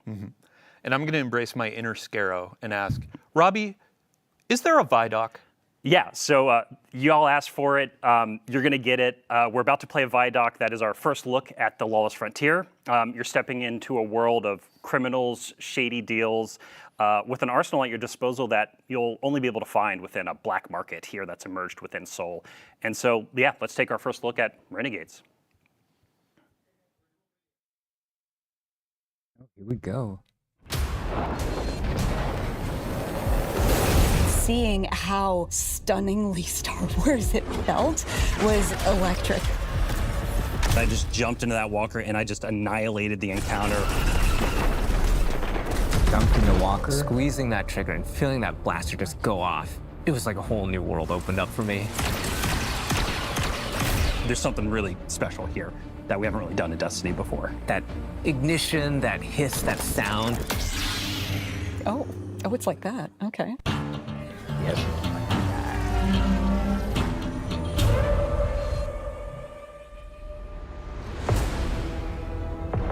that. And I'm going to embrace my inner Scarrow and ask, Robbie, is there a Vidoc? Yeah, so you all asked for it. You're going to get it. We're about to play a Vidoc. That is our first look at the Lawless Frontier. You're stepping into a world of criminals, shady deals, with an arsenal at your disposal that you'll only be able to find within a black market here that's emerged within Seoul. And so, yeah, let's take our first look at Renegades. Here we go. Seeing how stunningly Star Wars it felt was electric. I just jumped into that walker and I just annihilated the encounter. Jumped in the walker? Squeezing that trigger and feeling that blaster just go off. It was like a whole new world opened up for me. There's something really special here that we haven't really done in Destiny before. That ignition, that hiss, that sound. Oh, it's like that. Okay. Yep.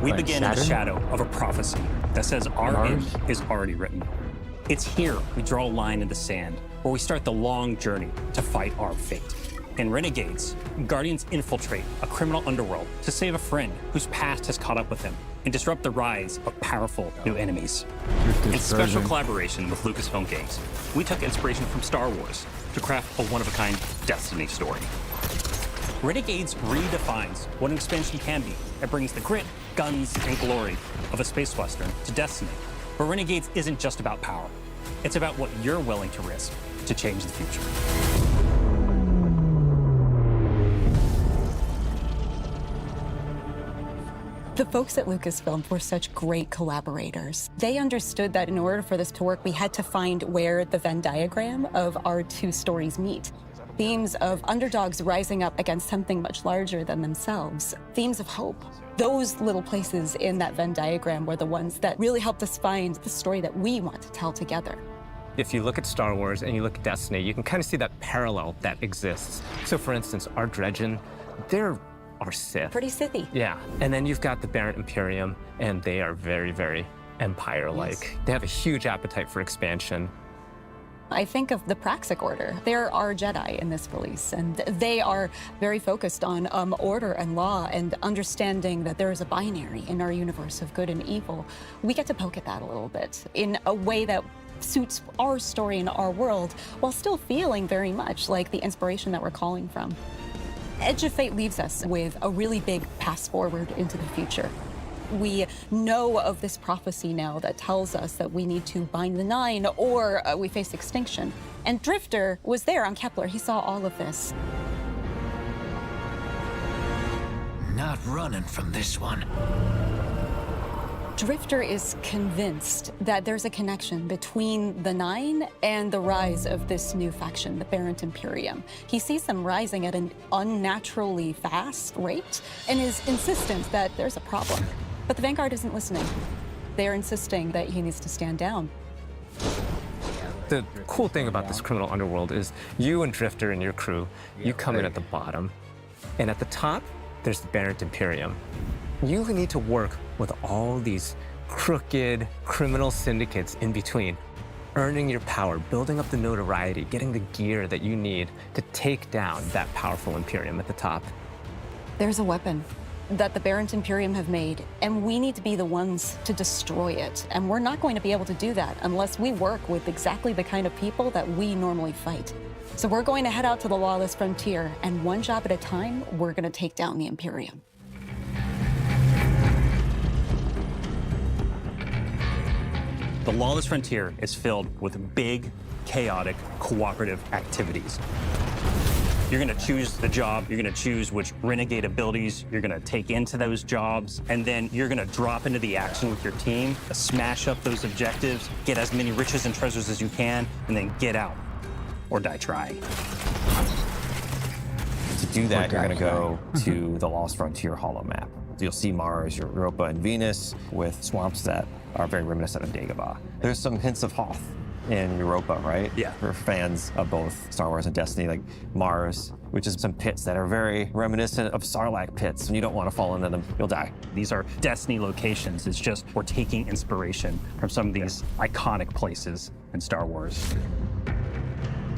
We Like begin in the Saturn? shadow of a prophecy that says our end is already written. It's here we draw a line in the sand, where we start the long journey to fight our fate. In Renegades, Guardians infiltrate a criminal underworld to save a friend whose past has caught up with him and disrupt the rise of powerful new enemies. In special collaboration with Lucasfilm Games, we took inspiration from Star Wars to craft a one-of-a-kind Destiny story. Renegades redefines what an expansion can be. It brings the grit, guns, and glory of a space western to Destiny. But Renegades isn't just about power. It's about what you're willing to risk to change the future. The folks at Lucasfilm were such great collaborators. They understood that in order for this to work, we had to find where the Venn diagram of our two stories meet. Themes of underdogs rising up against something much larger than themselves. Themes of hope. Those little places in that Venn diagram were the ones that really helped us find the story that we want to tell together. If you look at Star Wars and you look at Destiny, you can kind of see that parallel that exists. So for instance, our Dredgen, they're our Sith. Pretty Sithy. Yeah, and then you've got the Barrett Imperium, and they are very, very Empire-like. Yes. They have a huge appetite for expansion. I think of the Praxic Order. There are Jedi in this release, and they are very focused on order and law and understanding that there is a binary in our universe of good and evil. We get to poke at that a little bit in a way that suits our story and our world, while still feeling very much like the inspiration that we're calling from. Edge of Fate leaves us with a really big pass forward into the future. We know of this prophecy now that tells us that we need to bind the Nine or we face extinction. And Drifter was there on Kepler. He saw all of this. Not running from this one. Drifter is convinced that there's a connection between the Nine and the rise of this new faction, the Barrett Imperium. He sees them rising at an unnaturally fast rate and is insistent that there's a problem. But the Vanguard isn't listening. They're insisting that he needs to stand down. The cool thing about this criminal underworld is you and Drifter and your crew, you come in at the bottom, and at the top, there's the Barrett Imperium. You need to work with all these crooked criminal syndicates in between, earning your power, building up the notoriety, getting the gear that you need to take down that powerful Imperium at the top. There's a weapon that the Barrett Imperium have made, and we need to be the ones to destroy it. And we're not going to be able to do that unless we work with exactly the kind of people that we normally fight. So we're going to head out to the Lawless Frontier, and one job at a time, we're going to take down the Imperium. The Lawless Frontier is filled with big, chaotic, cooperative activities. You're gonna choose the job, you're gonna choose which renegade abilities you're gonna take into those jobs, and then you're gonna drop into the action with your team, smash up those objectives, get as many riches and treasures as you can, and then get out or die trying. To do that, you're gonna go to the Lost Frontier holo map. You'll see Mars, Europa, and Venus with swamps that are very reminiscent of Dagobah. There's some hints of Hoth in Europa, right? Yeah. For fans of both Star Wars and Destiny, like Mars, which is some pits that are very reminiscent of Sarlacc pits. When you don't want to fall into them, you'll die. These are Destiny locations. It's just we're taking inspiration from some of these iconic places in Star Wars.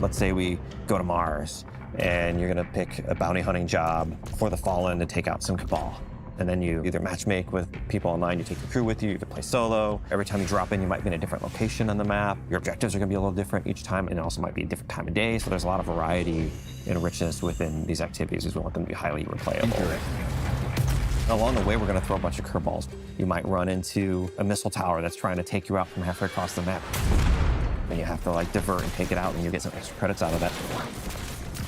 Let's say we go to Mars, and you're gonna pick a bounty hunting job for the Fallen to take out some Cabal. And then you either matchmake with people online, you take your crew with you, you can play solo. Every time you drop in, you might be in a different location on the map. Your objectives are gonna be a little different each time, and it also might be a different time of day, so there's a lot of variety and richness within these activities as we want them to be highly replayable. Along the way, we're gonna throw a bunch of curveballs. You might run into a missile tower that's trying to take you out from halfway across the map. And you have to like divert and take it out, and you get some extra credits out of that.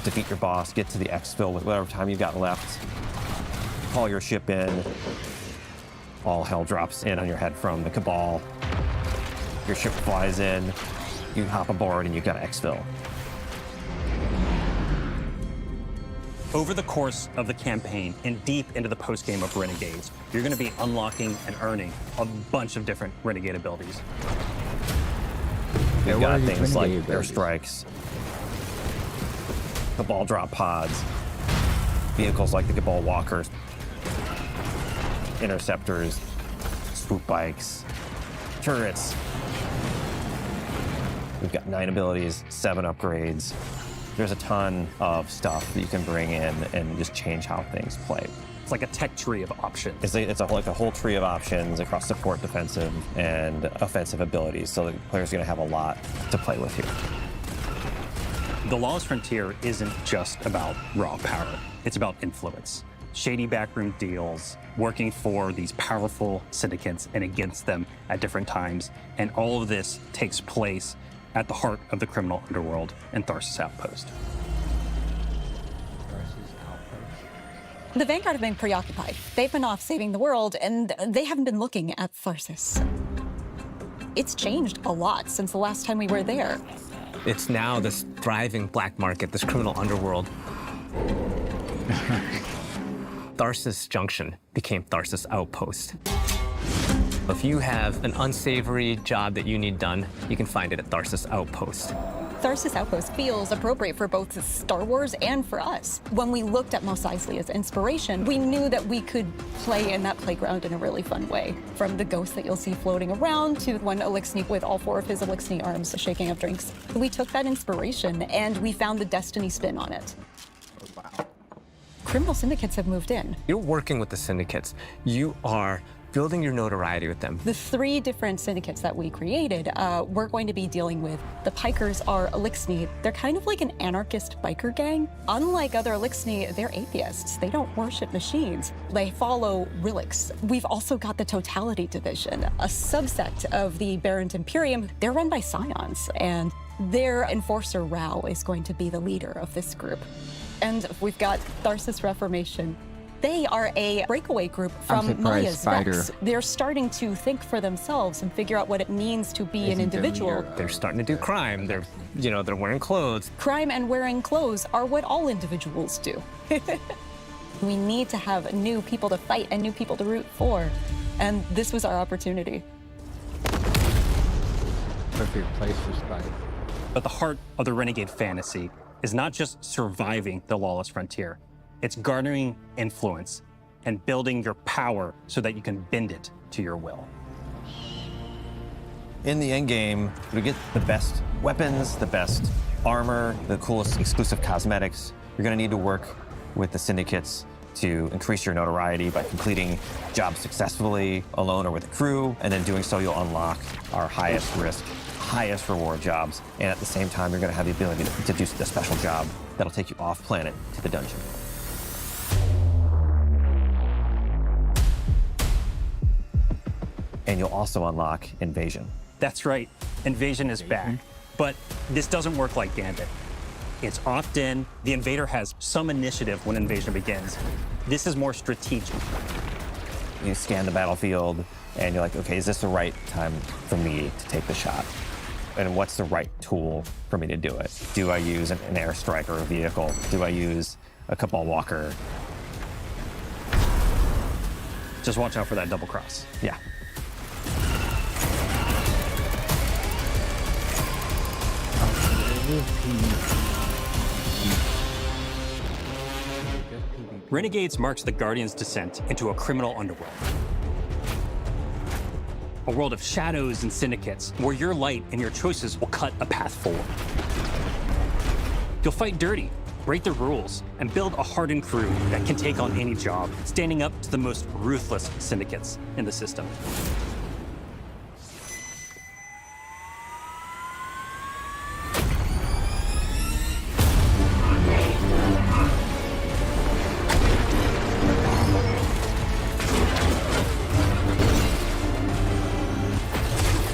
Defeat your boss, get to the exfil with whatever time you've got left. Call your ship in. All hell drops in on your head from the Cabal. Your ship flies in. You hop aboard, and you've got to exfil. Over the course of the campaign and deep into the post-game of Renegades, you're going to be unlocking and earning a bunch of different Renegade abilities. We've what got are these things like renegade abilities? airstrikes, Cabal drop pods, vehicles like the Cabal walkers, interceptors, swoop bikes, turrets. We've got 9 abilities, 7 upgrades. There's a ton of stuff that you can bring in and just change how things play. It's like a tech tree of options. It's like a whole tree of options across support, defensive, and offensive abilities. So the player's going to have a lot to play with here. The Lawless Frontier isn't just about raw power. It's about influence. Shady backroom deals, working for these powerful syndicates and against them at different times. And all of this takes place at the heart of the criminal underworld and Tharsis Outpost. The Vanguard have been preoccupied. They've been off saving the world, and they haven't been looking at Tharsis. It's changed a lot since the last time we were there. It's now this thriving black market, this criminal underworld. Tharsis Junction became Tharsis Outpost. If you have an unsavory job that you need done, you can find it at Tharsis Outpost. Tharsis Outpost feels appropriate for both Star Wars and for us. When we looked at Mos Eisley as inspiration, we knew that we could play in that playground in a really fun way. From the ghosts that you'll see floating around to one Elixni with all 4 of his Elixni arms shaking up drinks. We took that inspiration and we found the Destiny spin on it. Criminal syndicates have moved in. You're working with the syndicates. You are building your notoriety with them. The 3 different syndicates that we created, we're going to be dealing with. The Pikers are Elixni. They're kind of like an anarchist biker gang. Unlike other Elixni, they're atheists. They don't worship machines. They follow relics. We've also got the Totality Division, a subsect of the Barrent Imperium. They're run by Scions, and their enforcer Rao is going to be the leader of this group. And we've got Tharsis Reformation. They are a breakaway group from Maya's Vex. They're starting to think for themselves and figure out what it means to be an individual. They're starting to do crime. They're wearing clothes. Crime and wearing clothes are what all individuals do. We need to have new people to fight and new people to root for. And this was our opportunity. Perfect place to start. But the heart of the Renegade fantasy is not just surviving the Lawless Frontier. It's garnering influence and building your power so that you can bend it to your will. In the end game, to get the best weapons, the best armor, the coolest exclusive cosmetics, you're going to need to work with the syndicates to increase your notoriety by completing jobs successfully, alone or with a crew, and then doing so you'll unlock our highest risk, highest reward jobs, and at the same time you're going to have the ability to do a special job that'll take you off planet to the dungeon. And you'll also unlock Invasion. That's right, Invasion is back. But this doesn't work like Gambit. It's opt-in. The invader has some initiative when Invasion begins. This is more strategic. You scan the battlefield and you're like, okay, is this the right time for me to take the shot? And what's the right tool for me to do it? Do I use an airstrike or a vehicle? Do I use a Cabal walker? Just watch out for that double cross. Yeah. Renegades marks the Guardians' descent into a criminal underworld. A world of shadows and syndicates, where your light and your choices will cut a path forward. You'll fight dirty, break the rules, and build a hardened crew that can take on any job, standing up to the most ruthless syndicates in the system.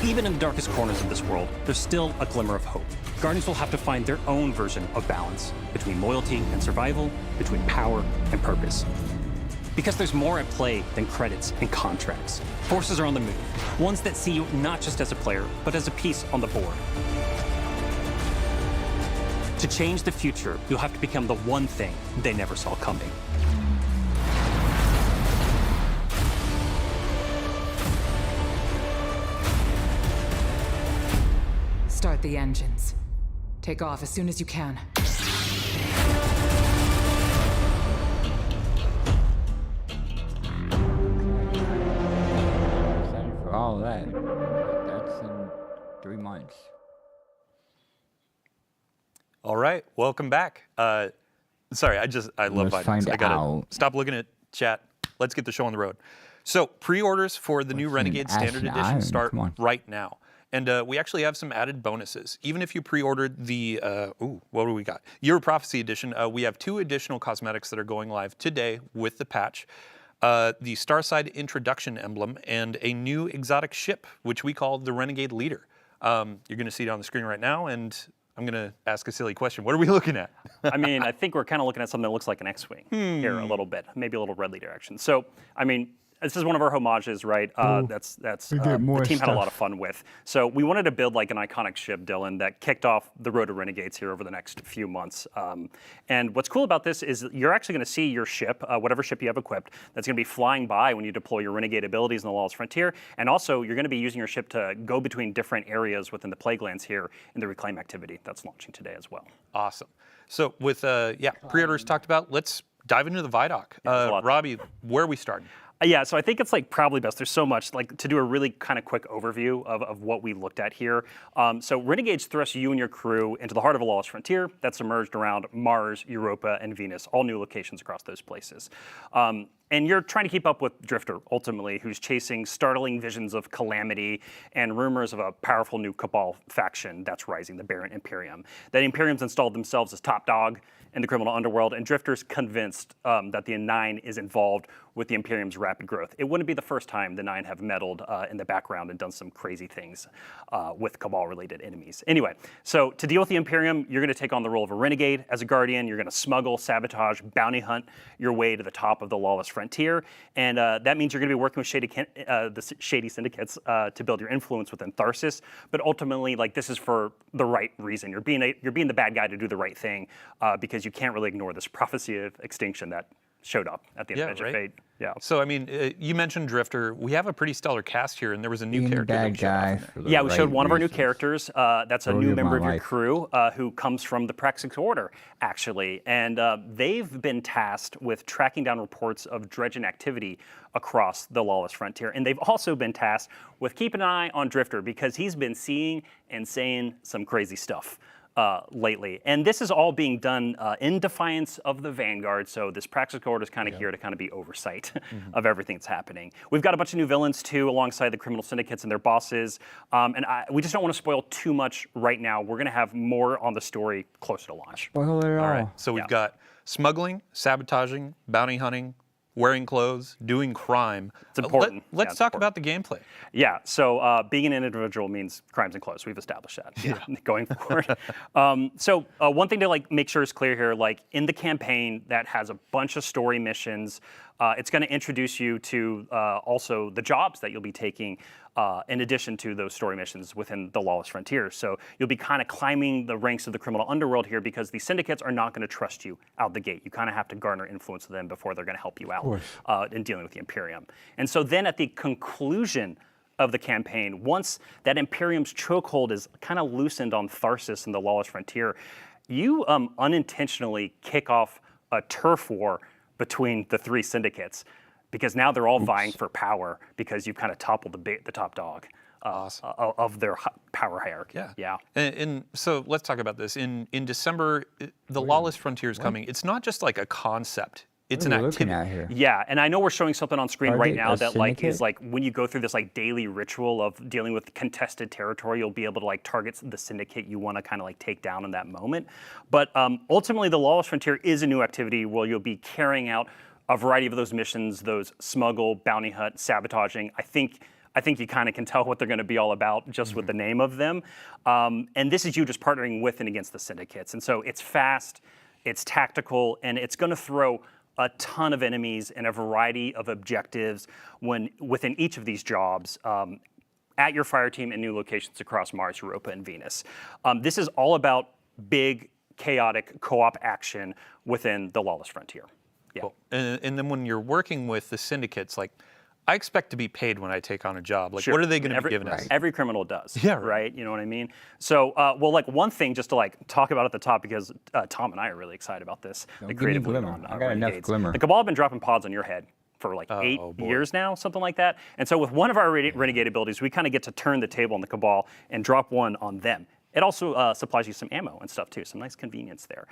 Even in the darkest corners of this world, there's still a glimmer of hope. Guardians will have to find their own version of balance between loyalty and survival, between power and purpose. Because there's more at play than credits and contracts. Forces are on the move, ones that see you not just as a player, but as a piece on the board. To change the future, you'll have to become the one thing they never saw coming. Start the engines. Take off as soon as you can. Excited for all that. That's in 3 months. All right, welcome back. Sorry, I love Let's Vikings. find I gotta out. stop looking at chat. Let's get the show on the road. So pre-orders for the new What's an Renegade Standard Ashen Edition Iron? start Come on. right now. And we actually have some added bonuses. Even if you pre-ordered the, what do we got? Year of Prophecy Edition, we have 2 additional cosmetics that are going live today with the patch. The Starside Introduction Emblem and a new exotic ship, which we call the Renegade Leader. You're gonna see it on the screen right now, and I'm gonna ask a silly question. What are we looking at? I mean, I think we're kind of looking at something that looks like an X-Wing here a little bit, maybe a little red leader action. So, I mean, this is one of our homages, right? That's the team had a lot of fun with. So we wanted to build like an iconic ship, Dylan, that kicked off the road to Renegades here over the next few months. And what's cool about this is you're actually going to see your ship, whatever ship you have equipped, that's going to be flying by when you deploy your Renegade abilities in the Lawless Frontier. And also, you're going to be using your ship to go between different areas within the PlagueLands here in the Reclaim activity that's launching today as well. Awesome. So with pre-orders talked about, let's dive into the Vidoc. Robbie, where are we starting? Yeah, so I think it's like probably best. There's so much like to do a really kind of quick overview of what we looked at here. So Renegades thrust you and your crew into the heart of a lawless frontier that's emerged around Mars, Europa, and Venus, all new locations across those places. And you're trying to keep up with Drifter, ultimately, who's chasing startling visions of calamity and rumors of a powerful new Cabal faction that's rising, the Baron Imperium. That Imperium's installed themselves as top dog in the criminal underworld, and Drifter's convinced that the Nine is involved with the Imperium's rapid growth. It wouldn't be the first time the Nine have meddled in the background and done some crazy things with Cabal-related enemies. Anyway, so to deal with the Imperium, you're going to take on the role of a renegade. As a guardian, you're going to smuggle, sabotage, bounty hunt your way to the top of the lawless frontier, and that means you're going to be working with the shady syndicates to build your influence within Tharsis. But ultimately, like this is for the right reason. You're being the bad guy to do the right thing because you can't really ignore this prophecy of extinction that showed up at the end of Edge of Fate. Yeah. So I mean, you mentioned Drifter. We have a pretty stellar cast here, and there was a new Being character. bad that we showed off guy in there. for the Yeah, we showed right one of our new reasons. characters. That's a Story new of member my of your life. crew who comes from the Praxis Order, actually. And they've been tasked with tracking down reports of dredging activity across the lawless frontier. And they've also been tasked with keeping an eye on Drifter because he's been seeing and saying some crazy stuff lately. And this is all being done in defiance of the Vanguard. So this Praxis Order is kind of here to kind of be oversight of everything that's happening. We've got a bunch of new villains too, alongside the criminal syndicates and their bosses. We just don't want to spoil too much right now. We're going to have more on the story closer to launch. Spoil it all. All right. So we've got smuggling, sabotaging, bounty hunting, wearing clothes, doing crime. It's important. Let's talk about the gameplay. Yeah, so being an individual means crimes and clothes. We've established that going forward. One thing to like make sure is clear here, like in the campaign that has a bunch of story missions, it's going to introduce you to also the jobs that you'll be taking in addition to those story missions within the Lawless Frontier. So you'll be kind of climbing the ranks of the criminal underworld here because the syndicates are not going to trust you out the gate. You kind of have to garner influence with them before they're going to help you out in dealing with the Imperium. And so then at the conclusion of the campaign, once that Imperium's chokehold is kind of loosened on Tharsis and the Lawless Frontier, you unintentionally kick off a turf war between the three syndicates, because now they're all vying for power because you've kind of toppled the top dog of their power hierarchy. Yeah. And so let's talk about this. In December, the Lawless Frontier is coming. It's not just like a concept. It's an activity. At here? Yeah, and I know we're showing something on screen right now that like syndicate? is like when you go through this like daily ritual of dealing with contested territory, you'll be able to like target the syndicate you want to kind of like take down in that moment. But ultimately, the Lawless Frontier is a new activity where you'll be carrying out a variety of those missions, those smuggle, bounty hunt, sabotaging. I think you kind of can tell what they're going to be all about just with the name of them. And this is you just partnering with and against the syndicates. And so it's fast, it's tactical, and it's going to throw a ton of enemies and a variety of objectives within each of these jobs at your fire team in new locations across Mars, Europa, and Venus. This is all about big, chaotic co-op action within the Lawless Frontier. Yeah. Cool. And then when you're working with the syndicates, like, I expect to be paid when I take on a job. Like, what are they going to be giving us? Every criminal does. Yeah, right. You know what I mean? So, well, like one thing just to like talk about at the top, because Tom and I are really excited about this. Don't the give me creative lead glimmer. on I got enough Renegades. glimmer. The Cabal have been dropping pods on your head for like 8 years now, something like that. And so with one of our Renegade abilities, we kind of get to turn the table on the Cabal and drop one on them. It also supplies you some ammo and stuff too, some nice convenience there.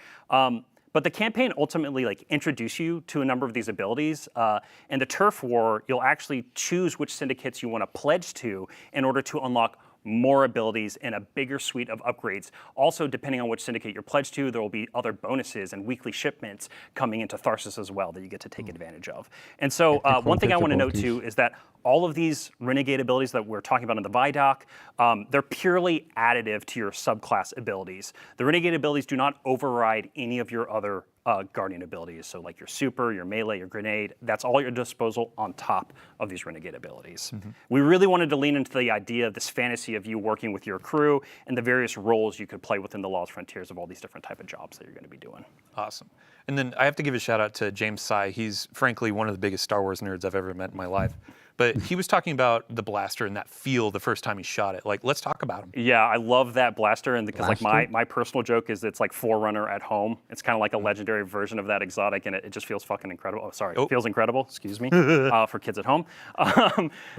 But the campaign ultimately like introduce you to a number of these abilities. And the turf war, you'll actually choose which syndicates you want to pledge to in order to unlock more abilities and a bigger suite of upgrades. Also, depending on which syndicate you're pledged to, there will be other bonuses and weekly shipments coming into Tharsis as well that you get to take advantage of. And so one thing I want to note too is that all of these Renegade abilities that we're talking about in the Vidoc, they're purely additive to your subclass abilities. The Renegade abilities do not override any of your other Guardian abilities. So like your super, your melee, your grenade, that's all at your disposal on top of these Renegade abilities. We really wanted to lean into the idea of this fantasy of you working with your crew and the various roles you could play within the Lawless Frontiers of all these different type of jobs that you're going to be doing. Awesome. And then I have to give a shout out to James Sy. He's frankly one of the biggest Star Wars nerds I've ever met in my life. But he was talking about the blaster and that feel the first time he shot it. Like, let's talk about him. Yeah, I love that blaster, and because like my personal joke is it's like Forerunner at home. It's kind of like a legendary version of that exotic, and it just feels fucking incredible. Oh, sorry, it feels incredible. Excuse me, for kids at home.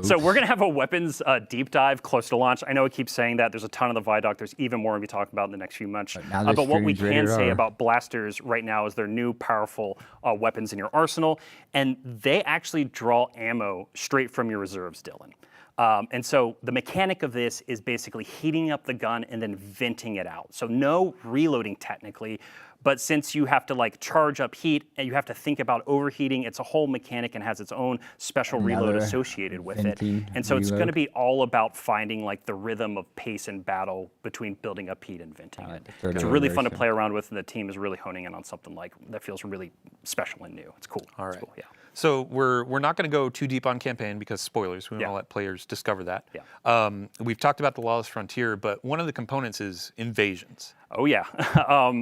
So we're gonna have a weapons deep dive close to launch. I know I keep saying that. There's a ton of the Vidoc. There's even more to be talking about in the next few months. But what we can say about blasters right now is they're new, powerful weapons in your arsenal, and they actually draw ammo straight from your reserves, Dylan. And so the mechanic of this is basically heating up the gun and then venting it out. So no reloading technically, but since you have to like charge up heat and you have to think about overheating, it's a whole mechanic and has its own special reload associated with it. And so it's going to be all about finding like the rhythm of pace and battle between building up heat and venting it. It's really fun to play around with, and the team is really honing in on something like that feels really special and new. It's cool. All right. It's cool, yeah. So we're not going to go too deep on campaign because spoilers. We want to let players discover that. Yeah. We've talked about the Lawless Frontier, but one of the components is invasions. Oh yeah.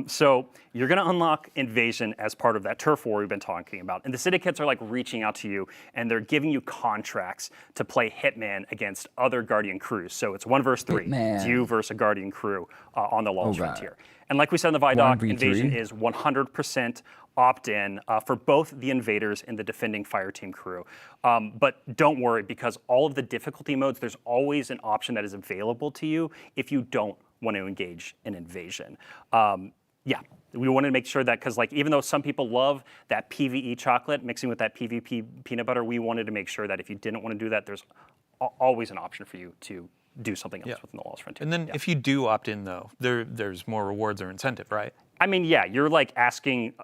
So you're going to unlock invasion as part of that turf war we've been talking about, and the syndicates are like reaching out to you, and they're giving you contracts to play Hitman against other Guardian crews. So it's 1 versus 3. It's you versus a Guardian crew on the Lawless Frontier. And like we said in the Vidoc, invasion is 100% opt-in for both the invaders and the defending fire team crew. But don't worry, because all of the difficulty modes, there's always an option that is available to you if you don't want to engage in invasion. Yeah, we wanted to make sure that, because like even though some people love that PvE chocolate mixing with that PvP peanut butter, we wanted to make sure that if you didn't want to do that, there's always an option for you to do something else within the Lawless Frontier. And then if you do opt in, though, there's more rewards or incentive, right? I mean, yeah, you're like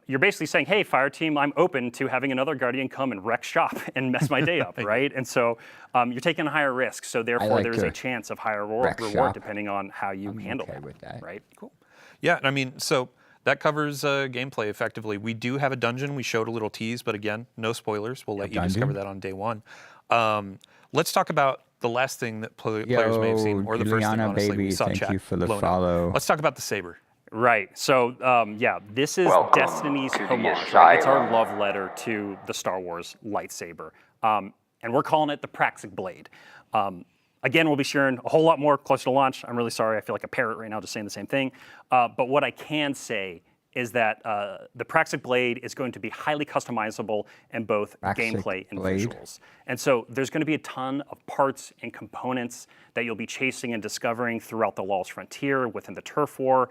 you're basically saying, hey, fire team, I'm open to having another Guardian come and wreck shop and mess my day up, right? And so you're taking a higher risk, so therefore there's a chance of higher reward depending on how you handle it, with that. Right? Cool. Yeah, I mean, so that covers gameplay effectively. We do have a dungeon. We showed a little tease, but again, no spoilers. We'll let you discover that on day one. Let's talk about the last thing that players may have seen, or the first thing, honestly, we saw chat. Thank you for the follow. Let's talk about the saber. Right. So, yeah, this is Destiny's homage. Right? It's our love letter to the Star Wars lightsaber. And we're calling it the Praxic Blade. Again, we'll be sharing a whole lot more closer to launch. I'm really sorry. I feel like a parrot right now just saying the same thing. But what I can say is that the Praxic Blade is going to be highly customizable in both gameplay and visuals. And so there's going to be a ton of parts and components that you'll be chasing and discovering throughout the Lawless Frontier, within the Turf War,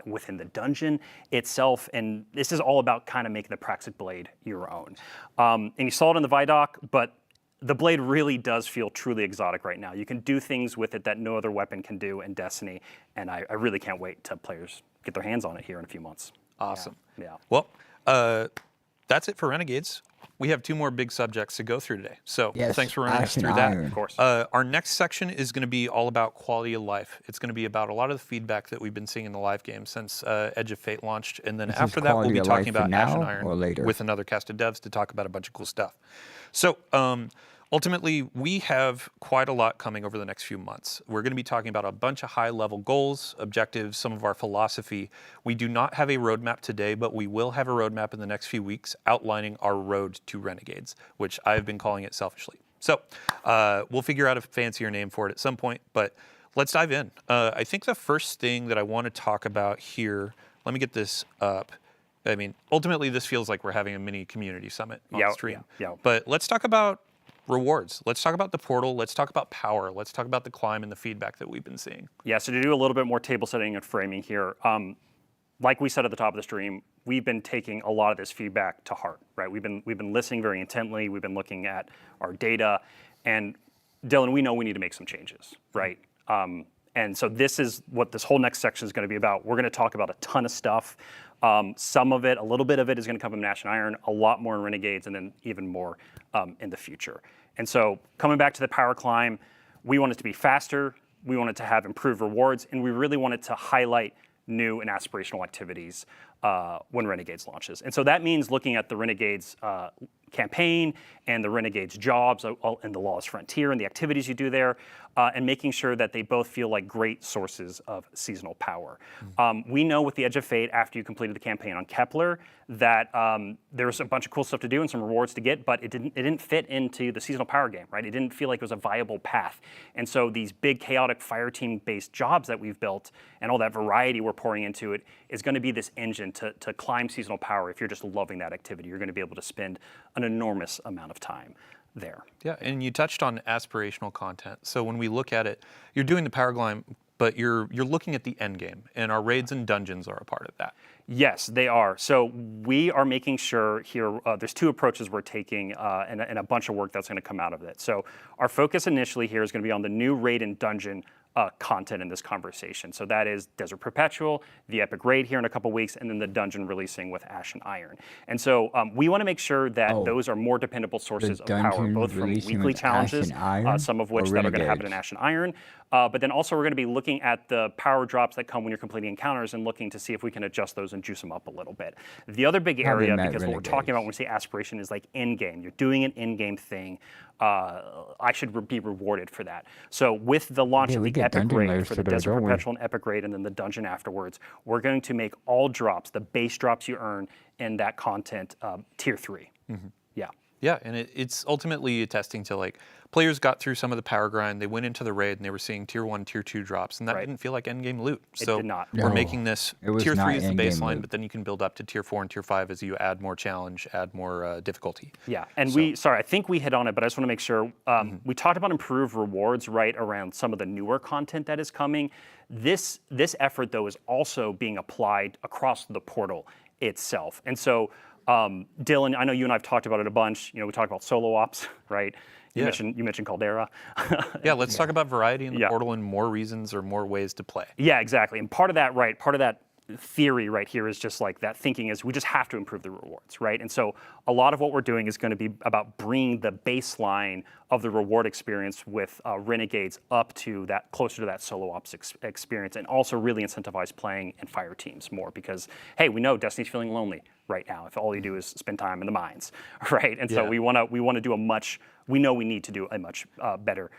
within the dungeon itself. And this is all about kind of making the Praxic Blade your own. And you saw it in the Vidoc, but the blade really does feel truly exotic right now. You can do things with it that no other weapon can do in Destiny, and I really can't wait till players get their hands on it here in a few months. Awesome. Yeah. Well, that's it for Renegades. We have 2 more big subjects to go through today. So thanks for running us through that. Of course. Our next section is going to be all about quality of life. It's going to be about a lot of the feedback that we've been seeing in the live game since Edge of Fate launched. And then after that, we'll be talking about Ash and Iron with another cast of devs to talk about a bunch of cool stuff. So ultimately, we have quite a lot coming over the next few months. We're going to be talking about a bunch of high-level goals, objectives, some of our philosophy. We do not have a roadmap today, but we will have a roadmap in the next few weeks outlining our road to Renegades, which I've been calling it selfishly. So we'll figure out a fancier name for it at some point, but let's dive in. I think the first thing that I want to talk about here, let me get this up. I mean, ultimately, this feels like we're having a mini community summit on stream. But let's talk about rewards. Let's talk about the portal. Let's talk about power. Let's talk about the climb and the feedback that we've been seeing. Yeah, so to do a little bit more table setting and framing here, like we said at the top of the stream, we've been taking a lot of this feedback to heart, right? We've been listening very intently. We've been looking at our data, and Dylan, we know we need to make some changes, right? And so this is what this whole next section is going to be about. We're going to talk about a ton of stuff. Some of it, a little bit of it is going to come from Ash and Iron, a lot more in Renegades, and then even more in the future. And so coming back to the power climb, we want it to be faster, we want it to have improved rewards, and we really want it to highlight new and aspirational activities when Renegades launches. And so that means looking at the Renegades campaign and the Renegades jobs in the Lawless Frontier and the activities you do there, and making sure that they both feel like great sources of seasonal power. We know with the Edge of Fate, after you completed the campaign on Kepler, that there's a bunch of cool stuff to do and some rewards to get, but it didn't fit into the seasonal power game, right? It didn't feel like it was a viable path. And so these big chaotic fire team based jobs that we've built and all that variety we're pouring into it is going to be this engine to climb seasonal power. If you're just loving that activity, you're going to be able to spend an enormous amount of time there. Yeah, and you touched on aspirational content. So when we look at it, you're doing the power climb, but you're looking at the end game, and our raids and dungeons are a part of that. Yes, they are. So we are making sure here, there's 2 approaches we're taking and a bunch of work that's going to come out of it. So our focus initially here is going to be on the new raid and dungeon content in this conversation. So that is Desert Perpetual, the Epic Raid here in a couple weeks, and then the dungeon releasing with Ash and Iron. And so we want to make sure that those are more dependable sources of power, both from weekly challenges, some of which that are going to happen in Ash and Iron, but then also we're going to be looking at the power drops that come when you're completing encounters and looking to see if we can adjust those and juice them up a little bit. The other big area, because what we're talking about when we say aspiration is like in-game. You're doing an in-game thing. I should be rewarded for that. So with the launch of the Epic Raid for the Desert Perpetual and Epic Raid and then the dungeon afterwards, we're going to make all drops, the base drops you earn in that content, tier 3. Yeah. Yeah, and it's ultimately attesting to like players got through some of the power grind, they went into the raid and they were seeing tier 1, tier 2 drops, and that didn't feel like endgame loot. So it did not. We're making this tier 3 is the baseline, but then you can build up to tier 4 and tier 5 as you add more challenge, add more difficulty. Yeah, and I think we hit on it, but I just want to make sure. We talked about improved rewards right around some of the newer content that is coming. This effort though is also being applied across the portal itself. And so Dylan, I know you and I have talked about it a bunch. You know, we talked about solo ops, right? You mentioned Caldera. Yeah, let's talk about variety in the portal and more reasons or more ways to play. Yeah, exactly. And part of that theory right here is just like that thinking is we just have to improve the rewards, right? And so a lot of what we're doing is going to be about bringing the baseline of the reward experience with Renegades up to that, closer to that solo ops experience, and also really incentivize playing in fire teams more because, hey, we know Destiny's feeling lonely right now if all you do is spend time in the mines, right? And so we want to do we know we need to do a much better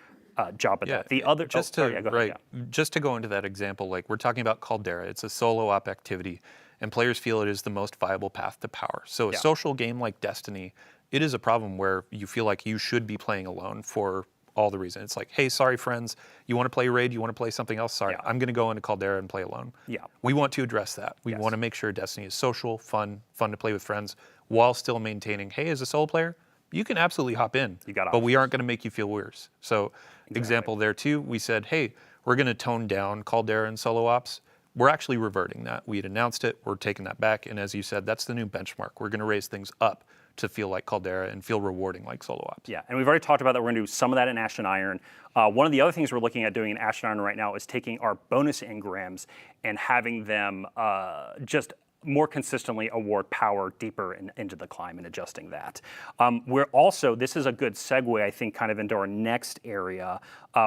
job at that. The other just to go into that example, like we're talking about Caldera, it's a solo op activity, and players feel it is the most viable path to power. So a social game like Destiny, it is a problem where you feel like you should be playing alone for all the reason. It's like, hey, sorry, friends, you want to play raid, you want to play something else? Sorry, Yeah. I'm going to go into Caldera and play alone. Yeah. We want to address that. We Yes. want to make sure Destiny is social, fun to play with friends, while still maintaining, hey, as a solo player, you can absolutely hop in, You got but we options. aren't going to make you feel worse. So, example there too, we said, hey, we're going to tone down Caldera and solo ops. We're actually reverting that. We had announced it, we're taking that back, and as you said, that's the new benchmark. We're going to raise things up to feel like Caldera and feel rewarding like solo ops. Yeah, and we've already talked about that. We're going to do some of that in Ash and Iron. One of the other things we're looking at doing in Ash and Iron right now is taking our bonus engrams and having them just more consistently award power deeper into the climb and adjusting that. We're also, this is a good segue, I think, kind of into our next area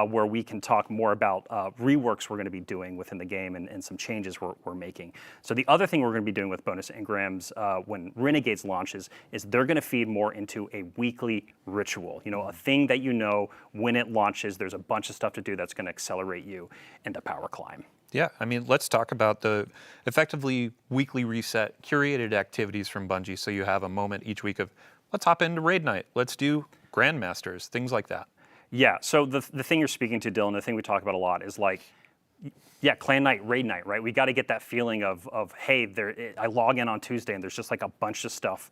where we can talk more about reworks we're going to be doing within the game and some changes we're making. So the other thing we're going to be doing with bonus engrams when Renegades launches is they're going to feed more into a weekly ritual. You know, a thing that you know when it launches, there's a bunch of stuff to do that's going to accelerate you into power climb. Yeah, I mean, let's talk about the effectively weekly reset, curated activities from Bungie so you have a moment each week of, let's hop into raid night, let's do Grandmasters, things like that. Yeah, so the thing you're speaking to, Dylan, the thing we talk about a lot is like, yeah, clan night, raid night, right? We got to get that feeling of hey, I log in on Tuesday and there's just like a bunch of stuff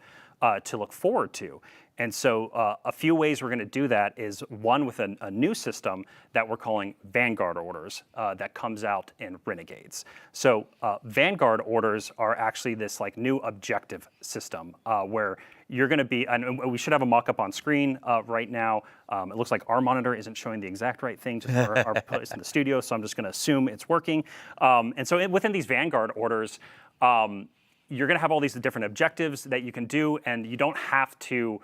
to look forward to. And so a few ways we're going to do that is one with a new system that we're calling Vanguard orders that comes out in Renegades. So Vanguard orders are actually this like new objective system where you're going to be, and we should have a mock-up on screen right now. It looks like our monitor isn't showing the exact right thing just for our place in the studio, so I'm just going to assume it's working. And so within these Vanguard orders, you're going to have all these different objectives that you can do, and you don't have to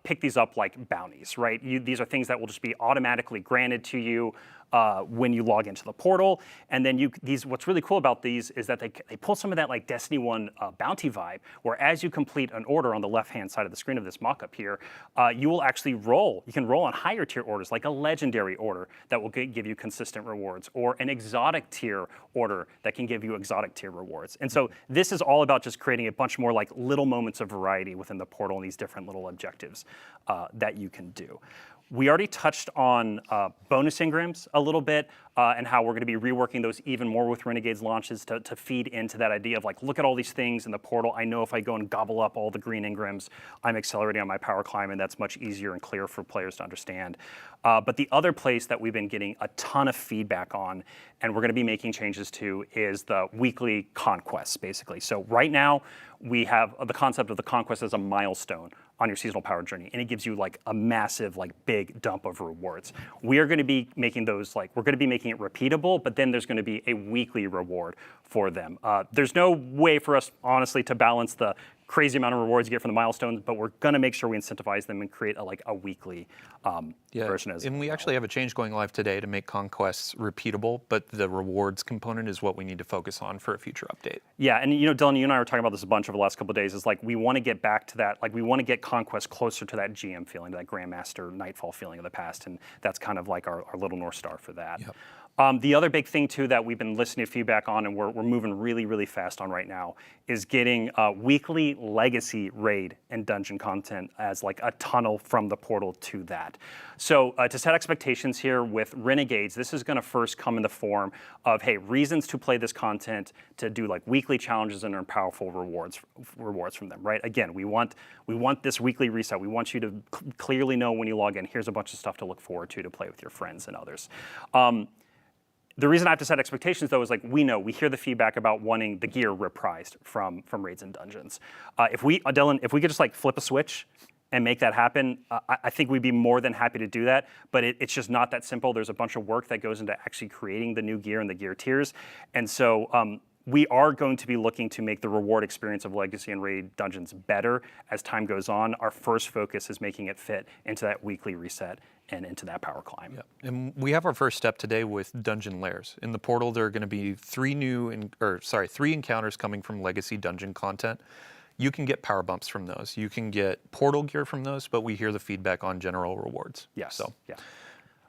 pick these up like bounties, right? These are things that will just be automatically granted to you when you log into the portal. And then what's really cool about these is that they pull some of that like Destiny 1 bounty vibe, where as you complete an order on the left-hand side of the screen of this mock-up here, you will actually roll. You can roll on higher tier orders, like a legendary order that will give you consistent rewards, or an exotic tier order that can give you exotic tier rewards. And so this is all about just creating a bunch more like little moments of variety within the portal and these different little objectives that you can do. We already touched on bonus engrams a little bit and how we're going to be reworking those even more with Renegades launches to feed into that idea of like, look at all these things in the portal. I know if I go and gobble up all the green engrams, I'm accelerating on my power climb, and that's much easier and clearer for players to understand. But the other place that we've been getting a ton of feedback on, and we're going to be making changes to, is the weekly conquests, basically. So right now, we have the concept of the conquest as a milestone on your seasonal power journey, and it gives you like a massive, like big dump of rewards. We are going to be making those we're going to be making it repeatable, but then there's going to be a weekly reward for them. There's no way for us, honestly, to balance the crazy amount of rewards you get from the milestones, but we're going to make sure we incentivize them and create a weekly version as and we actually have a change going live today to make conquests repeatable, but the rewards component is what we need to focus on for a future update. Yeah, and you know, Dylan, you and I were talking about this a bunch over the last couple of days. Is like we want to get back to that, like we want to get conquest closer to that GM feeling, to that Grandmaster Nightfall feeling of the past, and that's kind of like our little North Star for that. Yep. The other big thing too that we've been listening to feedback on, and we're moving really, really fast on right now, is getting weekly legacy raid and dungeon content as like a tunnel from the portal to that. So to set expectations here with Renegades, this is going to first come in the form of, hey, reasons to play this content, to do like weekly challenges and earn powerful rewards from them, right? Again, we want this weekly reset. We want you to clearly know when you log in, here's a bunch of stuff to look forward to play with your friends and others. The reason I have to set expectations, though, is like we hear the feedback about wanting the gear reprised from raids and dungeons. Dylan, if we could just like flip a switch and make that happen, I think we'd be more than happy to do that. But it's just not that simple. There's a bunch of work that goes into actually creating the new gear and the gear tiers, and so we are going to be looking to make the reward experience of Legacy and Raid dungeons better as time goes on. Our first focus is making it fit into that weekly reset and into that power climb. Yep. And we have our first step today with dungeon lairs. In the portal, there are going to be three encounters coming from Legacy dungeon content. You can get power bumps from those. You can get portal gear from those, but we hear the feedback on general rewards. Yes. So, yeah.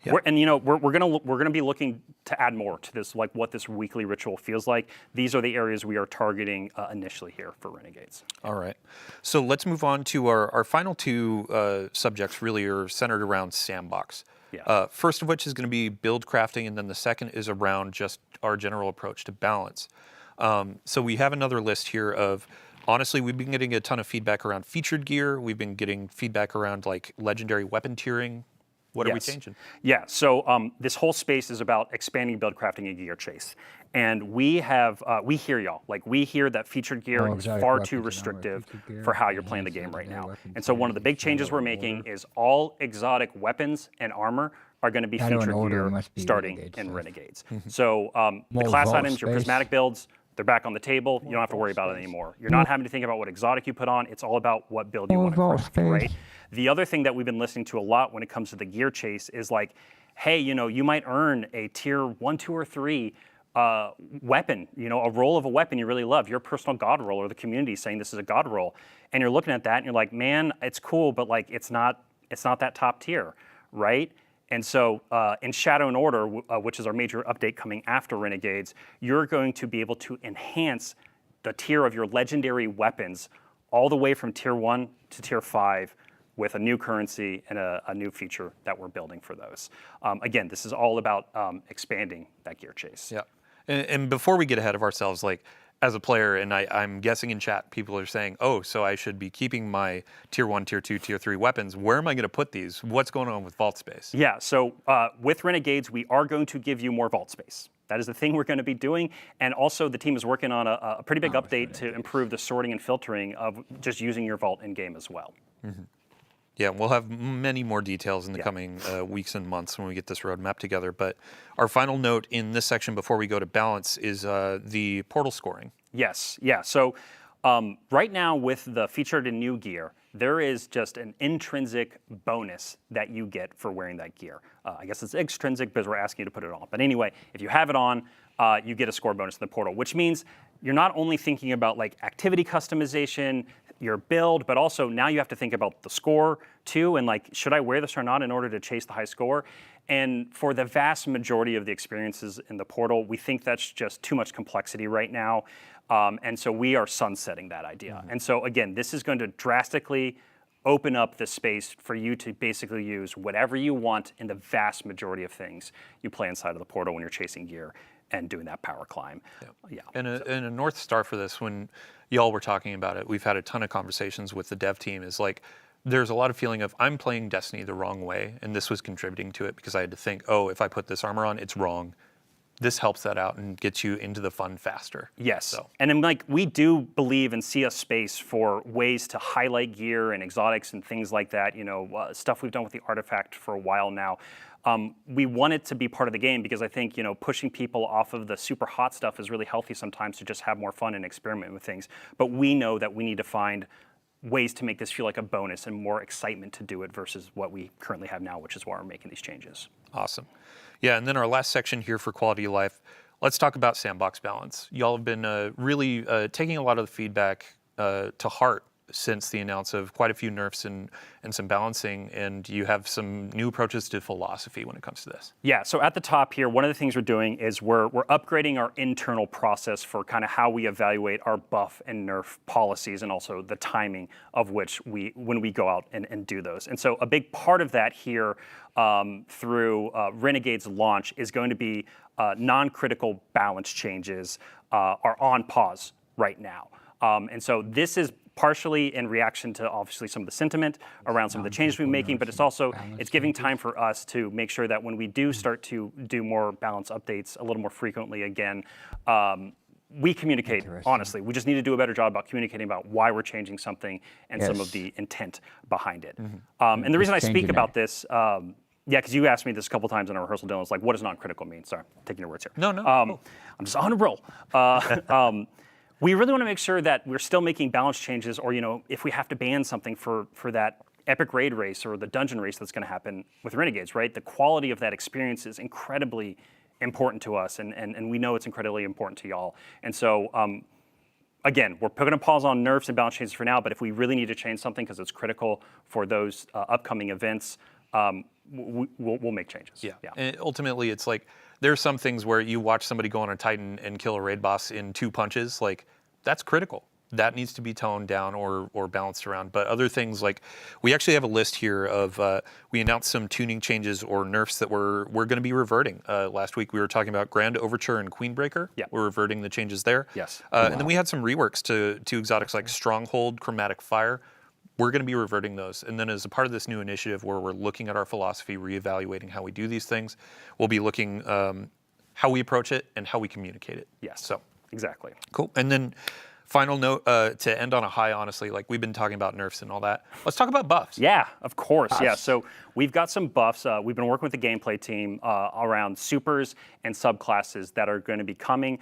Yeah. We're gonna be looking to add more to this, like what this weekly ritual feels like. These are the areas we are targeting initially here for Renegades. All right, so let's move on to our final two subjects. Really are centered around Sandbox. Yeah. First of which is going to be build crafting, and then the second is around just our general approach to balance. So we have another list here of, honestly, we've been getting a ton of feedback around featured gear. We've been getting feedback around like legendary weapon tiering. What are we Yes. changing? Yeah, so this whole space is about expanding build crafting and gear chase. And we hear y'all. Like, we hear that featured gear is exotic far weapons too and armor, restrictive featured gear, for how you're playing the enhanced game right legendary now. weapons, And so one of the big changes we're shadow making order. is all exotic weapons and armor are going to be Shadow and featured order gear must be starting Renegade in stuff. Renegades. So the More class vault items, your space. prismatic builds, they're back on the table. You don't have to worry about it anymore. You're not having to think about what exotic you put on. It's all about what build you More want to vault craft, right? space. The other thing that we've been listening to a lot when it comes to the gear chase is like, hey, you might earn a tier 1, 2, or 3 weapon, a roll of a weapon you really love, your personal god roll, or the community saying this is a god roll. And you're looking at that and you're like, man, it's cool, but like it's not that top tier, right? And so in Shadow and Order, which is our major update coming after Renegades, you're going to be able to enhance the tier of your legendary weapons all the way from tier 1 to tier 5 with a new currency and a new feature that we're building for those. Again, this is all about expanding that gear chase. Yeah. And before we get ahead of ourselves, like as a player, and I'm guessing in chat, people are saying, oh, so I should be keeping my tier 1, tier 2, tier 3 weapons. Where am I going to put these? What's going on with vault space? Yeah, so with Renegades, we are going to give you more vault space. That is the thing we're going to be doing. And also the team is working on a pretty big update to improve the sorting and filtering of just using your vault in-game as well. Mm-hmm. Yeah, we'll have many more details in the coming weeks and months when we get this roadmap together. But our final note in this section before we go to balance is the portal scoring. Yes, yeah. So right now with the featured and new gear, there is just an intrinsic bonus that you get for wearing that gear. I guess it's extrinsic because we're asking you to put it on. But anyway, if you have it on, you get a score bonus in the portal, which means you're not only thinking about like activity customization, your build, but also now you have to think about the score too, and like, should I wear this or not in order to chase the high score? And for the vast majority of the experiences in the portal, we think that's just too much complexity right now. And so we are sunsetting that idea. And so again, this is going to drastically open up the space for you to basically use whatever you want in the vast majority of things you play inside of the portal when you're chasing gear and doing that power climb. Yeah. And a North Star for this, when y'all were talking about it, we've had a ton of conversations with the dev team, is like, there's a lot of feeling of, I'm playing Destiny the wrong way, and this was contributing to it because I had to think, oh, if I put this armor on, it's wrong. This helps that out and gets you into the fun faster. Yes, So. and then, like, we do believe and see a space for ways to highlight gear and exotics and things like that, stuff we've done with the artifact for a while now. We want it to be part of the game because I think, pushing people off of the super hot stuff is really healthy sometimes to just have more fun and experiment with things. But we know that we need to find ways to make this feel like a bonus and more excitement to do it versus what we currently have now, which is why we're making these changes. Awesome. Yeah, and then our last section here for quality of life, let's talk about sandbox balance. Y'all have been really taking a lot of the feedback to heart since the announce of quite a few nerfs and some balancing, and you have some new approaches to philosophy when it comes to this. Yeah, so at the top here, one of the things we're doing is we're upgrading our internal process for kind of how we evaluate our buff and nerf policies, and also the timing of which when we go out and do those. And so a big part of that here through Renegade's launch is going to be non-critical balance changes are on pause right now. And so this is partially in reaction to obviously some of the sentiment around some of the changes we're making, but it's giving time for us to make sure that when we do start to do more balance updates a little more frequently again, we communicate honestly. We just need to do a better job about communicating about why we're changing something and some of the intent behind it. And the reason I speak about this, because you asked me this a couple times in our rehearsal, Dylan, it's like, what does non-critical mean? Sorry, I'm taking your words here. No. I'm just on a roll. We really want to make sure that we're still making balance changes, or if we have to ban something for that epic raid race or the dungeon race that's going to happen with Renegades, right? The quality of that experience is incredibly important to us, and we know it's incredibly important to y'all. And so, again, we're putting a pause on nerfs and balance changes for now, but if we really need to change something because it's critical for those upcoming events, we'll make changes. Yeah. And ultimately, it's like, there's some things where you watch somebody go on a Titan and kill a raid boss in 2 punches, like, that's critical. that needs to be toned down or balanced around. But other things like, we actually have a list here of, we announced some tuning changes or nerfs that we're going to be reverting. Last week we were talking about Grand Overture and Queenbreaker. Yeah. We're reverting the changes there. Yes. And then we had some reworks to exotics like Stronghold, Chromatic Fire. We're going to be reverting those. And then as a part of this new initiative where we're looking at our philosophy, reevaluating how we do these things, we'll be looking how we approach it and how we communicate it. Yes. So Exactly. cool. And then final note to end on a high, honestly, like we've been talking about nerfs and all that. Let's talk about buffs. Yeah, of course. Yeah, so we've got some buffs. We've been working with the gameplay team around supers and subclasses that are going to be coming,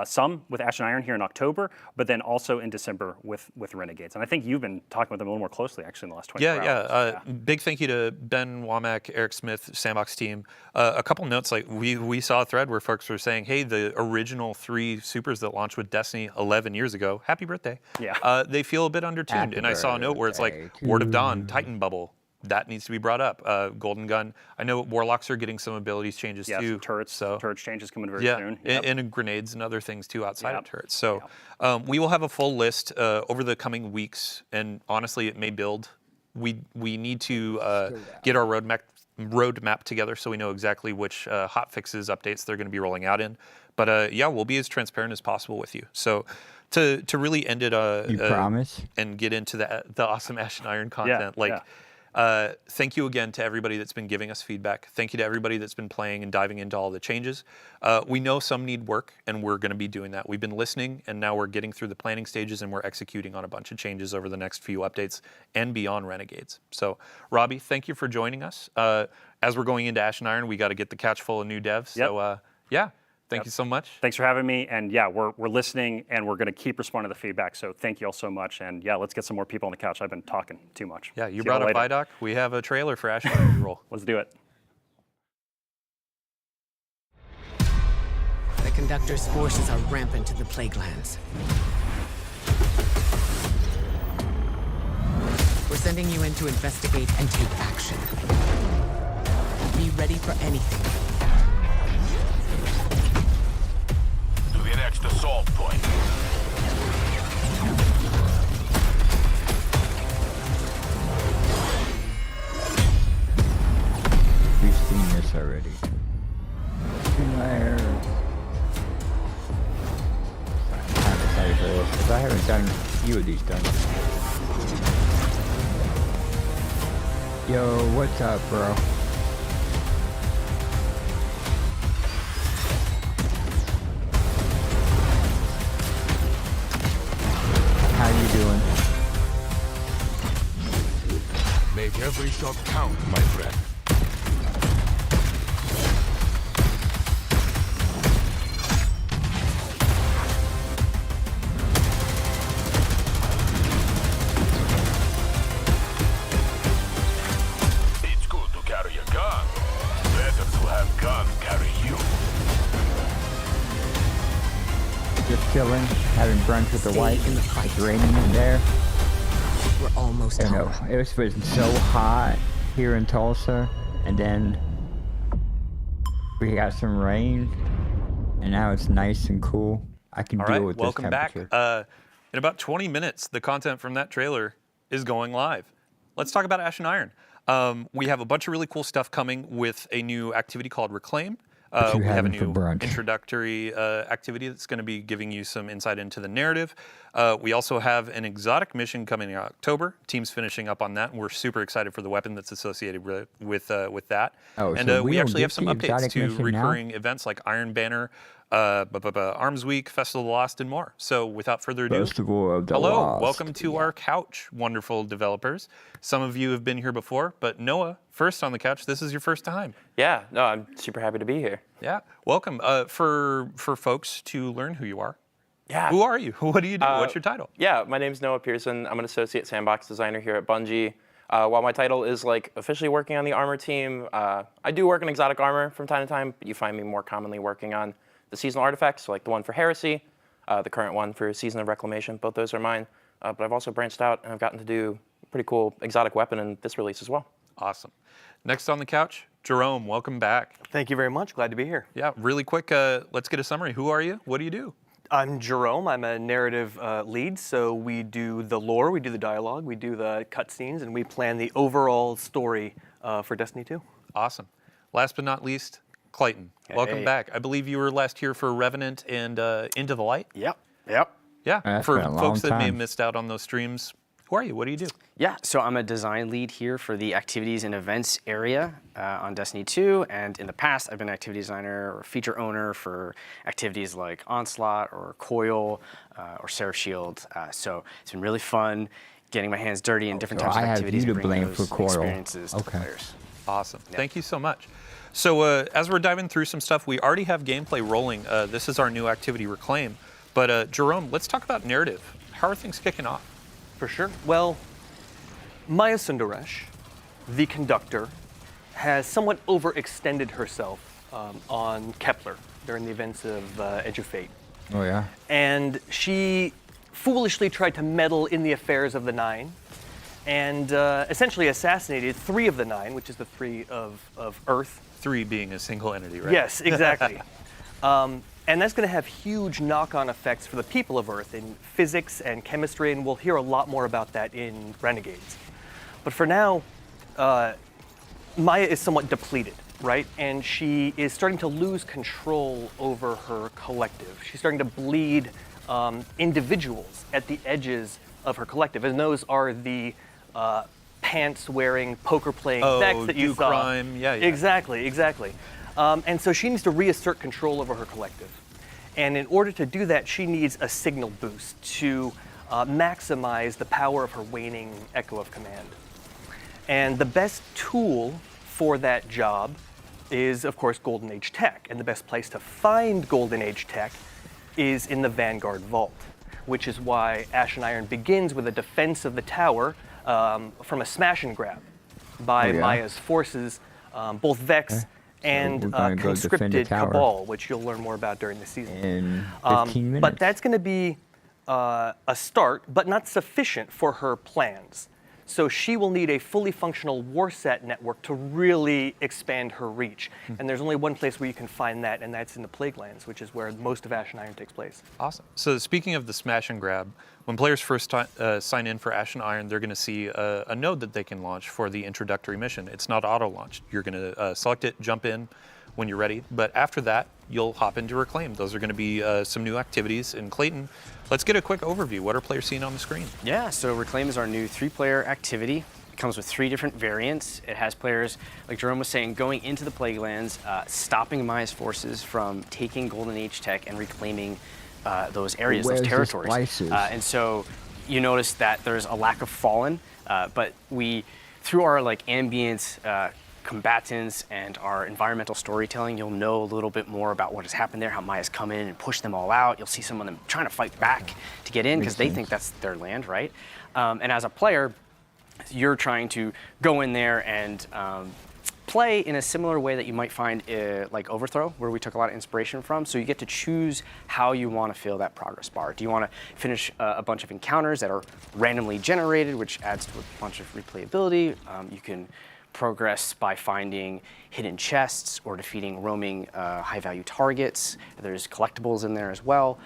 some with Ash and Iron here in October, but then also in December with Renegades. And I think you've been talking with them a little more closely, actually, in the last 24 hours. Big thank you to Ben Womack, Eric Smith, Sandbox team. A couple notes, like we saw a thread where folks were saying, hey, the original 3 supers that launched with Destiny 11 years ago, happy birthday. Yeah. They feel a bit undertuned. Happy And I saw a note where it's like, birthday Word of Dawn, Titan Bubble. That needs to be brought up. Golden Gun. I know Warlocks are getting some abilities changes Yeah, too. some turrets. So Turrets changes coming very yeah, soon. and grenades and other things too outside of Yep. turrets. So we will have a full list over the coming weeks, and honestly, it may build. We need to get our roadmap together so we know exactly which hot fixes, updates they're going to be rolling out in. But yeah, we'll be as transparent as possible with you. So to really end it, You promise? and get into the awesome Ash and Iron content, thank you again to everybody that's been giving us feedback. Thank you to everybody that's been playing and diving into all the changes. We know some need work, and we're going to be doing that. We've been listening, and now we're getting through the planning stages, and we're executing on a bunch of changes over the next few updates and beyond Renegades. So, Robbie, thank you for joining us. As we're going into Ash and Iron, we got to get the couch full of new devs. Yep. So, yeah. Thank you so much. Thanks for having me. And yeah, we're listening, and we're going to keep responding to the feedback. So thank you all so much. And yeah, let's get some more people on the couch. I've been talking too much. Yeah, you See brought y'all up later. Vidoc. We have a trailer for Ash and Iron roll. Let's do it. The Conductor's forces are rampant to the PlagueLands. We're sending you in to investigate and take action. Be ready for anything. To the next assault point. We've seen this already. I'm excited for this, because I haven't done a few of these dungeons. Yo, what's up, bro? How you doing? Make every shot count, my friend. It's good to carry a gun. Better to have gun carry you. Just chilling, having brunch with the Stay wife. in the fight. It's raining in there. We're almost You know, home. it was so hot here in Tulsa, and then we got some rain, and now it's nice and cool. I can All deal right, with welcome this back. temperature. In about 20 minutes, the content from that trailer is going live. Let's talk about Ash and Iron. We have a bunch of really cool stuff coming with a new activity called Reclaim. you We have a having for new brunch? introductory activity that's going to be giving you some insight into the narrative. We also have an exotic mission coming in October. Team's finishing up on that, and we're super excited for the weapon that's associated with that. Oh, and so we we don't actually get have some the updates exotic to mission now? recurring events like Iron Banner, Arms Week, Festival of the Lost, and more. So without further ado, Festival of the hello, Lost. welcome to our couch, wonderful developers. Some of you have been here before, but Noah, first on the couch, this is your first time. Yeah, no, I'm super happy to be here. Yeah, welcome. For folks to learn who you are, Yeah. who are you? What do you do? What's your title? Yeah, my name's Noah Pearson. I'm an associate sandbox designer here at Bungie. While my title is like officially working on the armor team, I do work in exotic armor from time to time, but you find me more commonly working on the seasonal artifacts, so like the one for Heresy, the current one for Season of Reclamation. Both those are mine. But I've also branched out and I've gotten to do a pretty cool exotic weapon in this release as well. Awesome. Next on the couch, Jerome, welcome back. Thank you very much. Glad to be here. Yeah, really quick, let's get a summary. Who are you? What do you do? I'm Jerome. I'm a narrative lead, so we do the lore, we do the dialogue, we do the cutscenes, and we plan the overall story for Destiny 2. Awesome. Last but not least, Clayton. Welcome back. I believe you were last here for Revenant and Into the Light. Yep. Yeah. That's For been a long folks that may have time. missed out on those streams, who are you? What do you do? Yeah, so I'm a design lead here for the activities and events area on Destiny 2, and in the past I've been an activity designer or feature owner for activities like Onslaught or Coil or Seraph Shield. So it's been really fun getting my hands dirty in different so types of I have activities you and to bringing blame those for Coil. experiences to Okay. players. Awesome. Thank you so much. So as we're diving through some stuff, we already have gameplay rolling. This is our new activity, Reclaim. But Jerome, let's talk about narrative. How are things kicking off? For sure. Well, Maya Sundaresh, the conductor, has somewhat overextended herself on Kepler during the events of Edge of Fate. Oh, yeah? And she foolishly tried to meddle in the affairs of the Nine and essentially assassinated 3 of the 9, which is the 3 of Earth. 3 being a single entity, right? Yes, exactly. And that's going to have huge knock-on effects for the people of Earth in physics and chemistry, and we'll hear a lot more about that in Renegades. But for now, Maya is somewhat depleted, right? And she is starting to lose control over her collective. She's starting to bleed individuals at the edges of her collective, and those are the pants-wearing, poker-playing Vex that you saw. Crime. Yeah. Exactly. And so she needs to reassert control over her collective. And in order to do that, she needs a signal boost to maximize the power of her waning Echo of Command. And the best tool for that job is, of course, Golden Age tech. And the best place to find Golden Age tech is in the Vanguard Vault, which is why Ashen Iron begins with a defense of the tower from a smash and grab by Maya's forces, both Vex and we're gonna go defend the conscripted tower. Cabal, which you'll learn more about during the season. In 15 minutes. But that's going to be a start, but not sufficient for her plans. So she will need a fully functional Warsat network to really expand her reach. And there's only one place where you can find that, and that's in the PlagueLands, which is where most of Ashen Iron takes place. Awesome. So speaking of the smash and grab, when players first sign in for Ashen Iron, they're going to see a node that they can launch for the introductory mission. It's not auto-launched. You're going to select it, jump in when you're ready. But after that, you'll hop into Reclaim. Those are going to be some new activities. And Clayton, let's get a quick overview. What are players seeing on the screen? Yeah, so Reclaim is our new 3-player activity. It comes with 3 different variants. It has players, like Jerome was saying, going into the PlagueLands, stopping Maya's forces from taking Golden Age tech and reclaiming those areas, those territories. And so you notice that there's a lack of Fallen, but we, through our ambient combatants and our environmental storytelling, you'll know a little bit more about what has happened there, how Maya's come in and pushed them all out. You'll see some of them trying to fight back to get in because they think that's their land, right? And as a player, you're trying to go in there and play in a similar way that you might find like Overthrow, where we took a lot of inspiration from. So you get to choose how you want to fill that progress bar. Do you want to finish a bunch of encounters that are randomly generated, which adds to a bunch of replayability? You can progress by finding hidden chests or defeating roaming high-value targets. There's collectibles in there as well,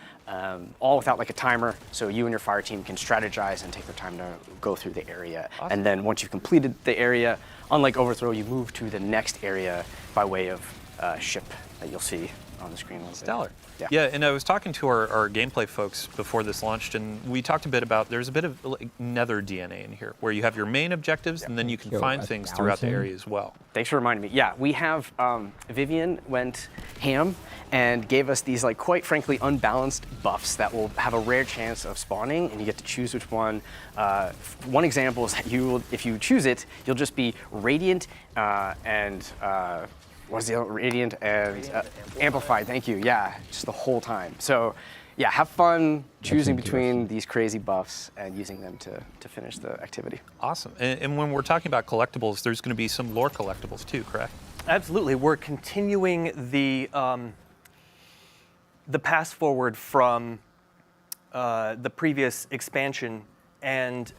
all without a timer, so you and your fire team can strategize and take your time to go through the area. Awesome. And then once you've completed the area, unlike Overthrow, you move to the next area by way of ship that you'll see on the screen. Stellar. Yeah, and I was talking to our gameplay folks before this launched, and we talked a bit about there's a bit of nether DNA in here, where you have your main objectives, and then you can find things throughout the area as well. Thanks for reminding me. Yeah, we have Vivian went ham and gave us these quite frankly unbalanced buffs that will have a rare chance of spawning, and you get to choose which one. One example is that if you choose it, you'll just be radiant and. What's the other? Radiant and Amplified, thank you. Yeah, just the whole time. So yeah, have fun choosing between these crazy buffs and using them to finish the activity. Awesome. And when we're talking about collectibles, there's going to be some lore collectibles too, correct? Absolutely. We're continuing the pass forward from the previous expansion, and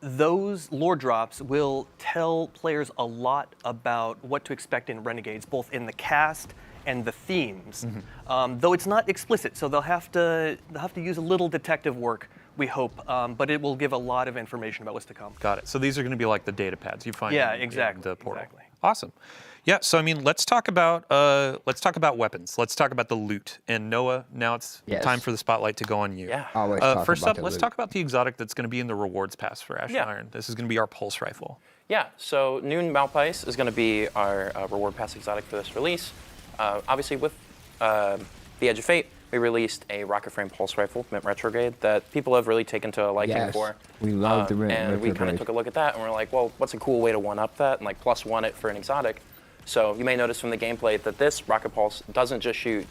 those lore drops will tell players a lot about what to expect in Renegades, both in the cast and the themes. Though it's not explicit, so they'll have to use a little detective work, we hope, but it will give a lot of information about what's to come. Got it. So these are going to be like the data pads you find in exactly, the portal. exactly. Awesome. Yeah, so I mean, let's talk about weapons. Let's talk about the loot. And Noah, now it's time for the spotlight to go on you. Yeah. Always talk First about up, the let's loot. talk about the exotic that's going to be in the rewards pass for Ash and Yeah. Iron. This is going to be our pulse rifle. Yeah, so Noon Malpais is going to be our reward pass exotic for this release. Obviously, with the Edge of Fate, we released a rocket frame pulse rifle, Mint Retrograde, that people have really taken to a liking Yes, for. we love the Mint And we kind of Retrograde. took a look at that, and we're like, well, what's a cool way to one-up that and like plus one it for an exotic? So you may notice from the gameplay that this rocket pulse doesn't just shoot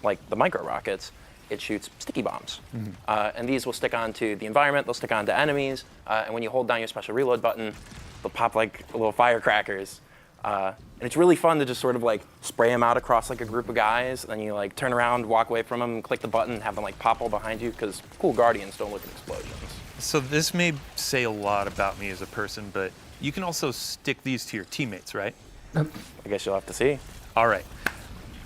like the micro rockets, it shoots sticky bombs. And these will stick onto the environment, they'll stick onto enemies, and when you hold down your special reload button, they'll pop like little firecrackers. And it's really fun to just sort of like spray them out across like a group of guys, and then you like turn around, walk away from them, click the button, and have them like pop all behind you, because cool Guardians don't look at explosions. So this may say a lot about me as a person, but you can also stick these to your teammates, right? I guess you'll have to see. All right.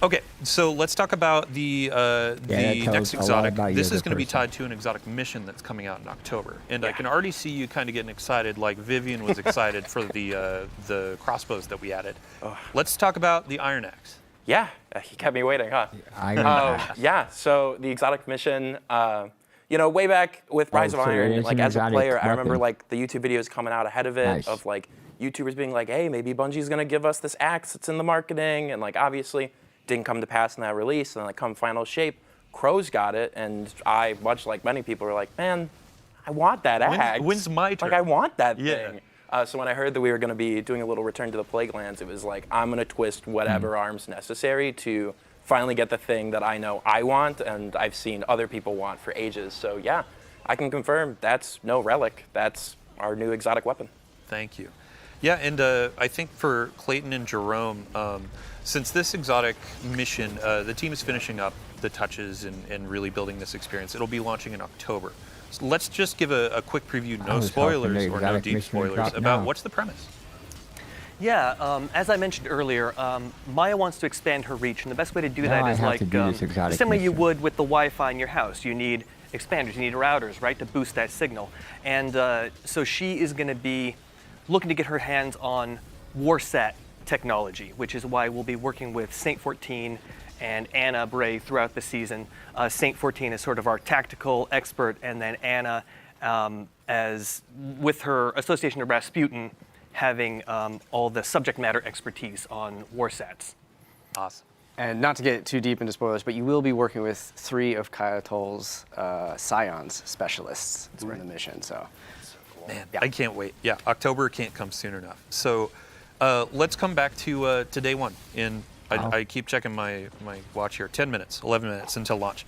Okay, so let's talk about the that tells next a lot exotic. about you This as is a going to be person. tied to an exotic mission that's coming out in October, and I can already see you kind of getting excited, like Vivian was excited for the crossbows that we added. Let's talk about the Iron Axe. Yeah, you kept me waiting, huh? Iron Axe. Yeah, so the exotic mission, you know, way back with Rise of so it Iron, is like an as a exotic player, I remember weapon. like the YouTube videos coming out ahead of it, Nice. of like YouTubers being like, hey, maybe Bungie's gonna give us this axe that's in the marketing, and like obviously didn't come to pass in that release, and like come final shape, Crow's got it, and I, much like many people, were like, man, I want that axe. When's my turn? Like I want that Yeah. thing. So when I heard that we were going to be doing a little return to the PlagueLands, it was like, I'm going to twist whatever arms necessary to finally get the thing that I know I want and I've seen other people want for ages. So yeah, I can confirm that's no relic. That's our new exotic weapon. Thank you. Yeah, and I think for Clayton and Jerome, since this exotic mission, the team is finishing up the touches and really building this experience. It'll be launching in October. So let's just give a quick preview, no was hoping spoilers the or no exotic deep mission would spoilers, drop about now. what's the premise. Yeah, as I mentioned earlier, Maya wants to expand her reach, and the best way to do Now that I is have like to do this the exotic same way you mission. would with the Wi-Fi in your house. You need expanders, you need routers, right, to boost that signal. And so she is going to be looking to get her hands on WarSat technology, which is why we'll be working with Saint 14 and Anna Bray throughout the season. Saint 14 is sort of our tactical expert, and then Anna, as with her association to Rasputin, having all the subject matter expertise on WarSats. Awesome. And not to get too deep into spoilers, but you will be working with 3 of Kayatol's Scions specialists in the mission. So, Man, I can't wait. Yeah, October can't come soon enough. So let's come back to day one. I keep checking my watch here. 10 minutes, 11 minutes until launch.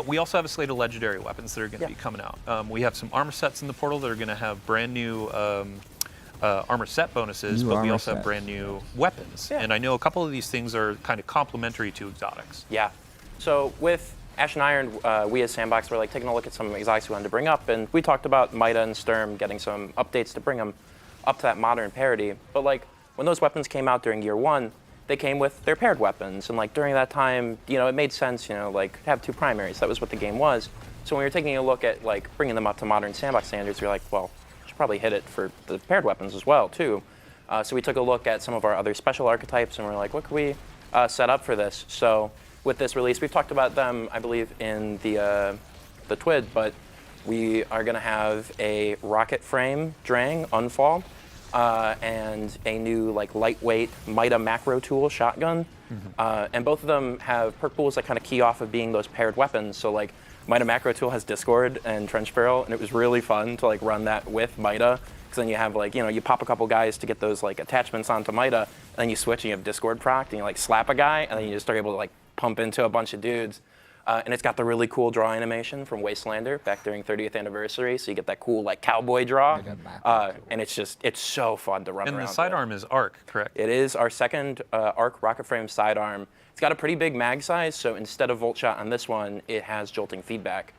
We also have a slate of legendary weapons that are going to be coming out. We have some armor sets in the portal that are going to have brand new armor set bonuses, but we also have brand new weapons. And I know a couple of these things are kind of complementary to exotics. Yeah. So with Ash and Iron, we as Sandbox were like taking a look at some exotics we wanted to bring up, and we talked about Mida and Sturm getting some updates to bring them up to that modern parity. But like when those weapons came out during year 1, they came with their paired weapons, and like during that time, you know, it made sense, you know, like have 2 primaries. That was what the game was. So when we were taking a look at like bringing them up to modern Sandbox standards, we were like, well, we should probably hit it for the paired weapons as well too. So we took a look at some of our other special archetypes, and we're like, what could we set up for this? So with this release, we've talked about them, I believe, in the TWID, but we are going to have a rocket frame Drang Unfall, and a new like lightweight Mida macro tool shotgun. And both of them have perk pools that kind of key off of being those paired weapons. So like Mida macro tool has Discord and Trench Barrel, and it was really fun to like run that with Mida, because then you have like, you know, you pop a couple guys to get those like attachments onto Mida, and then you switch and you have Discord proc, and you like slap a guy, and then you just are able to like pump into a bunch of dudes. And it's got the really cool draw animation from Wastelander back during 30th anniversary, so you get that cool like cowboy draw. And it's so fun to run around And the with. sidearm is arc, correct? It is our second arc rocket frame sidearm. It's got a pretty big mag size, so instead of volt shot on this one, it has jolting feedback,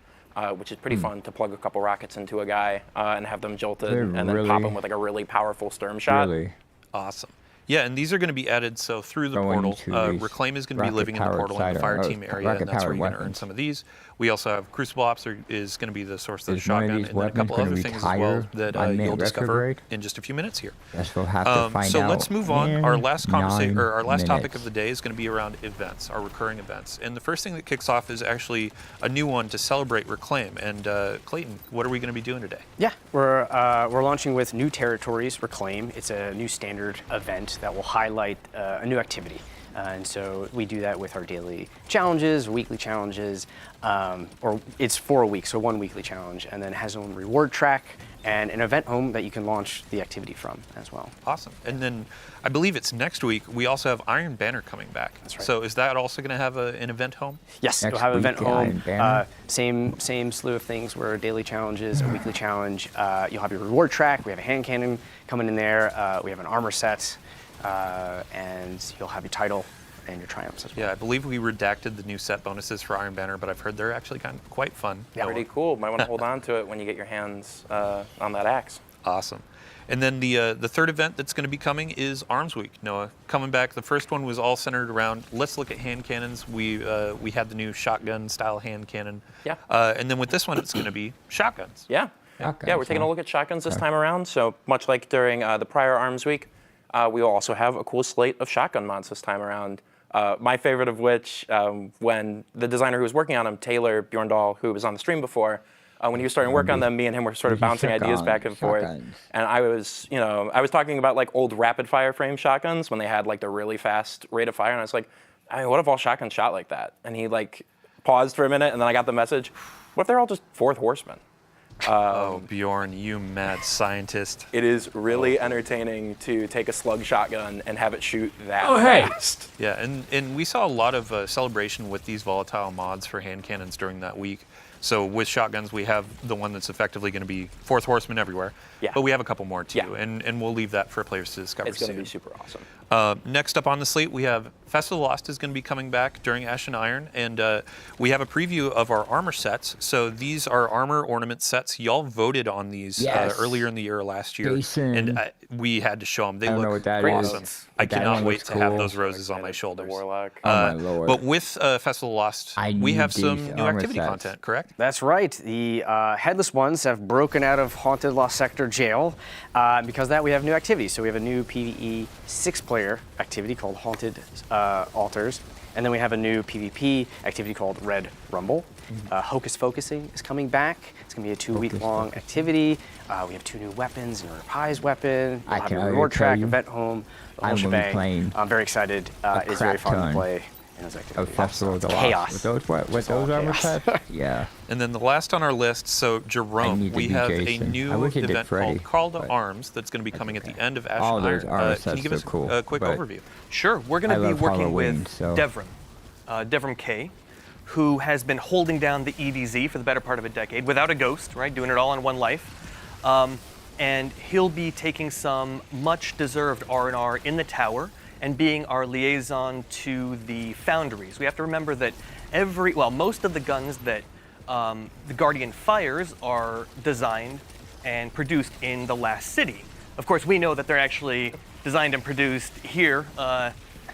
which is pretty fun to plug a couple rockets into a guy and have them jolted, and then pop them with like a really powerful Sturm shot. Really? Awesome. Yeah, and these are going to be added so through the Going portal. to these Reclaim is going to be living in the portal in the fire team area, and that's where you're going to earn some of these. We also have Crucible Ops is going to be the source of the shotgun, and then a couple other things as well that you'll discover in just a few minutes here. Yes, we'll have to find so out let's move on. Our last conversation, or our last topic of minutes. the day is going to be around events, our recurring events. And the first thing that kicks off is actually a new one to celebrate Reclaim. And Clayton, what are we going to be doing today? Yeah, we're launching with New Territories Reclaim. It's a new standard event that will highlight a new activity. And so we do that with our daily challenges, weekly challenges, or it's for a week, so one weekly challenge, and then it has its own reward track and an event home that you can launch the activity from as well. Awesome. And then I believe it's next week, we also have Iron Banner coming back. That's right. So is that also going to have an event home? Yes, Next we'll have week, event the home. Iron Banner. Same slew of things where daily challenges, a weekly challenge. You'll have your reward track. We have a hand cannon coming in there. We have an armor set, and you'll have your title and your triumphs as well. Yeah, I believe we redacted the new set bonuses for Iron Banner, but I've heard they're actually quite fun. Yeah, pretty cool. Might want to hold on to it when you get your hands on that axe. Awesome. And then the third event that's going to be coming is Arms Week. Noah, coming back. The first one was all centered around, let's look at hand cannons. We had the new shotgun style hand cannon. Yeah. And then with this one, it's going to be shotguns. Yeah. Yeah, we're taking a look at shotguns this time around. So much like during the prior Arms Week, we will also have a cool slate of shotgun mods this time around. My favorite of which, when the designer who was working on them, Taylor Bjorndal, who was on the stream before, when he was starting to work on them, me and him were sort of bouncing ideas back and forth. And I was talking about like old rapid fire frame shotguns when they had like the really fast rate of fire, and I was like, I mean, what if all shotguns shot like that? And he like paused for a minute, and then I got the message, what if they're all just Fourth Horsemen? Oh, Bjorn, you mad scientist. It is really entertaining to take a slug shotgun and have it shoot that fast. Yeah, and we saw a lot of celebration with these volatile mods for hand cannons during that week. So with shotguns, we have the one that's effectively going to be Fourth Horseman everywhere. Yeah. But we have a couple more too, Yeah. and we'll leave that for players to discover It's going soon. to be super awesome. Next up on the slate, we have Festival Lost is going to be coming back during Ash and Iron, and we have a preview of our armor sets. So these are armor ornament sets. Y'all voted on these earlier in the year last year, Jason. and we had to show them. They I don't know look what that awesome. is. I That cannot one wait looks to have cool. those roses on my shoulders. Warlock. Oh my lord. But with Festival Lost, I we need have some these new armor activity sets. content, correct? That's right. The Headless Ones have broken out of Haunted Lost Sector Jail. Because of that, we have new activities. So we have a new PvE 6-player activity called Haunted Altars. And then we have a new PvP activity called Red Rumble. Hocus Focusing is coming back. It's going to be a 2-week-long activity. We have 2 new weapons, Nora Pie's weapon. We'll I have can a already reward tell track, you, event home, the I whole will be shebang. playing I'm very excited. It's very crap fun to ton play in those activities. of Festival of the Chaos. Lost. With those armor chaos. sets? Yeah. And then the last on our list, so I Jerome, need to we be have Jason. a new I wish it did event Freddy, called Call to but Arms that's going to be coming at the end of Ash All and those Iron. armor Can sets you give are us cool, a quick but overview? Sure, we're going I to be love working Halloween, with so- Devram K, who has been holding down the EDZ for the better part of a decade without a ghost, right? Doing it all in one life. And he'll be taking some much-deserved R&R in the tower and being our liaison to the foundries. We have to remember that most of the guns that the Guardian fires are designed and produced in the last city. Of course, we know that they're actually designed and produced here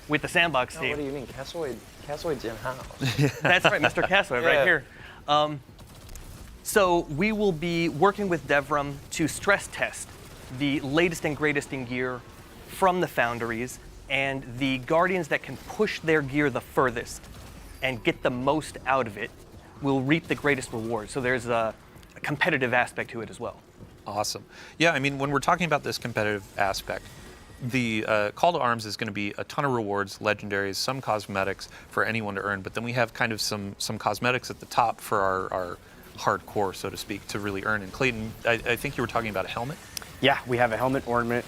with the sandbox team. What do you mean? Cassoid's in-house. That's right, Mr. Cassoid, right here. So we will be working with Devram to stress test the latest and greatest in gear from the foundries, and the Guardians that can push their gear the furthest and get the most out of it will reap the greatest reward. So there's a competitive aspect to it as well. Awesome. Yeah, I mean, when we're talking about this competitive aspect, the Call to Arms is going to be a ton of rewards, legendaries, some cosmetics for anyone to earn, but then we have kind of some cosmetics at the top for our hardcore, so to speak, to really earn. And Clayton, I think you were talking about a helmet? Yeah, we have a helmet ornament.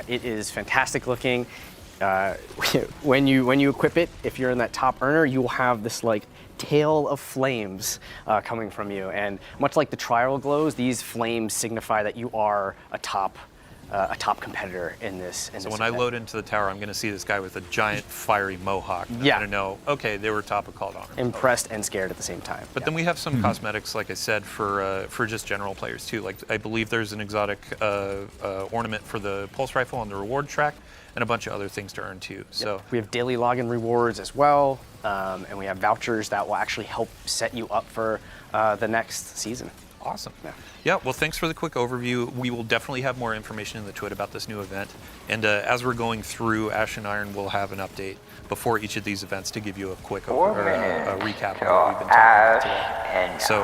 It is fantastic looking. When you equip it, if you're in that top earner, you will have this like tail of flames coming from you. And much like the trial glows, these flames signify that you are a top a top competitor in this. So when I load into the tower, I'm going to see this guy with a giant fiery mohawk. I'm going to know, okay, they were top of called armor. Impressed and scared at the same time. But then we have some cosmetics, like I said, for just general players too. Like I believe there's an exotic ornament for the pulse rifle on the reward track, and a bunch of other things to earn too. So we have daily login rewards as well, and we have vouchers that will actually help set you up for the next season. Awesome. Yeah, well, thanks for the quick overview. We will definitely have more information in the tweet about this new event. And as we're going through Ash and Iron, we'll have an update before each of these events to give you a quick a recap of what we've been talking about today. So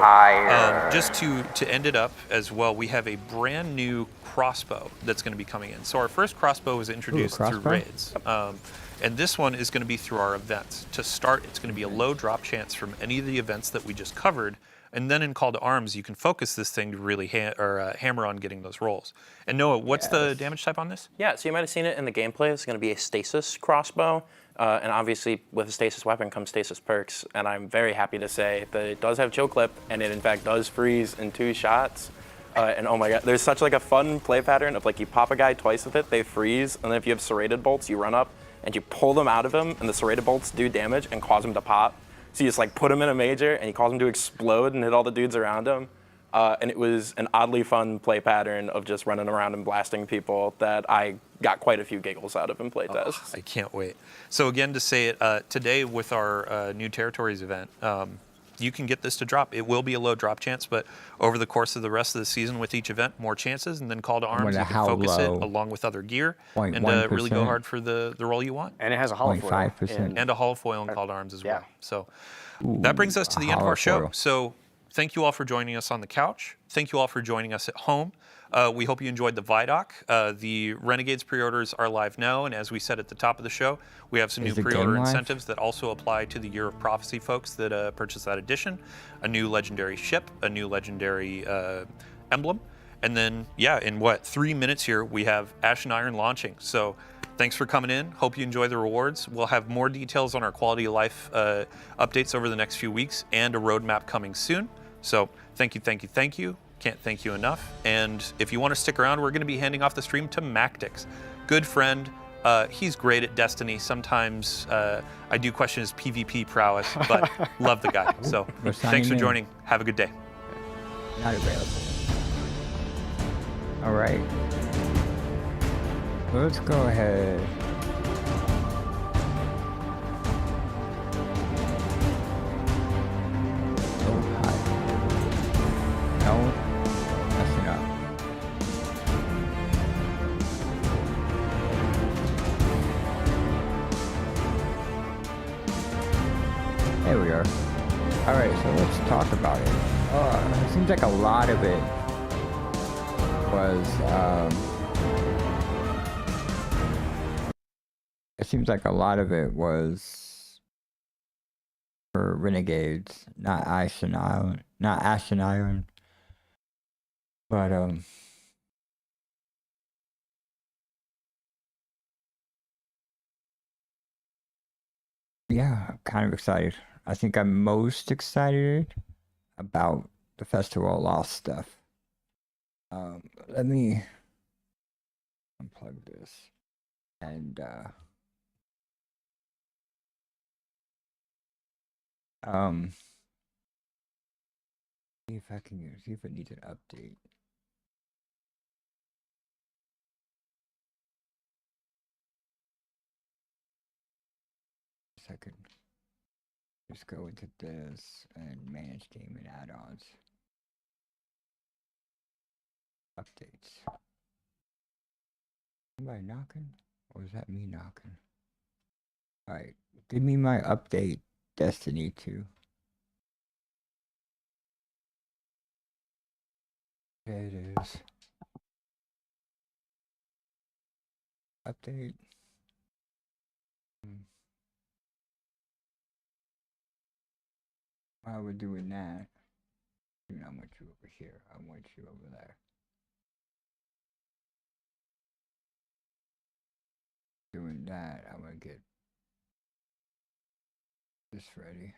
just to end it up as well, we have a brand new crossbow that's going to be coming in. So our first crossbow was introduced through raids. And this one is going to be through our events. To start, it's going to be a low drop chance from any of the events that we just covered. And then in Call to Arms, you can focus this thing to really hammer on getting those rolls. And Noah, what's the damage type on this? Yeah, so you might have seen it in the gameplay. It's going to be a stasis crossbow. And obviously, with a stasis weapon comes stasis perks. And I'm very happy to say that it does have chill clip, and it in fact does freeze in 2 shots. And oh my god, there's such like a fun play pattern of like you pop a guy twice with it, they freeze, and then if you have serrated bolts, you run up and you pull them out of him, and the serrated bolts do damage and cause him to pop. So you just like put him in a major, and you cause him to explode and hit all the dudes around him. And it was an oddly fun play pattern of just running around and blasting people that I got quite a few giggles out of in playtests. I can't wait. So again, to say it, today with our New Territories event, you can get this to drop. It will be a low drop chance, but over the course of the rest of the season with each event, more chances, and then Call to Arms, you can focus it along with other gear and really go hard for the role you want. And it has a holofoil. And a holofoil in Call to Arms as well. So that brings us to the end of our show. So thank you all for joining us on the couch. Thank you all for joining us at home. We hope you enjoyed the Vidoc. The Renegades pre-orders are live now, and as we said at the top of the show, we have some new pre-order incentives that also apply to the Year of Prophecy folks that purchase that edition. A new legendary ship, a new legendary emblem, and then, yeah, in 3 minutes here, we have Ash and Iron launching. So thanks for coming in. Hope you enjoy the rewards. We'll have more details on our quality of life updates over the next few weeks and a roadmap coming soon. So thank you, thank you, thank you. Can't thank you enough. And if you want to stick around, we're going to be handing off the stream to Mactix. Good friend. He's great at Destiny. Sometimes I do question his PvP prowess, but love the guy. So thanks for joining. Have a good day. Not available. All right. Let's go ahead. No, that's enough. There we are. All right, so let's talk about it. It seems like a lot of it was. It seems like a lot of it was for Renegades, not Ashen Island, but yeah, I'm kind of excited. I think I'm most excited about the Festival of Lost stuff. Let me unplug this and see if I can see if it needs an update. Second. Just go into this and manage game and add-ons. Updates. Somebody knocking? Or is that me knocking? Alright, give me my update, Destiny 2. There it is. Update. While we're doing that, I want you over here. I want you over there. Doing that, I'm gonna get this ready.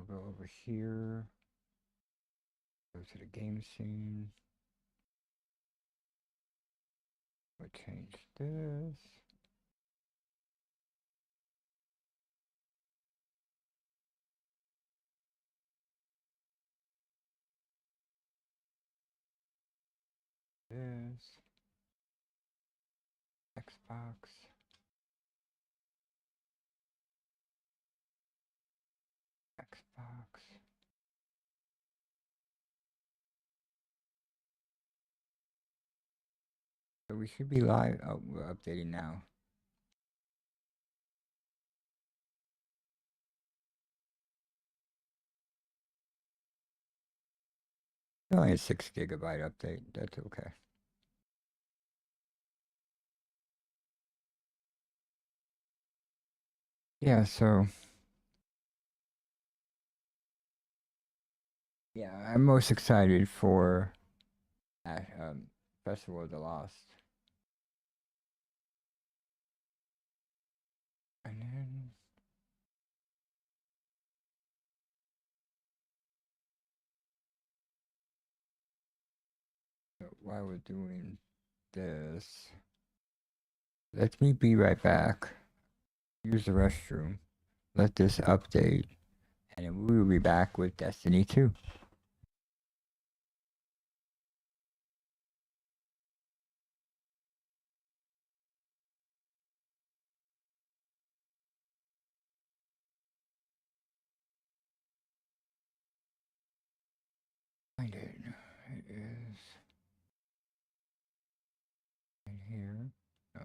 I'll go over here. Go to the game scene. We'll change this. This. Xbox. Xbox. So we should be live. Oh, we're updating now. Only a 6 gigabyte update. That's okay. Yeah, so yeah, I'm most excited for Festival of the Lost. And then while we're doing this, let me be right back. Use the restroom. Let this update. And then we will be back with Destiny 2. Find it. It is in here. No.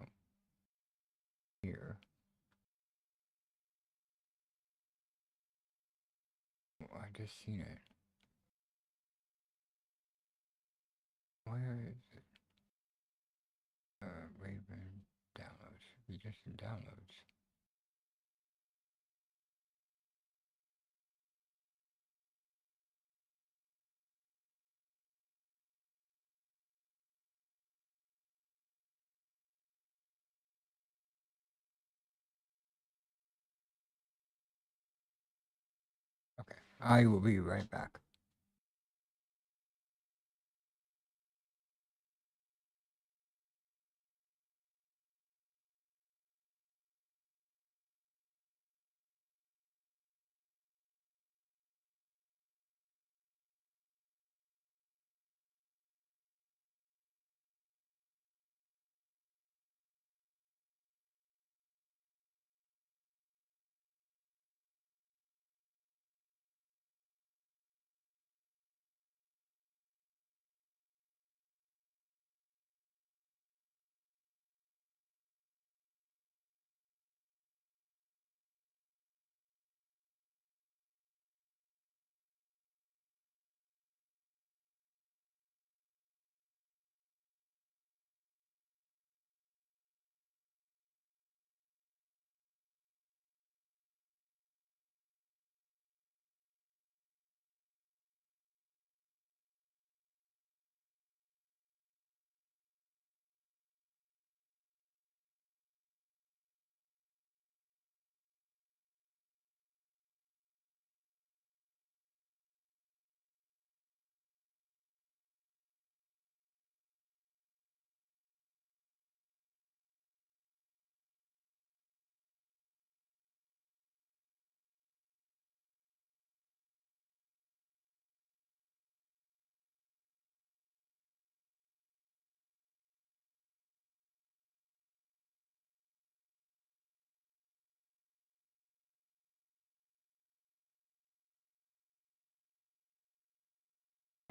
Here. Oh, I just seen it. Where is it? Raven downloads. Should be just in downloads. Okay, I will be right back.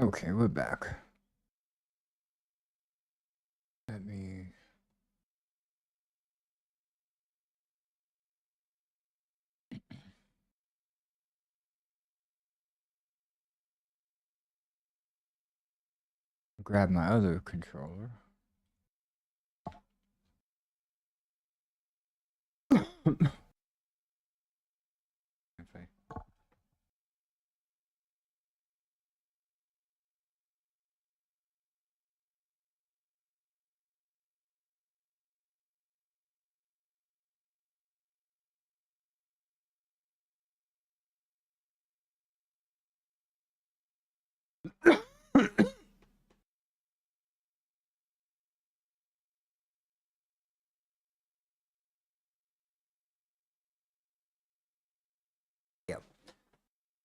Okay, we're back. Let me grab my other controller. Okay.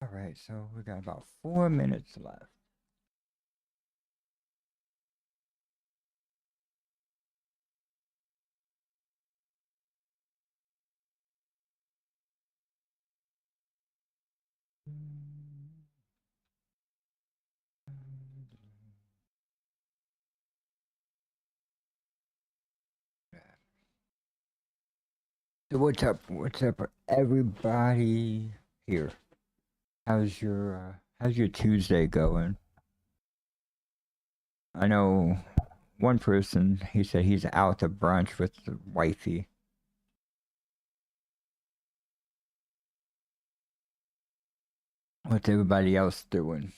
All right, so we got about 4 minutes left. So what's up? What's up, everybody here? How's your Tuesday going? I know one person. He said he's out to brunch with the wifey. What's everybody else doing?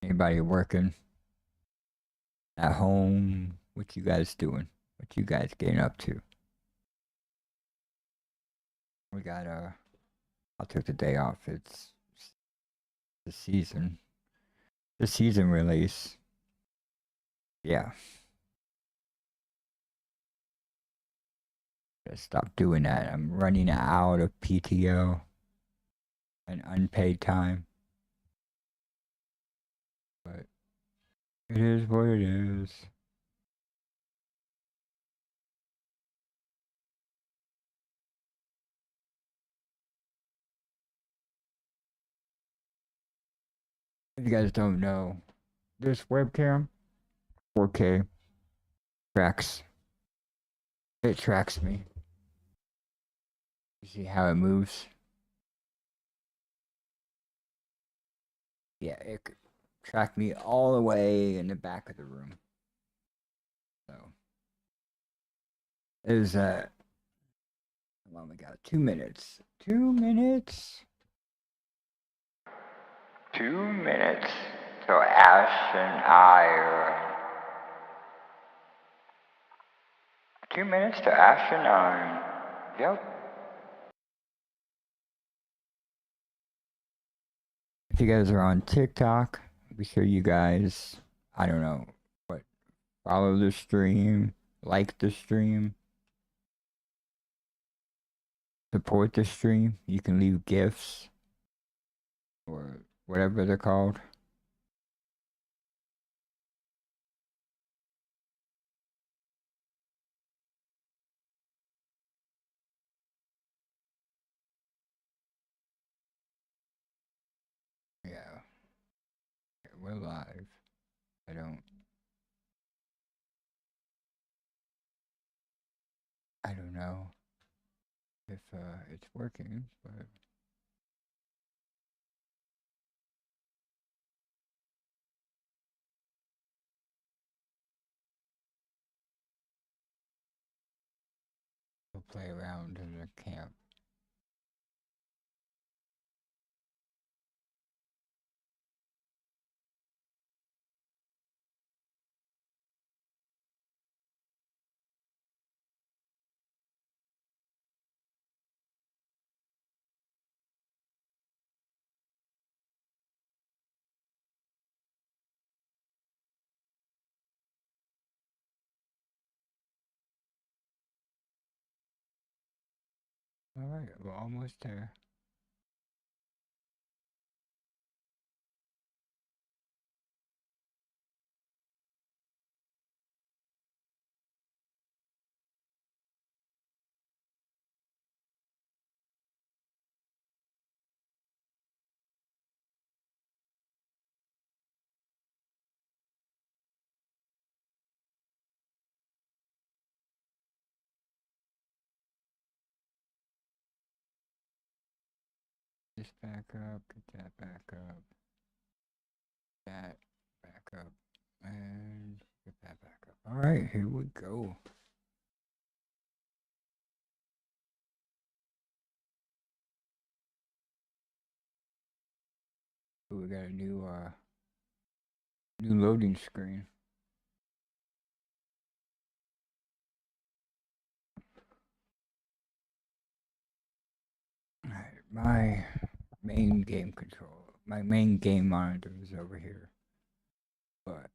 Anybody working at home? What you guys doing? What you guys getting up to? We got I took the day off. It's the season. The season release. Yeah. Gotta stop doing that. I'm running out of PTO and unpaid time. But it is what it is. If you guys don't know, this webcam, 4K, tracks. It tracks me. You see how it moves? Yeah, it could track me all the way in the back of the room. So, it was, how long we got? 2 minutes. 2 minutes. 2 minutes. So Ash and I are 2 minutes to Ash and I. Yep. If you guys are on TikTok, be sure you guys, I don't know, what, follow the stream, like the stream, support the stream. You can leave gifts or whatever they're called. Yeah. We're live. I don't know if it's working, but we'll play around in the camp. All right, we're almost there. This back up, get that back up, that back up, and get that back up. All right, here we go. Ooh, we got a new loading screen. All right, my main game controller, my main game monitor is over here, but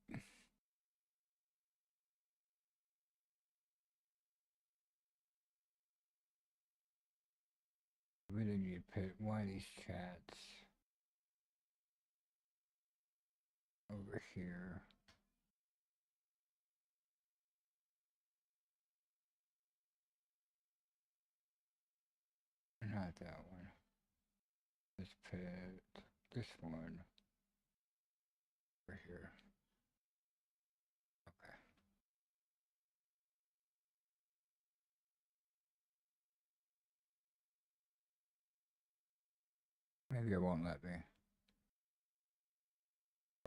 really need to put one of these chats over here. Not that one. Let's put this one over here. Okay. Maybe it won't let me.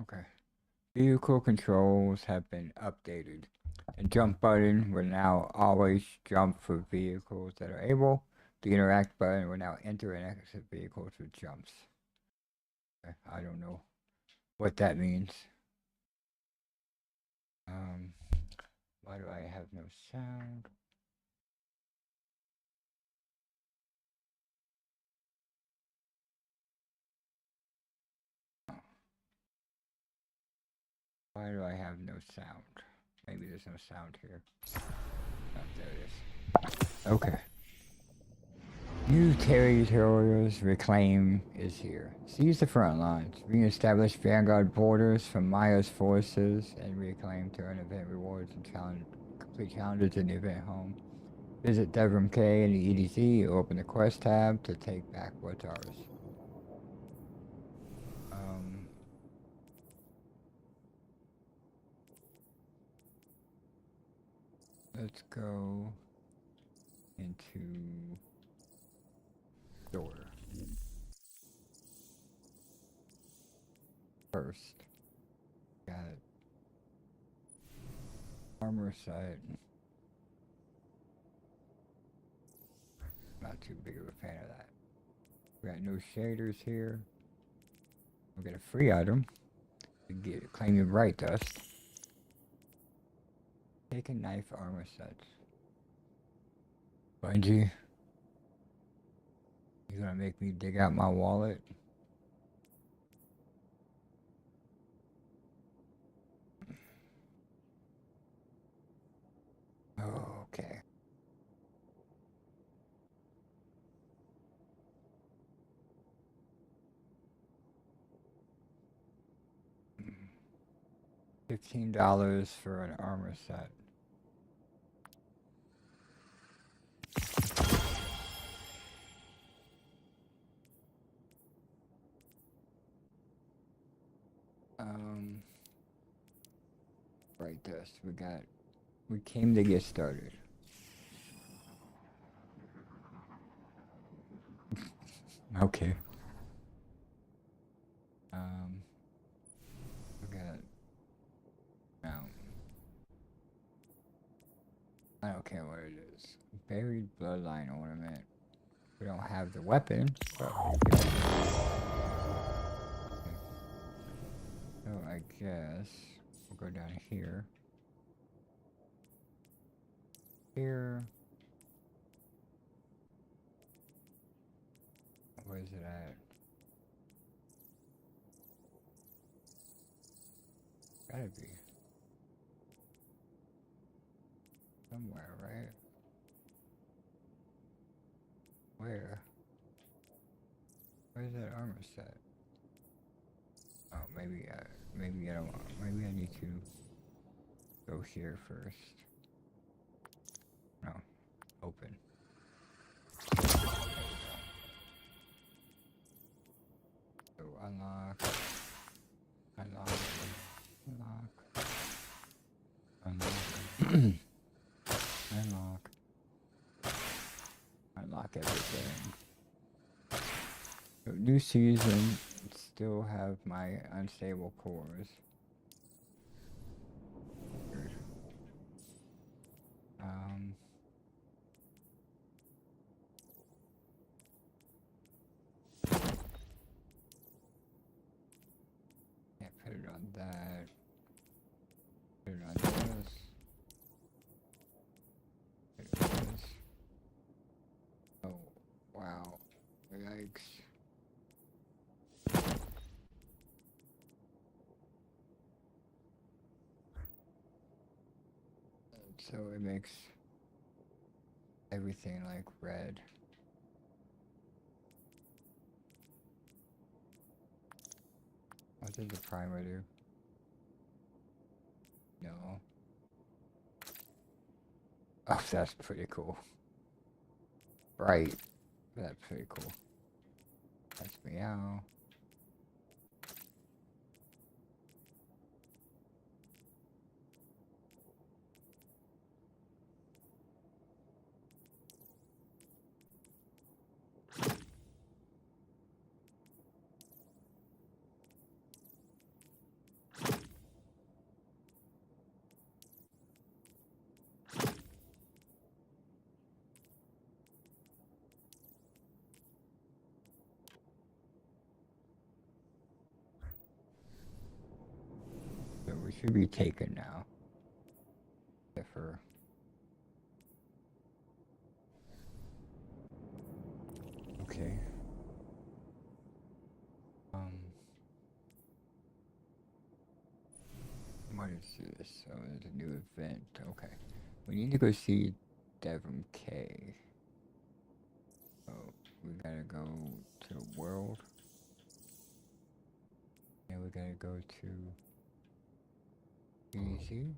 Okay. Vehicle controls have been updated. The jump button will now always jump for vehicles that are able. The interact button will now enter and exit vehicles with jumps. Okay, I don't know what that means. Why do I have no sound? Why do I have no sound? Maybe there's no sound here. Oh, there it is. Okay. New territories reclaim is here. Seize the front lines. Reestablish Vanguard borders from Maya's forces and reclaim turn event rewards and complete challenges in the event home. Visit Devram K in the EDZ. Open the quest tab to take back what's ours. Let's go into door. First, got armor sight. Not too big of a fan of that. We got no shaders here. We'll get a free item. We get claiming bright dust. Take a knife armor sets. Bungie, you gonna make me dig out my wallet? Okay. $15 for an armor set. Bright dust. We came to get started. Okay. We got I don't care what it is. Buried bloodline ornament. We don't have the weapon, but we got it. Okay. So I guess we'll go down here. Here. Where's it at? Gotta be somewhere, right? Where? Where's that armor set? Oh, maybe I don't want. Maybe I need to go here first. No, open. So unlock. Unlock everything. So new season, still have my unstable cores. Can't put it on that. Put it on this. Put it on this. Oh, wow. Yikes. So it makes everything like red. does the primer do? No. Oh, that's pretty cool. Right. That's pretty cool. That's meow. So we should be taken now. Except for okay. What is this? Oh, there's a new event. Okay. We need to go see Devon K. Oh, we gotta go to the world. And we gotta go to easy.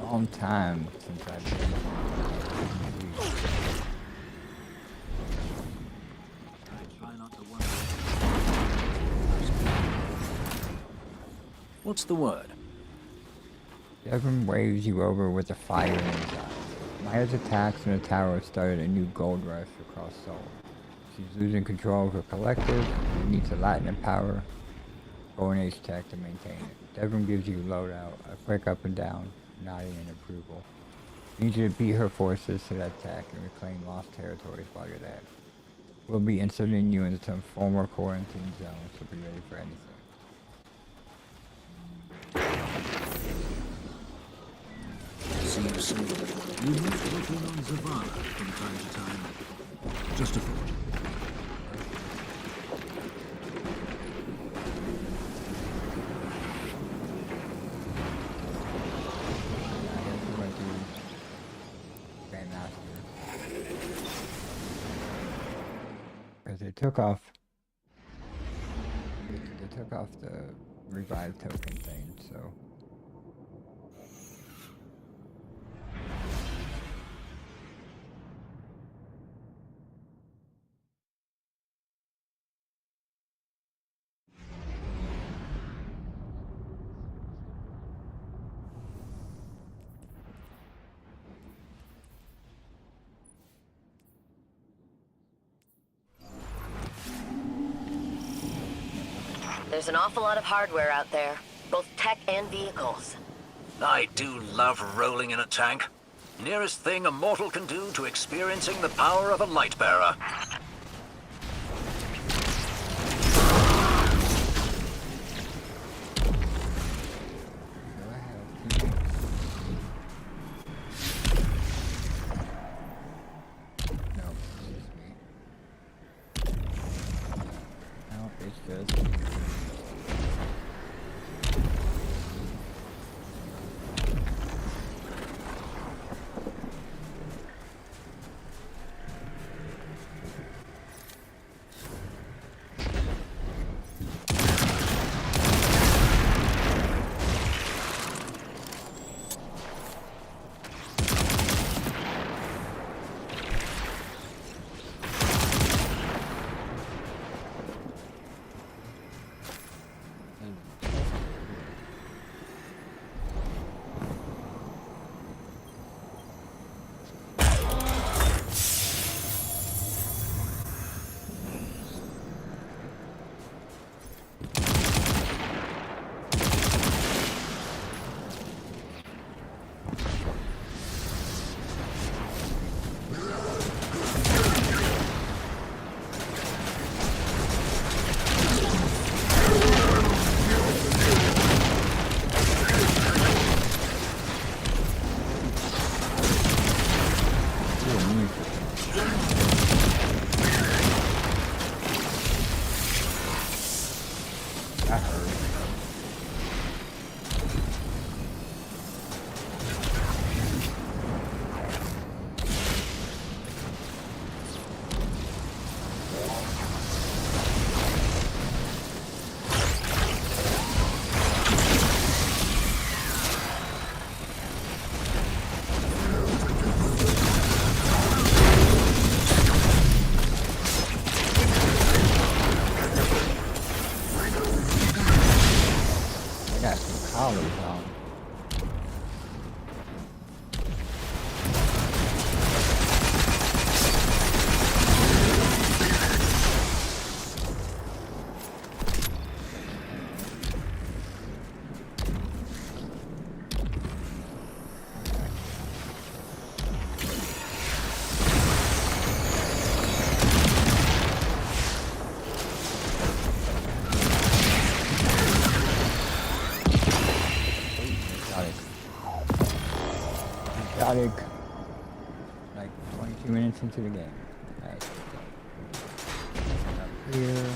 Long time since I've been. What's the word? Devon waves you over with a fire in his eyes. Maya's attacks in the tower started a new gold rush across Seoul. She's losing control of her collective and needs a Latin power, Golden Age tech to maintain it. Devon gives you loadout, a quick up and down, nodding in approval. You need you to beat her forces to that attack and reclaim lost territories while you're there. We'll be inserting you into some former quarantine zones, so be ready for anything. Seems so. You must look in on Zavala from time to time. Just a thought. Because they took off the revive token thing, so There's an awful lot of hardware out there, both tech and vehicles. I do love rolling in a tank. Nearest thing a mortal can do to experiencing the power of a light bearer. got some collars on. Exotic. Like 22 minutes into the game. Alright. Up here.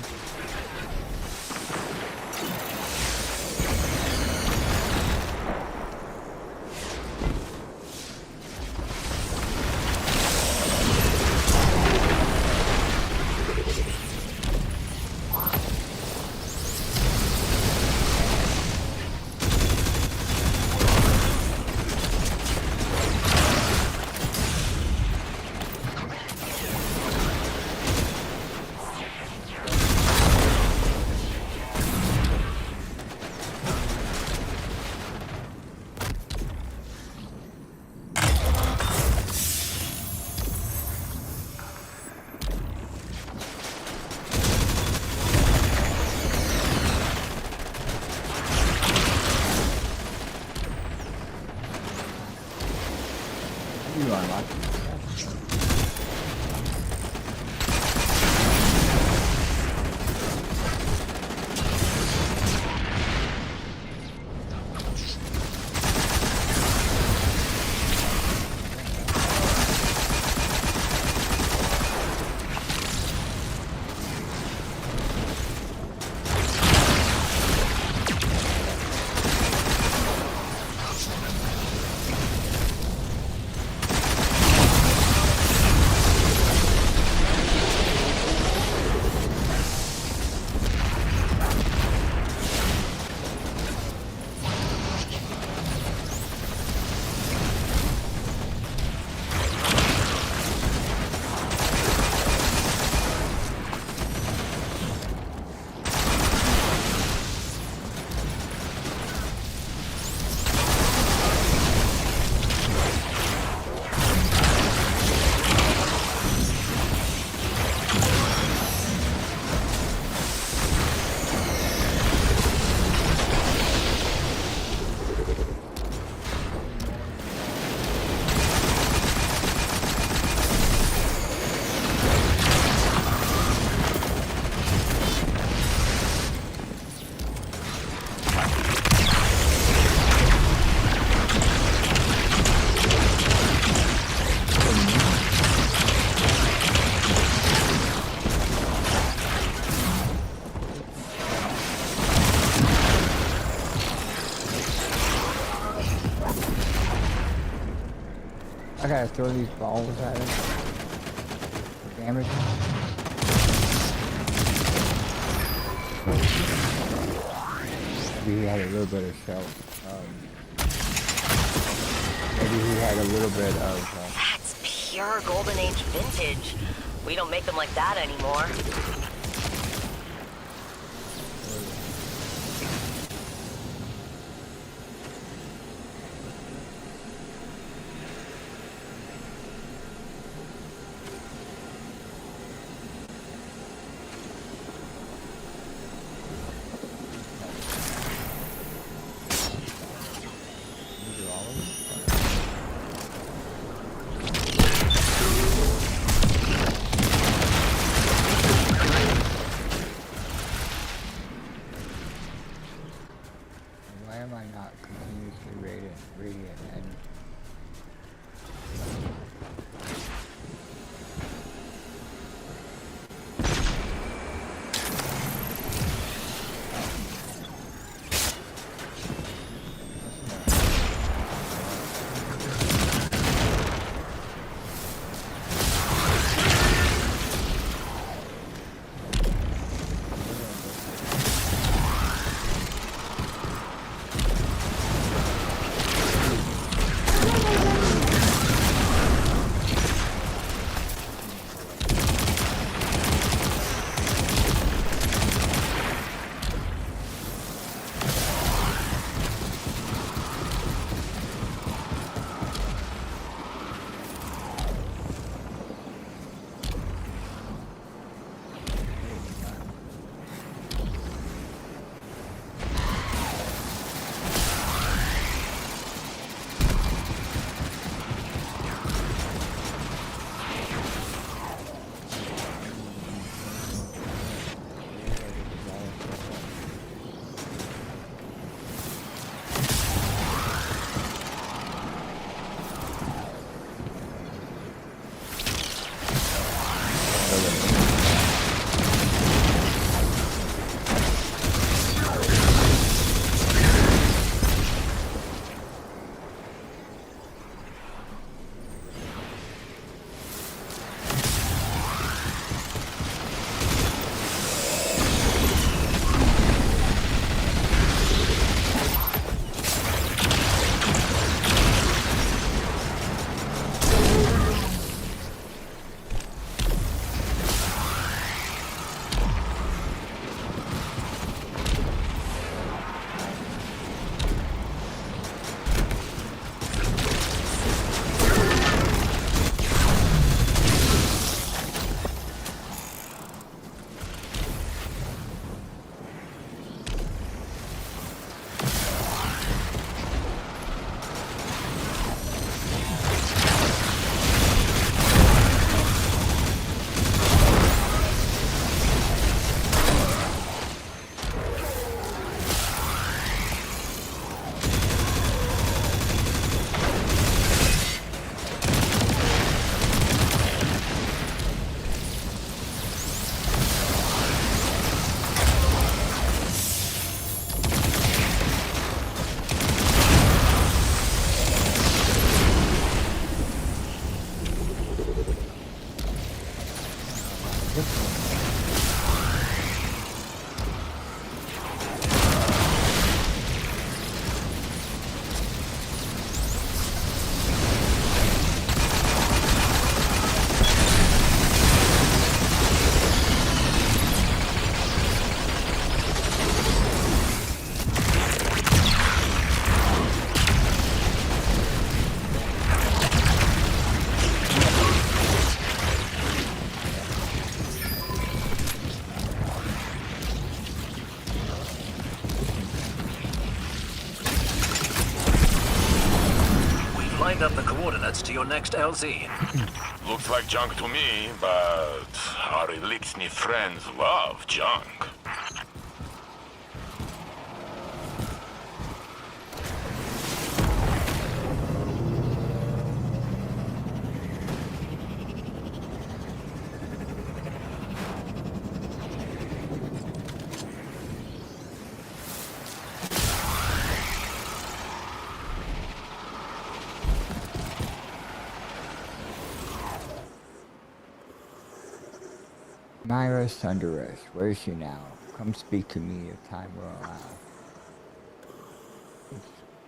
You unlock I gotta throw these balls at him for damage. Maybe he had a little bit of maybe he had a little bit of That's pure Golden Age vintage. We don't make them like that anymore. Why am I not continuously radiant and find up the coordinates to your next LZ. Looks like junk to me, but our Elixni friends love junk. Myra's Thunderous, where is she now? Come speak to me if time will allow.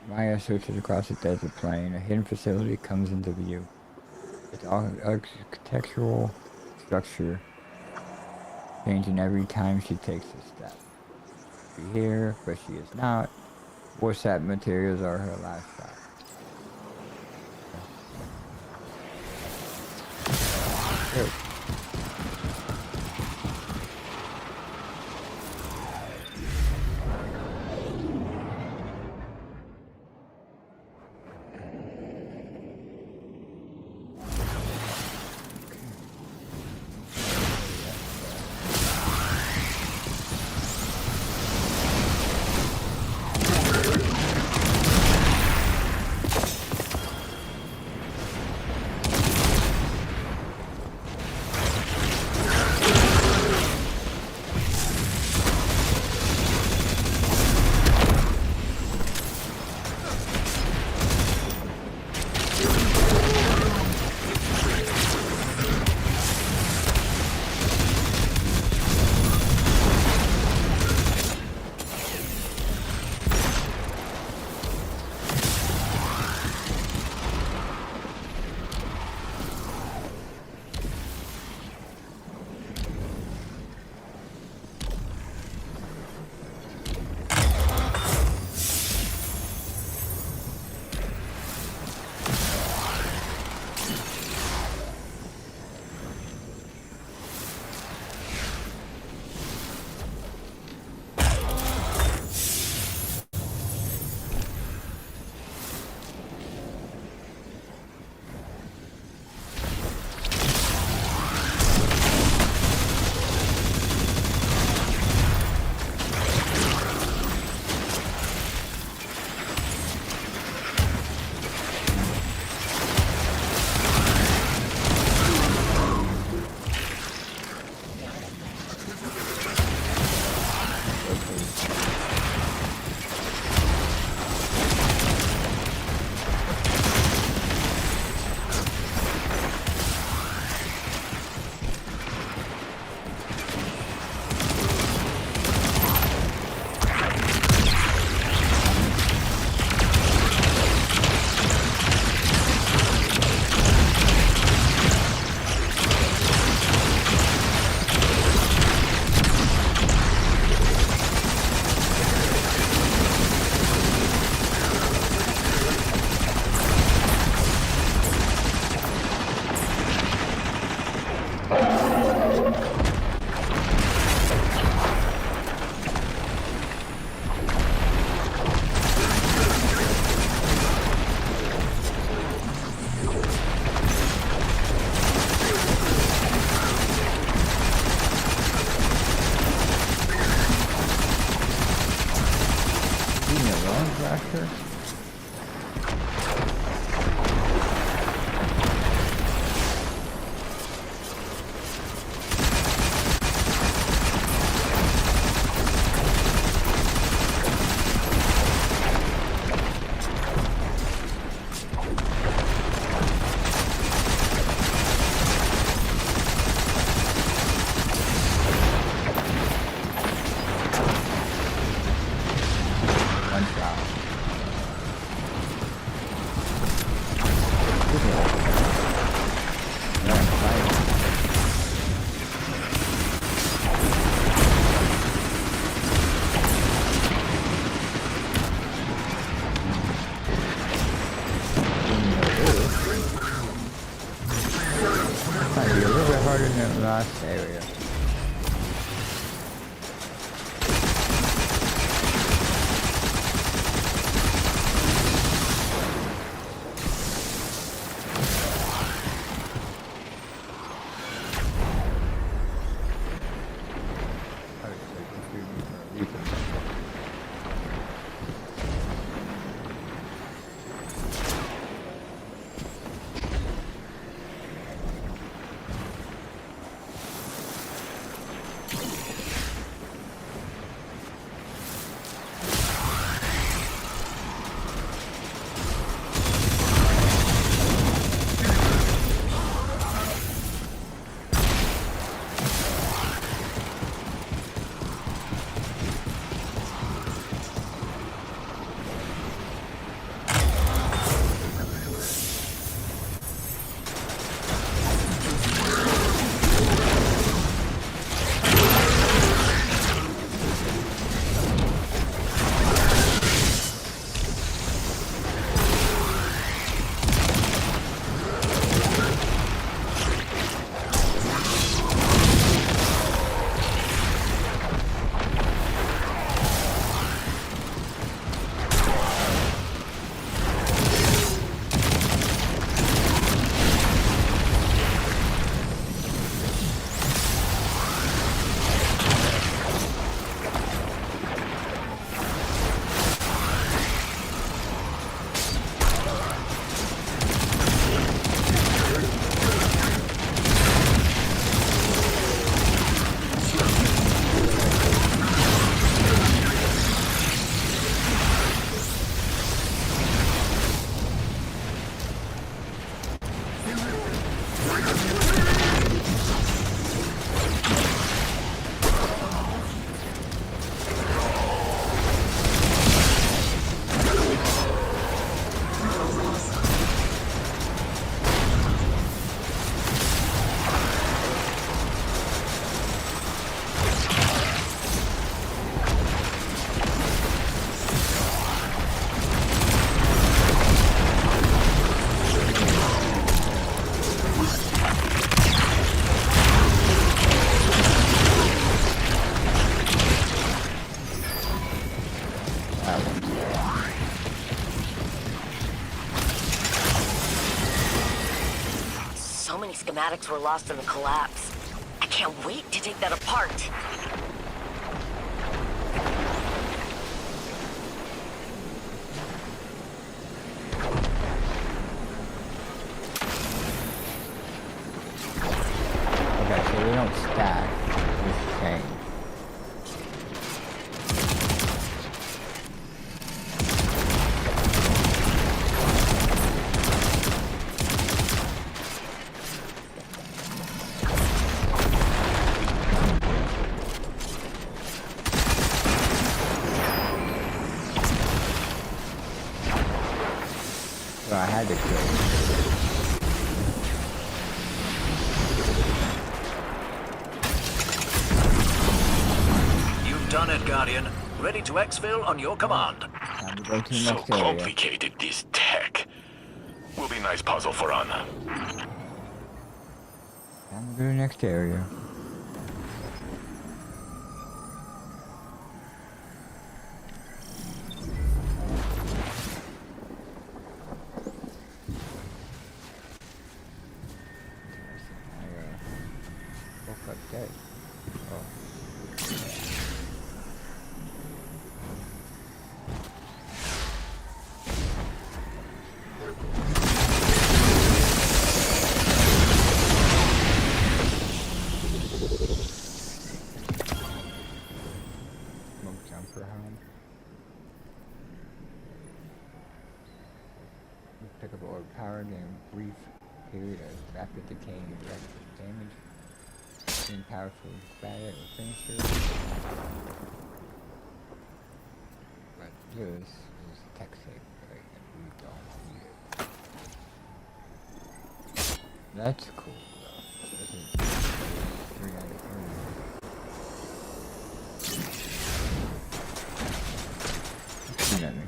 Myra searches across the desert plain. A hidden facility comes into view. Its architectural structure changing every time she takes a step. She's here, but she is not. Warsap materials are her last stop. Good. last area. many schematics were lost in the collapse. I can't wait to take that apart. Okay, so we don't stack this chain. So I had to kill him. You've done it, Guardian. Ready to exfil on your command. Time to go to the So next area. complicated, this tech. Will be nice puzzle for Anna. Time to go to the next area. Woke up dead. Oh. Smoke jumper home. Pick up overpowered in a brief period of rapid decay and direct damage. Being powerful batter or finisher. But this is tech safe, right? And we don't need it. That's cool though. This is 3 out of 3. Shoot at me.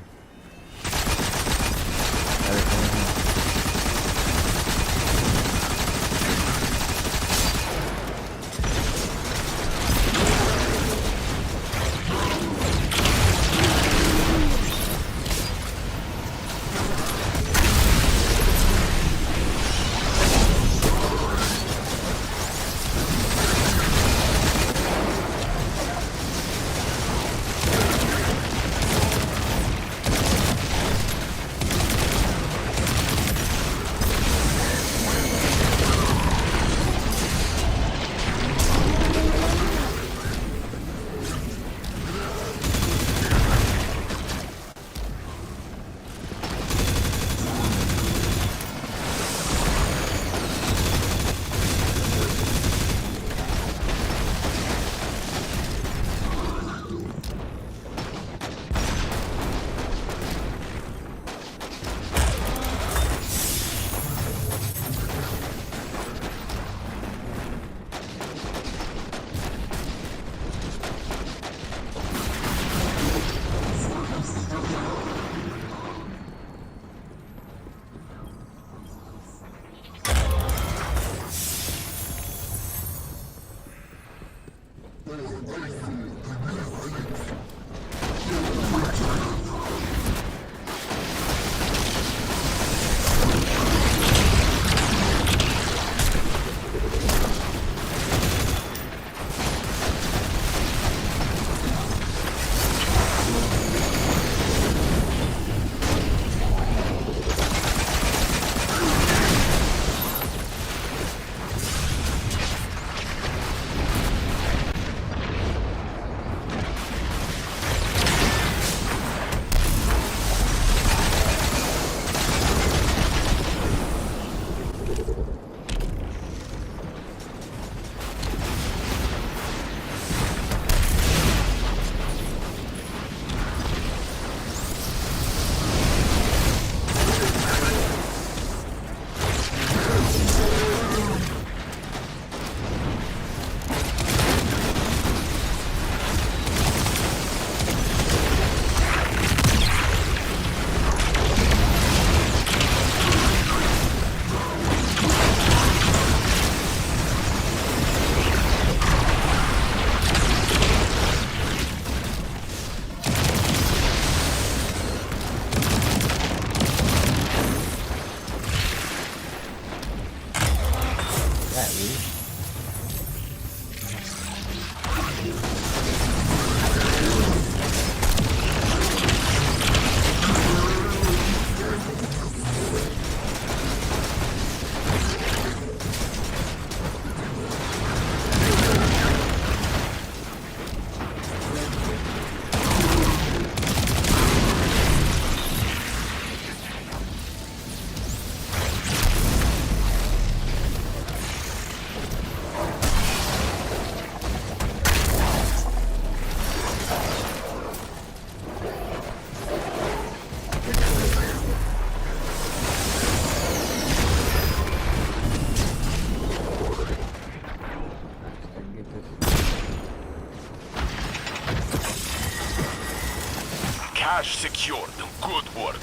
secured. Good work.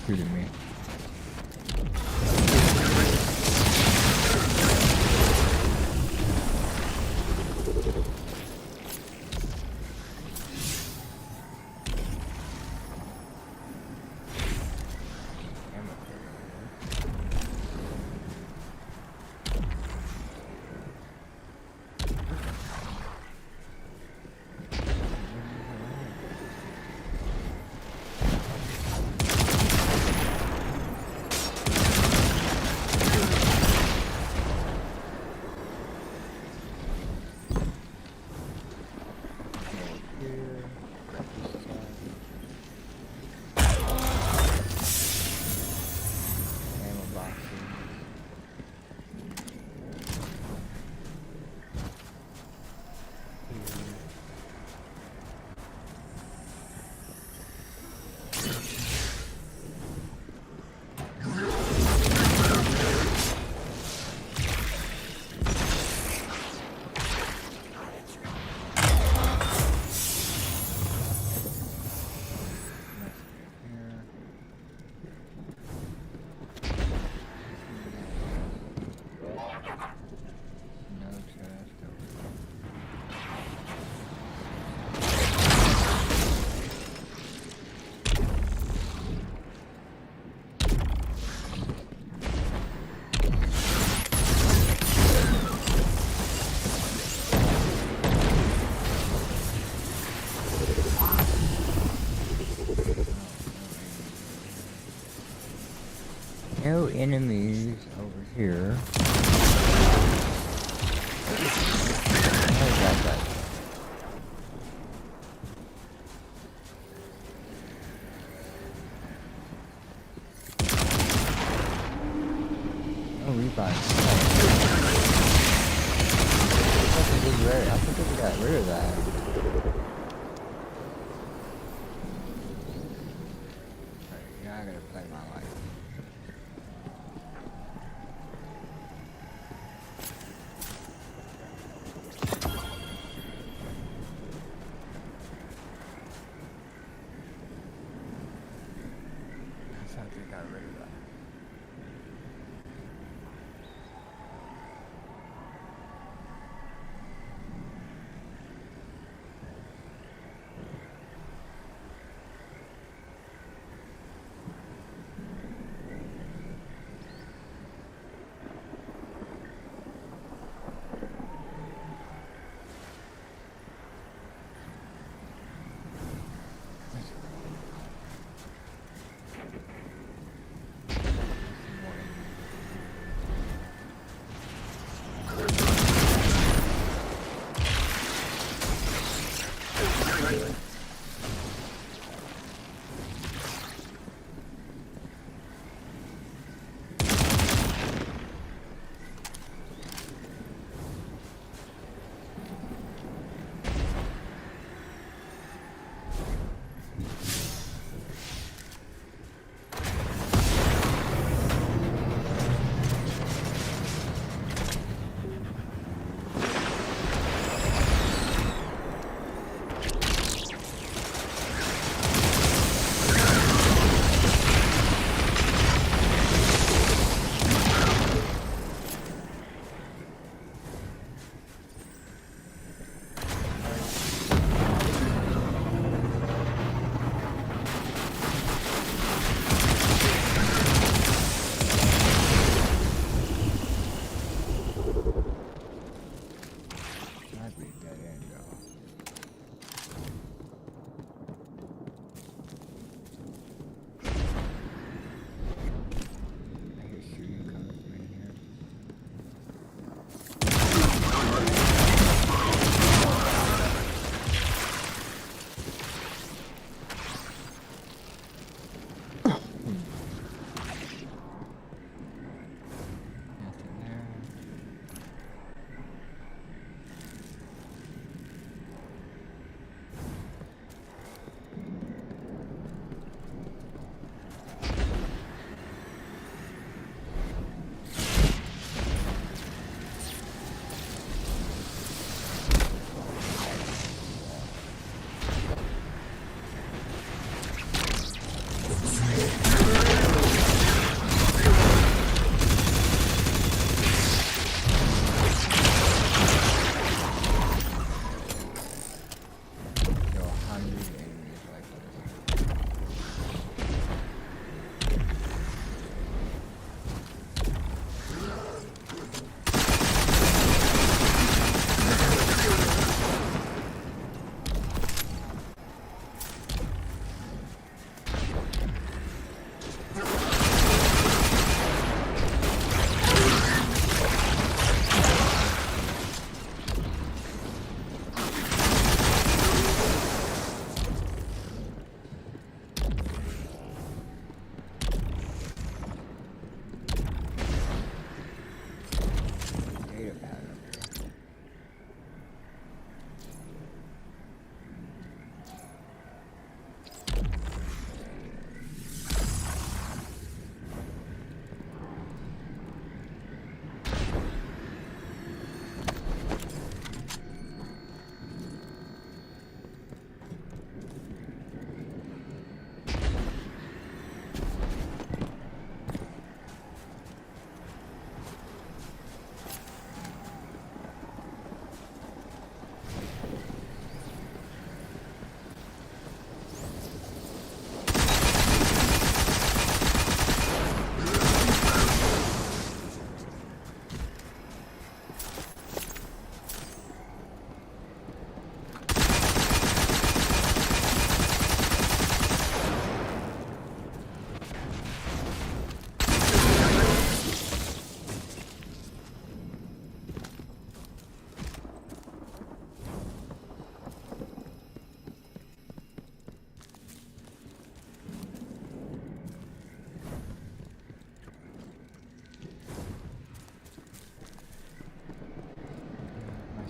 Shooting me. No enemies over here. How is that bad? No revives. I think we got rid of that. Yeah, I gotta play my life.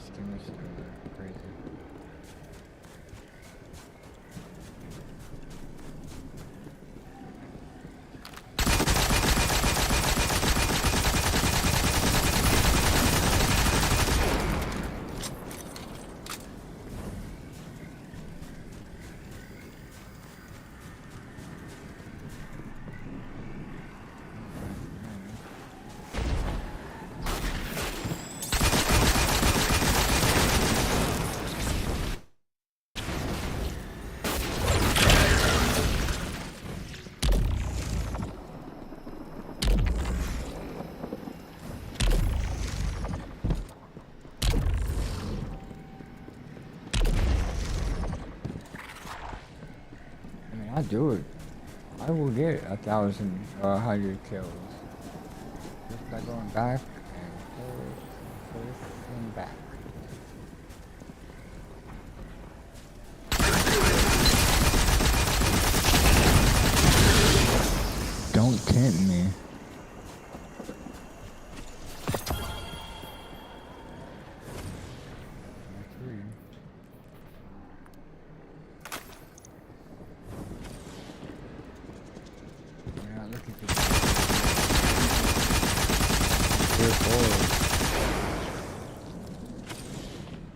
scheme is crazy. I do it. I will get 1,000 or 100 kills. Just by going back and forth and back. Don't tempt me.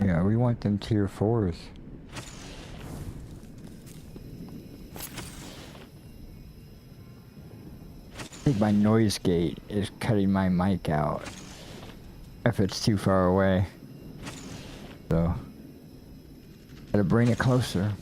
Yeah, we want them tier 4s. I think my noise gate is cutting my mic out if it's too far away. So, gotta bring it closer.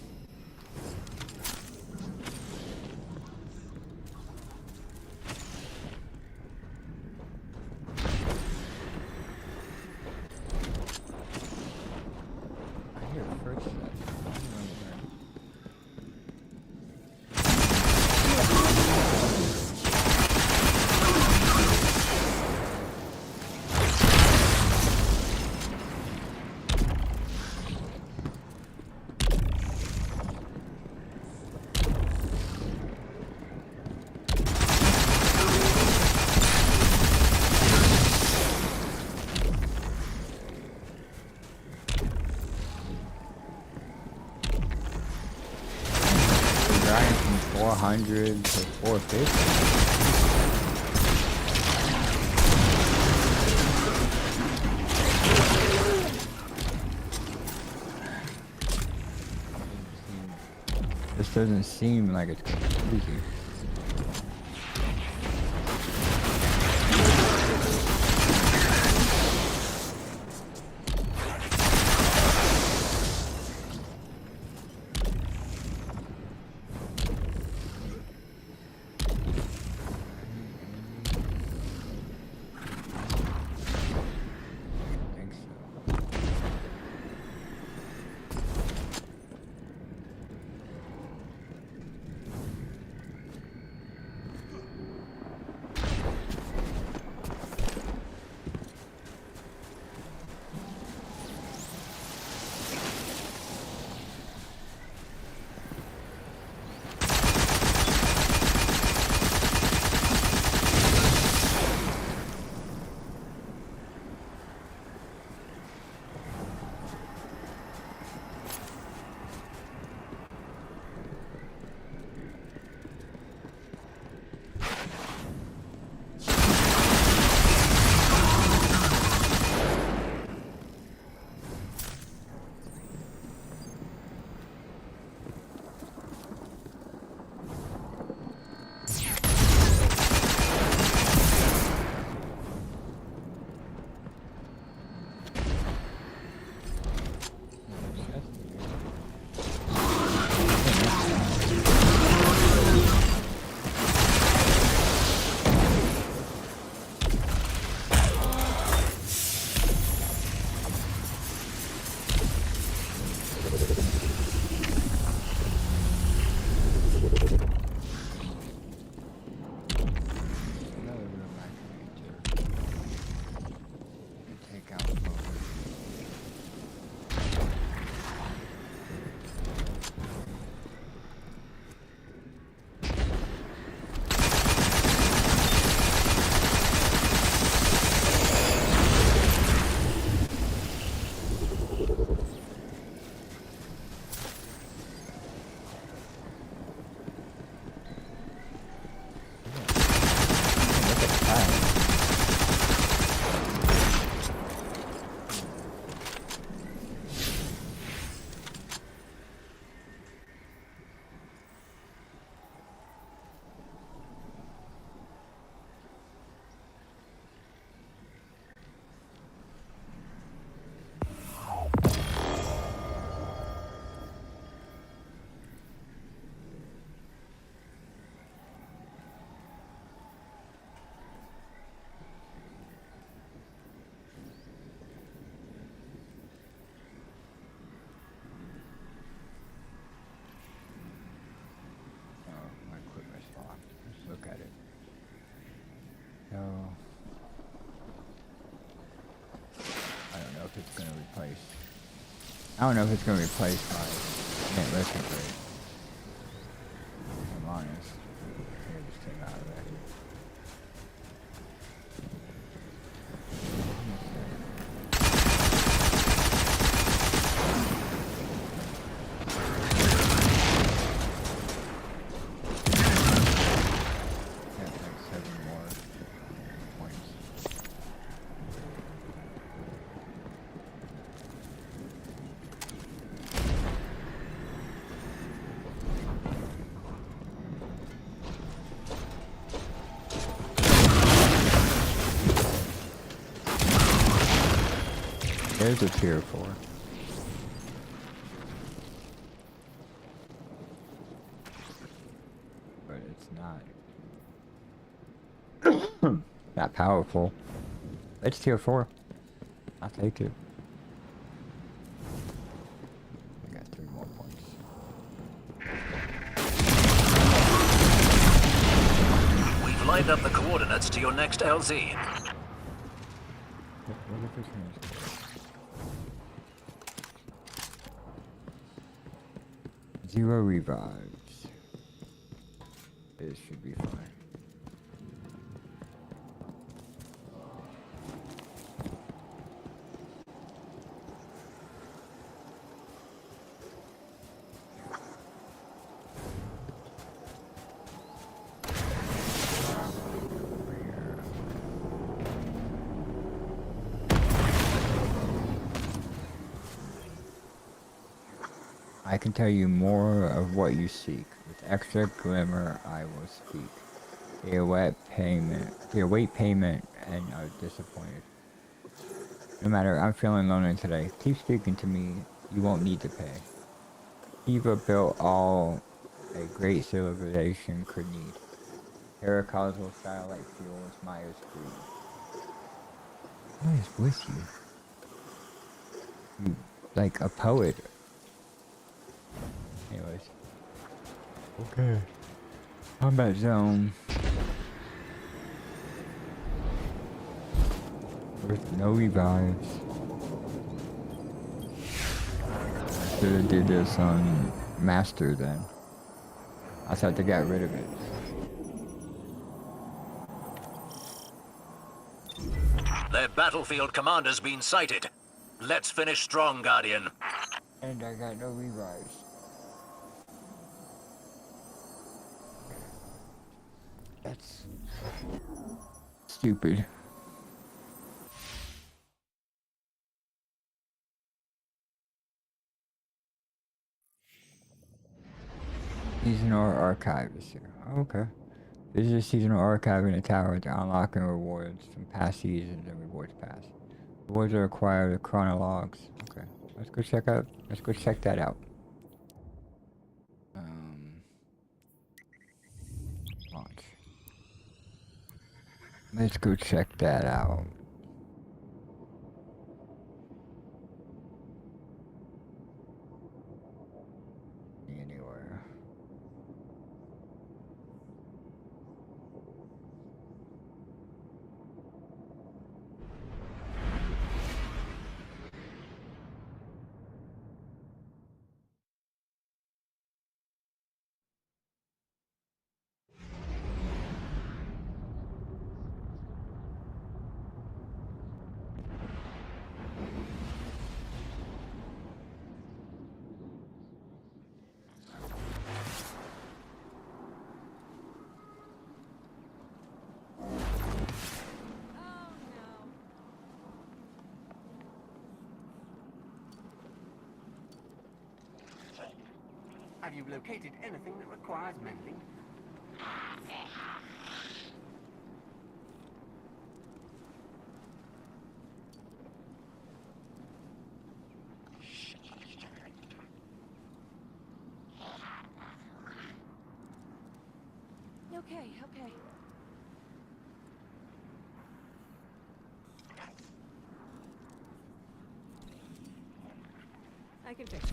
Grinding from 400 to 450. This doesn't seem like it's easy. it's gonna replace. I don't know if it's gonna replace my mint retrograde. I'm honest. Here, just came out of there. There's a tier 4. But it's not. Not powerful. It's tier 4. I'll take it. I got 3 more points. We've lined up the coordinates to your next LZ. What if it's Zero revives. It should be fine. I can tell you more of what you seek. With extra glimmer, I will speak. They await payment, and are disappointed. No matter, I'm feeling lonely today. Keep speaking to me. You won't need to pay. Eva built all a great civilization could need. Paracausal starlight fuels Maya's creed. What is with you? You like a poet. Anyways. Okay. Combat zone. With no revives. Should have did this on Master then. I thought they got rid of it. Their battlefield commander's been sighted. Let's finish strong, Guardian. And I got no revives. That's stupid. Seasonal archive is here. Okay. Visit a seasonal archive in a tower to unlock and rewards from past seasons and rewards pass. Rewards are acquired with chronologs. Okay. Let's go check that out. Launch. Let's go check that out. Anywhere. Have you located anything that requires mending? Okay, okay. I can fix it.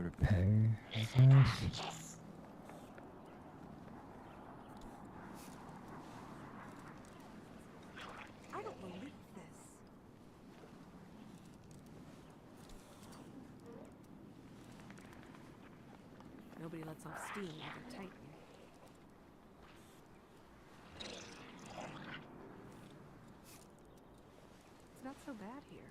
to pay, I guess. I don't believe this. Nobody lets off steam while they're Titan. It's not so bad here.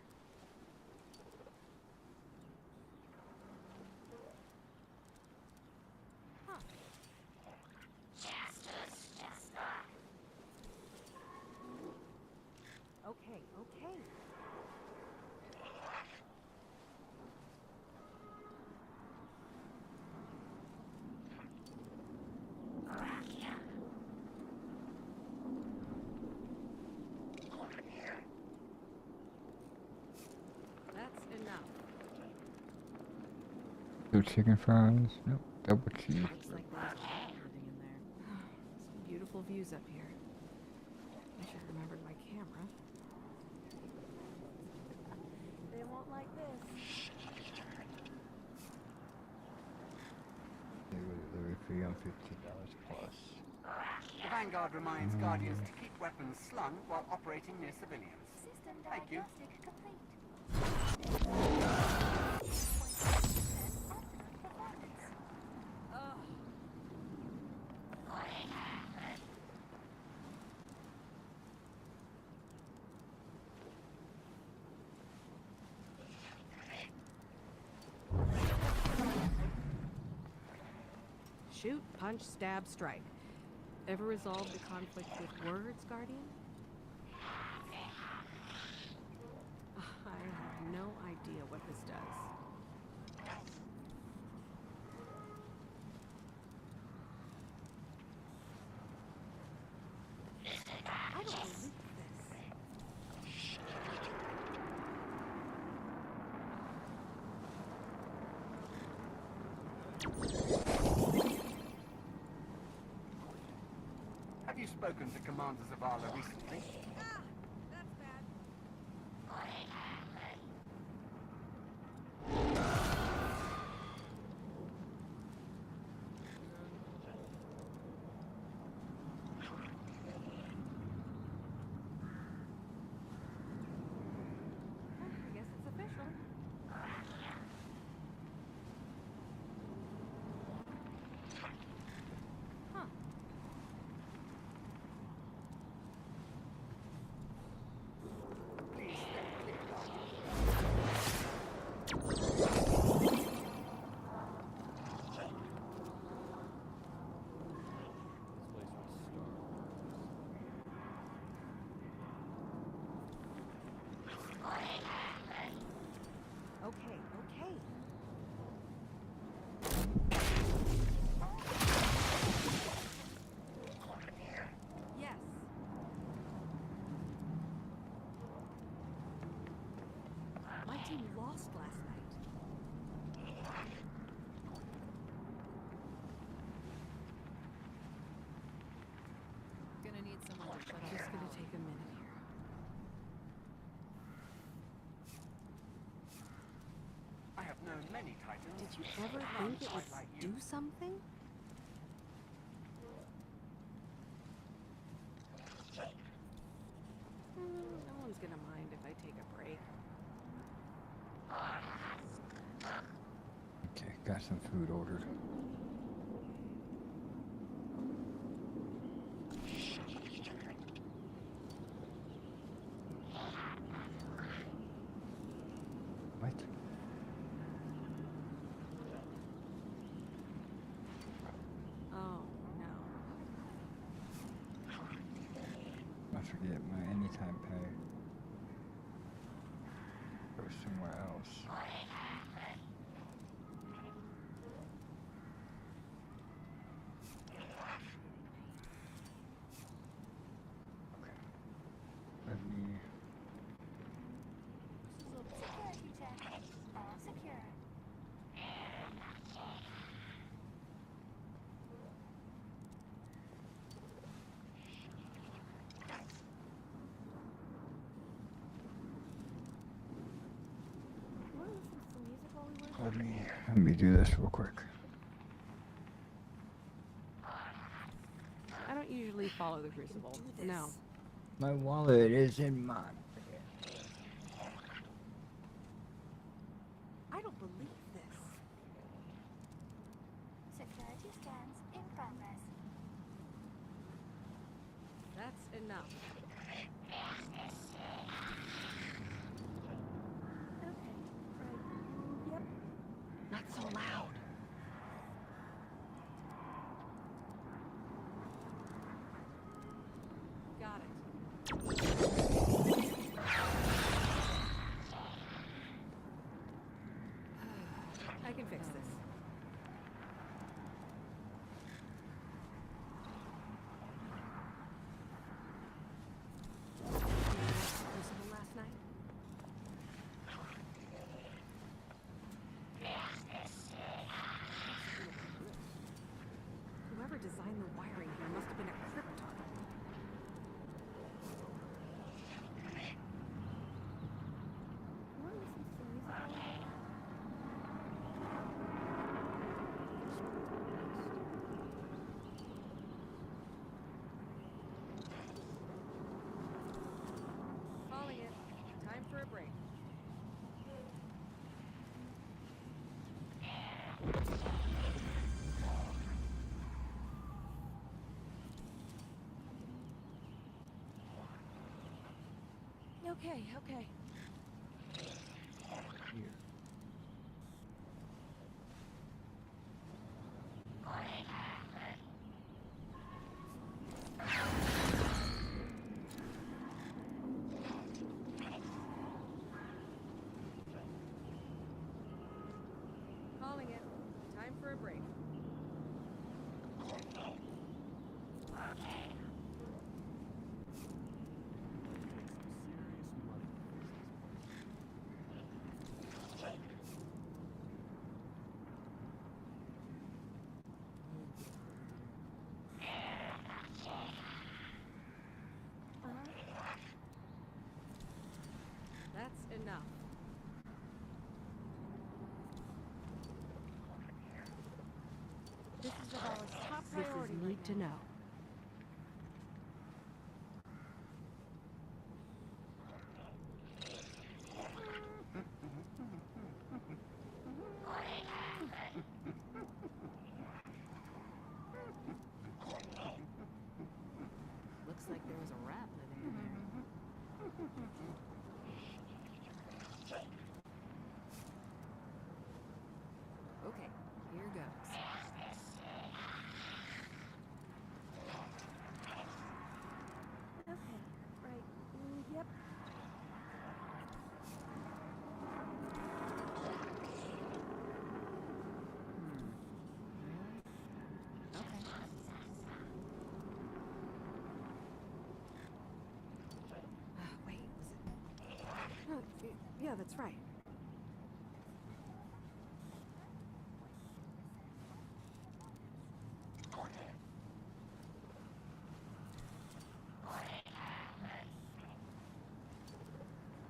Huh. Okay, okay. That's enough. Two chicken fries? Nope. Double cheese. Looks like there's everything in there. Some beautiful views up here. I should have remembered my camera. They won't like this. They would deliver fee on $15 plus. The Vanguard reminds Guardians to keep weapons slung while operating near civilians. Thank you. Shoot, punch, stab, strike. Ever resolved the conflict with words, Guardian? I have no idea what this does. I don't believe this. Have you spoken to Commander Zavala recently? That's bad. I guess it's official. Huh. Okay, okay. Yes. My team lost last night. Gonna need someone to put Just gonna take a minute here. I have known many Titans. Did you ever think it would do something? No one's gonna mind if I take a break. Okay, got some food ordered. What? Oh, no. I forget my anytime pay. Go somewhere else. Okay. Let me. Security check. All secure. You want to listen to some Let me do this real quick. I don't usually follow the Crucible. No. My wallet is in my. I don't believe this. Security scans in progress. That's enough. Okay, right. Yep. Not so loud. Got it. I can fix this. Crucible last night? Whoever designed the wiring here must have been a Krypton. Calling it. Time for a break. Okay. Calling it. Time for a break. That's enough. This is Zavala's top priority. This is need to know. Looks like there was a rat living in there. Okay, here goes. Okay, right. Yep. Wait, was it? Oh, yeah, that's right.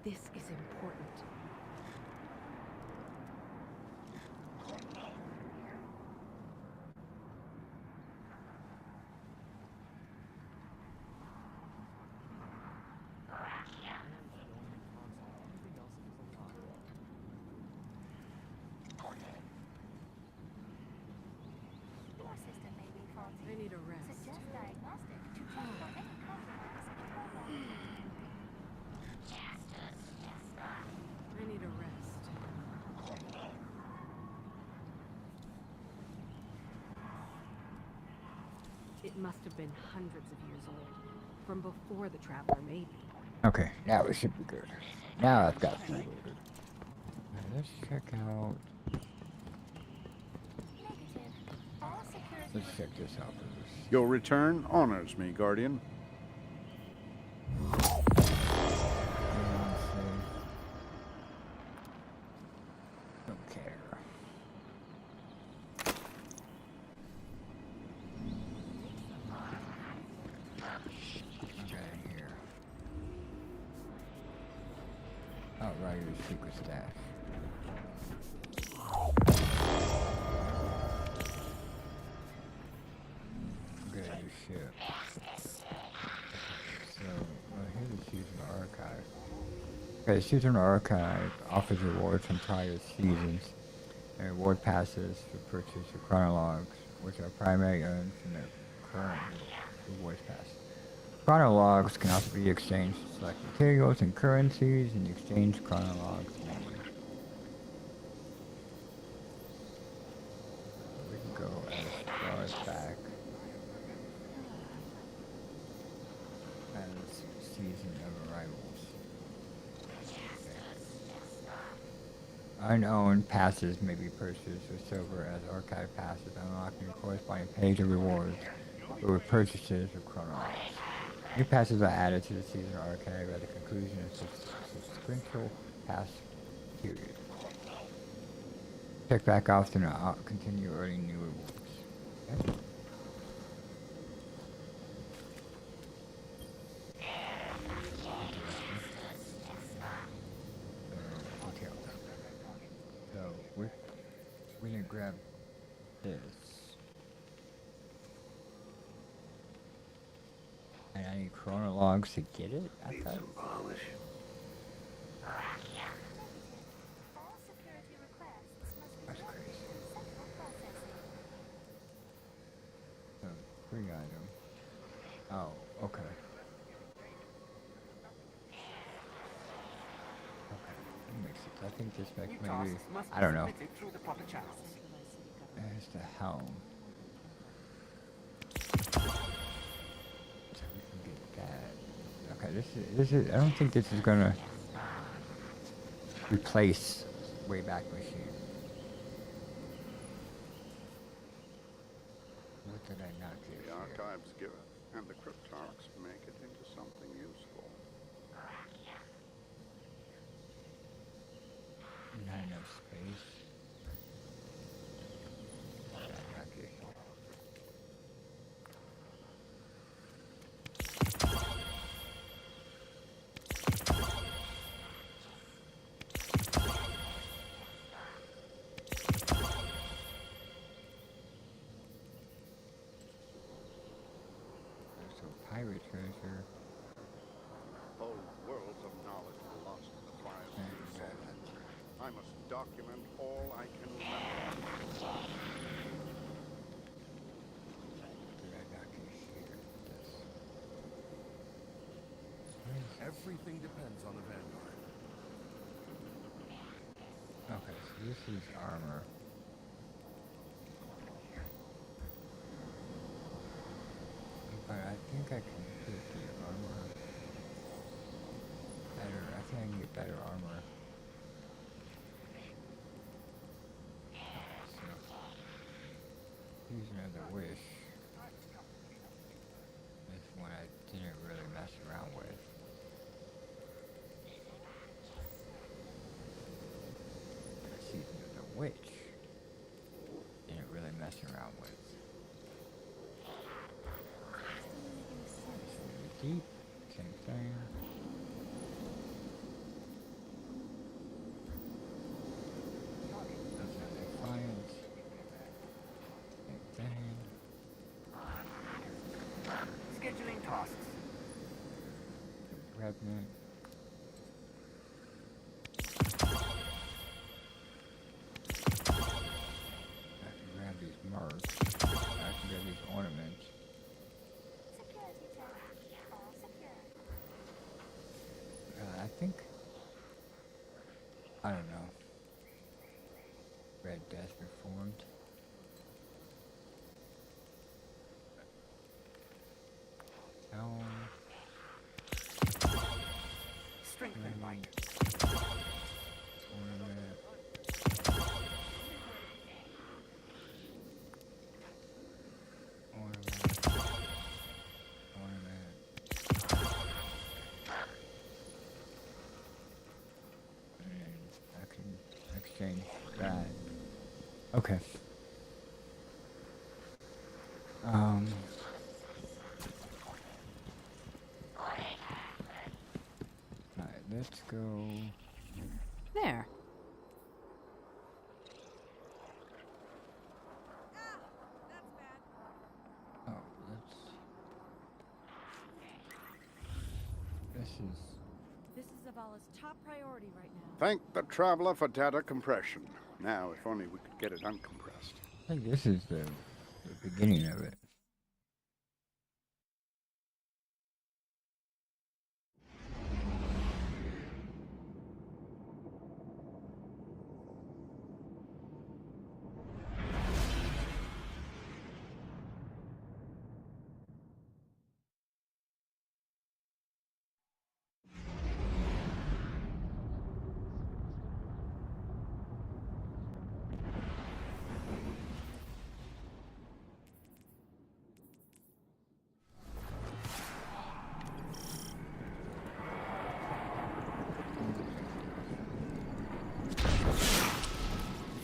This is important. Your system may be faulty. I need a rest. Suggest diagnostic to check for any compromise in program. I need a rest. It must have been hundreds of years old. From before the Traveler, maybe. Okay, now it should be good. Now I've got food. Let's check out. Negative. All security. Let's check this out first. Your return honors me, Guardian. Don't care. Okay, here. Outrider's secret stash. Okay, Season Archive offers rewards from prior seasons and reward passes for purchase of chronologues, which are primarily earned from the current rewards pass. Chronologues can also be exchanged to select materials and currencies in the exchange chronologues menu. We can go as far as back as Season of Arrivals. Unowned passes may be purchased with silver as archive passes, unlocking a corresponding page of rewards for purchases of chronologues. New passes are added to the season archive at the conclusion of sequential pass period. Check back often to continue earning new rewards. Okay. Hotel. So we didn't grab this. And I need chronologues to get it? I thought. Polish. That's crazy. So, free item. Oh, okay. Okay, that makes sense. I think this makes maybe. I don't know. There's the helm. So we can get that. Okay, this is. I don't think this is gonna replace Wayback Machine. What did I not get? The archives give it, and the cryptarchs make it into something useful. Not enough space. Pirate treasure. Whole worlds of knowledge were lost in the fires of the soul. I must document all I can remember. Everything depends on the Vanguard. Okay, so this is armor. But I think I can get the armor better. I think I can get better armor. So, use another wish. This one I didn't really mess around with. Season of the Witch. Didn't really mess around with. Deep, same thing. Defiance, same thing. Scheduling tasks. Revenant. I can grab these marks. I can grab these ornaments. I think, I don't know. Red Death Reformed. Strength and might. Ornament. Exchange that. Okay. Alright, let's go. There. Oh, let's. This is. This is a Zavala's top priority right now. Thank the Traveler for data compression. Now, if only we could get it uncompressed. I think this is the beginning of it.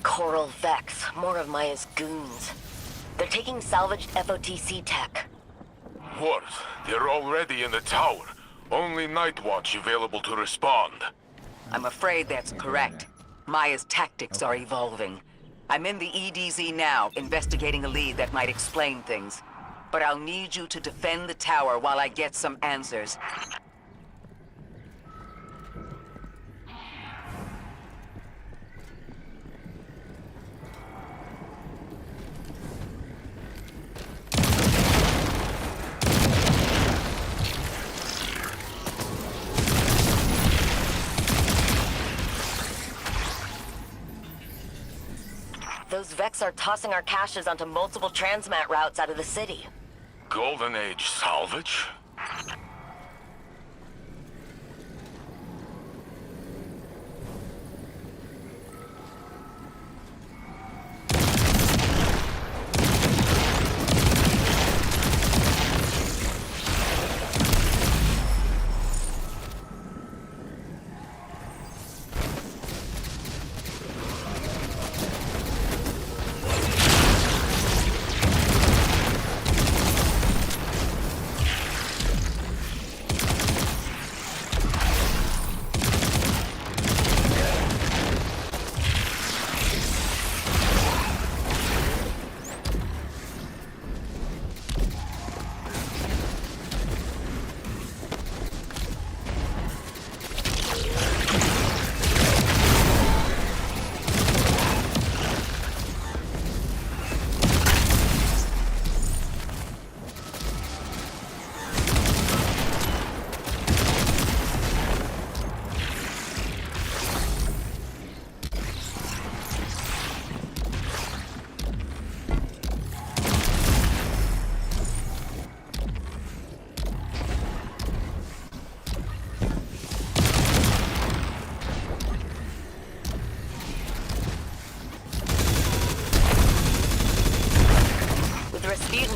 Coral Vex, more of Maya's goons. They're taking salvaged FOTC tech. What? They're already in the tower. Only Night Watch available to respond. I'm afraid that's correct. Maya's tactics are evolving. I'm in the EDZ now, investigating a lead that might explain things. But I'll need you to defend the tower while I get some answers. Those Vex are tossing our caches onto multiple transmat routes out of the city. Golden Age salvage?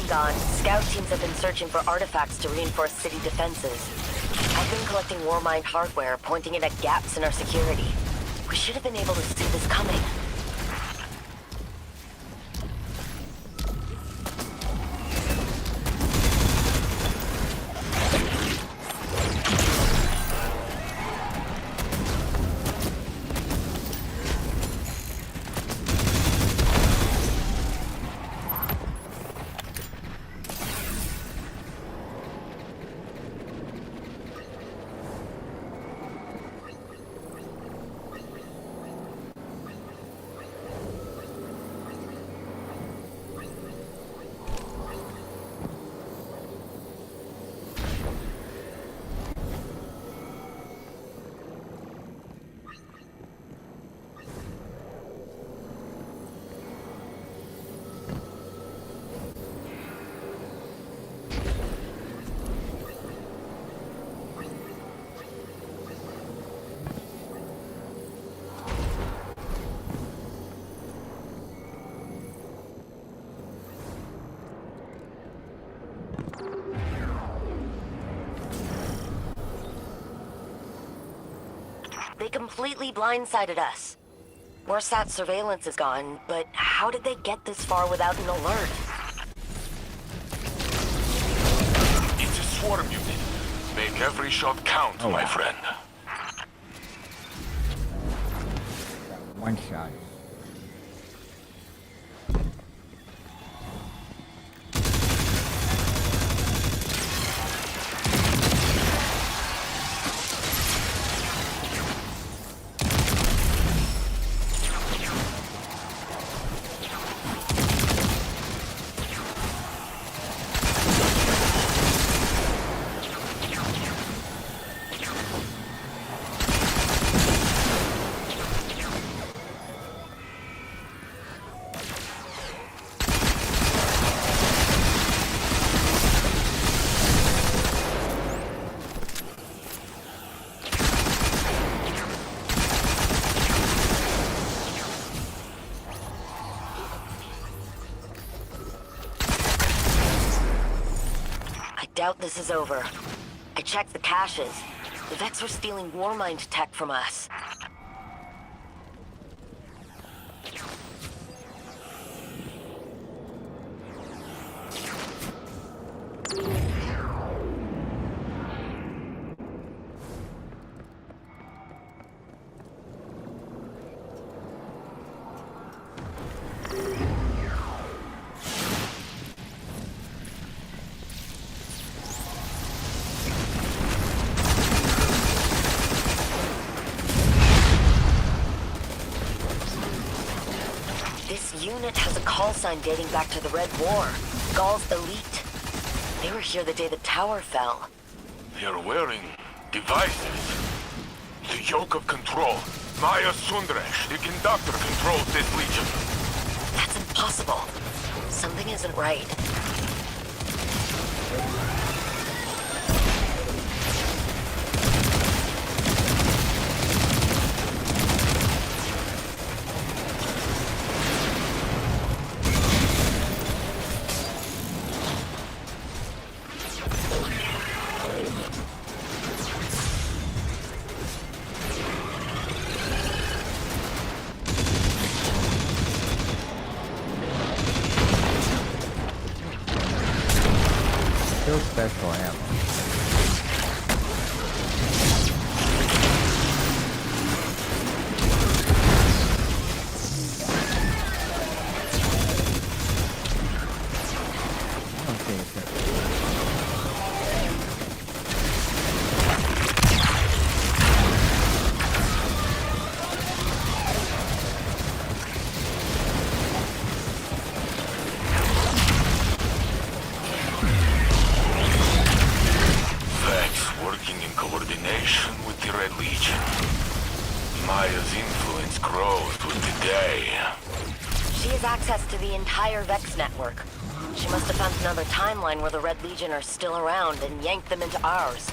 Gone, scout teams have been searching for artifacts to reinforce city defenses. I've been collecting Warmind hardware, pointing it at gaps in our security. We should have been able to see this coming. They completely blindsided us. Warsat surveillance is gone, but how did they get this far without an alert? It's a swarm unit. Make every shot count, my friend. One shot. doubt this is over. I checked the caches. The Vex were stealing Warmind tech from us. Unit has a call sign dating back to the Red War. Gaul's Elite. They were here the day the tower fell. They're wearing devices. The yoke of control. Maya Sundresh, the conductor, controls this legion. That's impossible. Something isn't right. Still special ammo. Access to the entire Vex network. She must have found another timeline where the Red Legion are still around and yanked them into ours.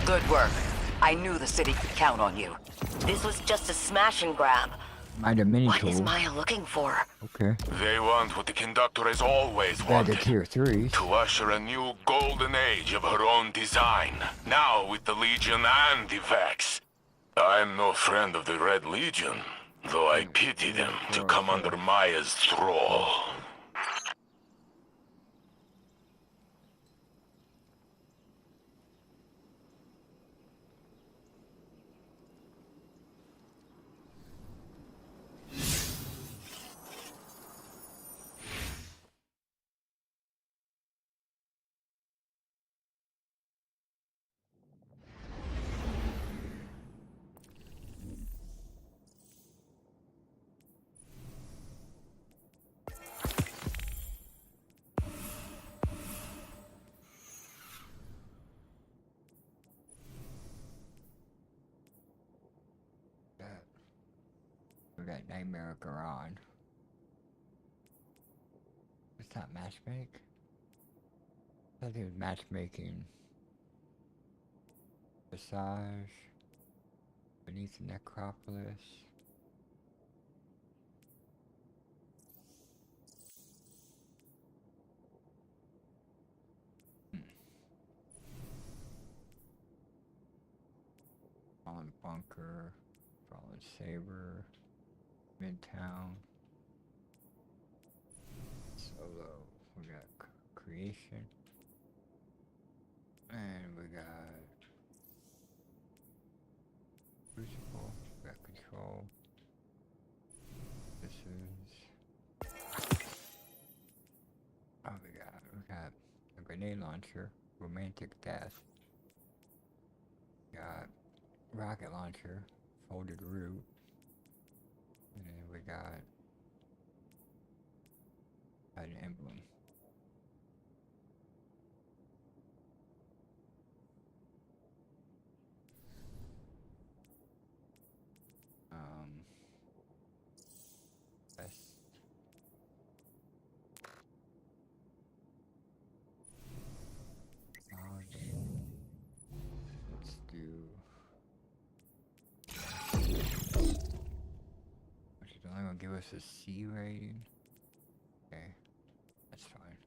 Good work. I knew the city could count on you. This was just a smash and grab. Might a mini What tool. is Maya looking for? Okay. They want what the conductor has always Yeah, wanted. the tier 3. To usher a new golden age of her own design. Now with the Legion and the Vex. I'm no friend of the Red Legion, though I pity them to come under Maya's thrall. We got Nightmare Garon. What's that, matchmake? I think it's matchmaking. Massage. Beneath the necropolis. Fallen Bunker. Fallen Saber. Midtown. Solo. We got Creation. And we got Crucible. We got Control. This is... Oh, we got a grenade launcher. Romantic Death. We got rocket launcher. Folded Root. And then we got an emblem. Best. Let's do. Which is only gonna give us a C rating. Okay, that's fine.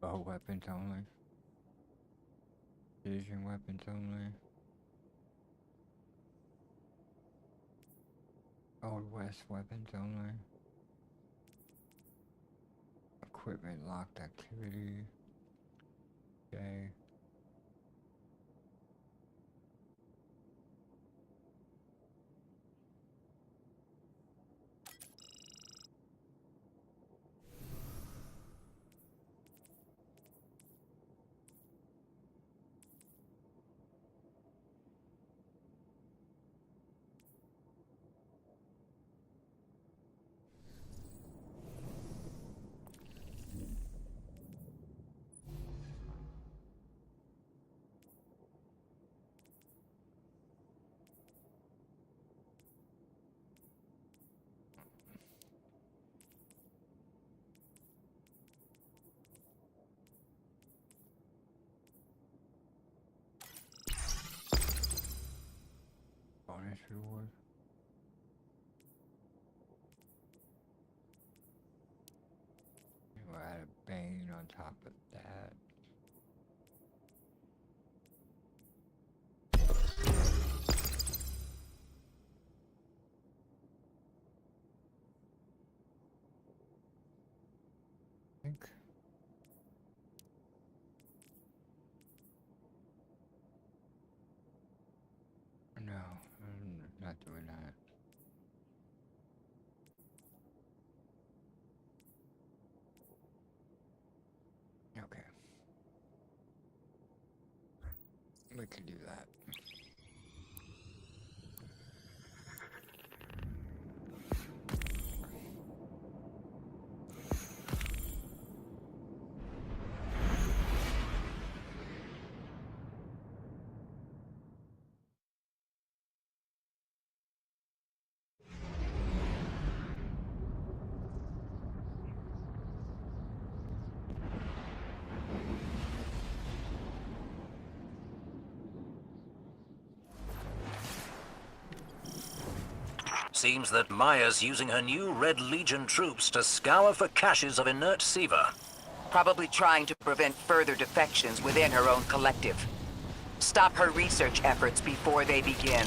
Bow weapons only. Precision weapons only. Old West weapons only. Equipment locked activity. Okay. Bonus reward. We'll add a bane on top of that. I think. No, I'm not doing that. Okay. We can do that. Seems that Maya's using her new Red Legion troops to scour for caches of inert Siva. Probably trying to prevent further defections within her own collective. Stop her research efforts before they begin.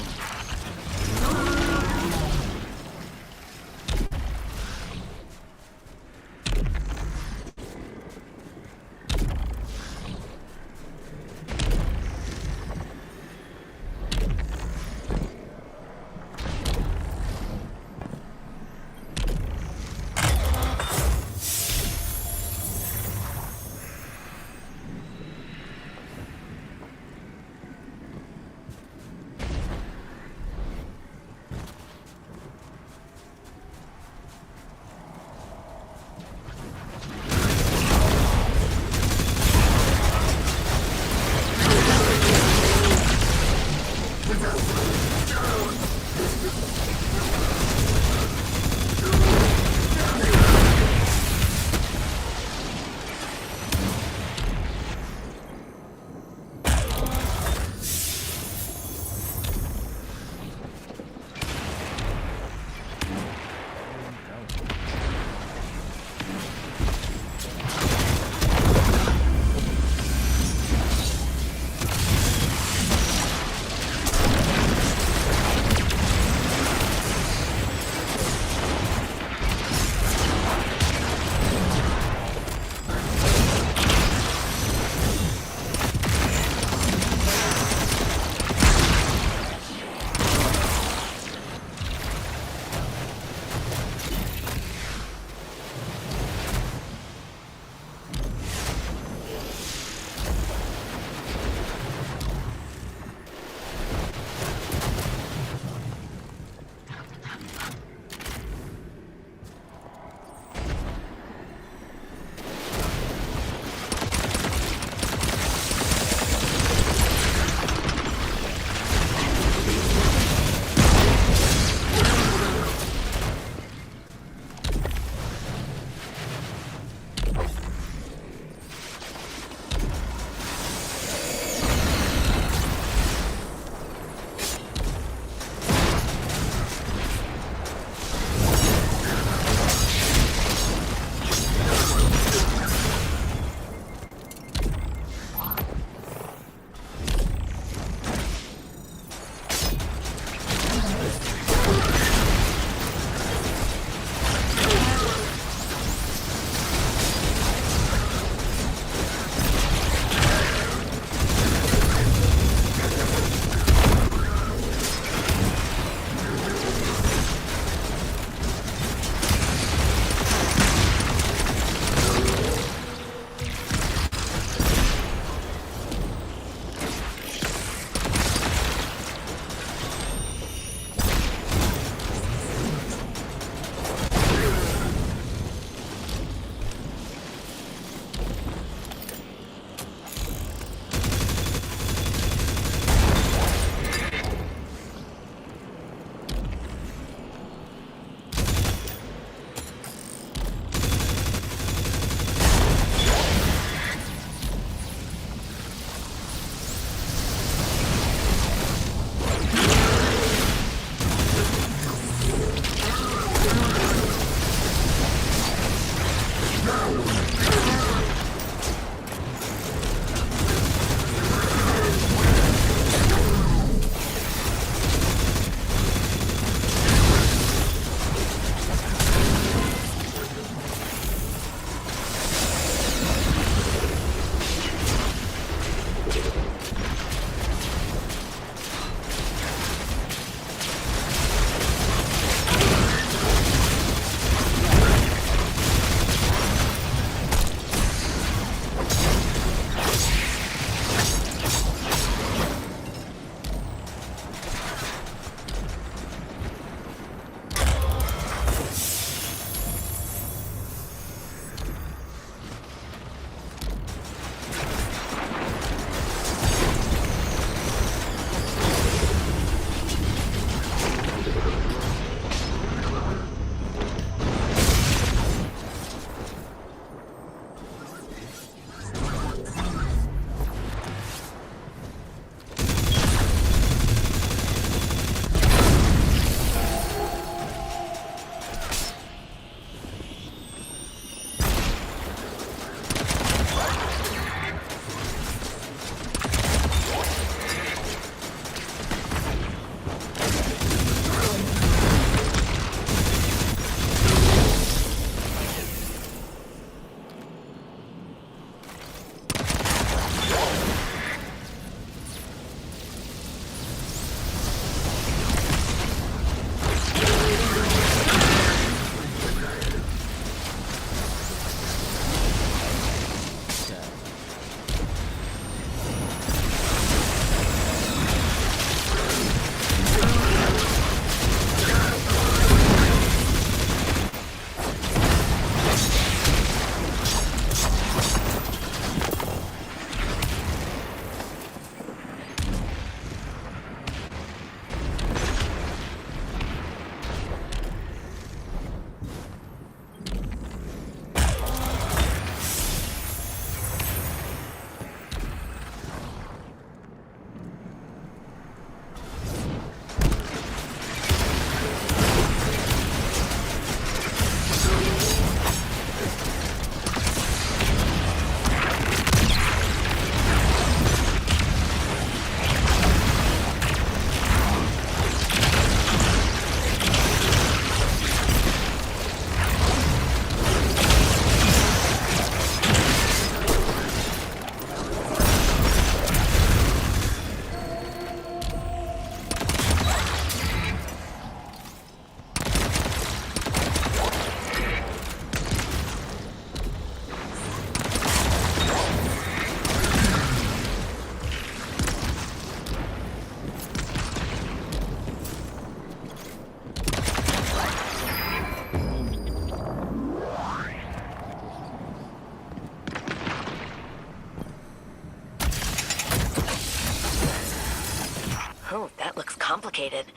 complicated.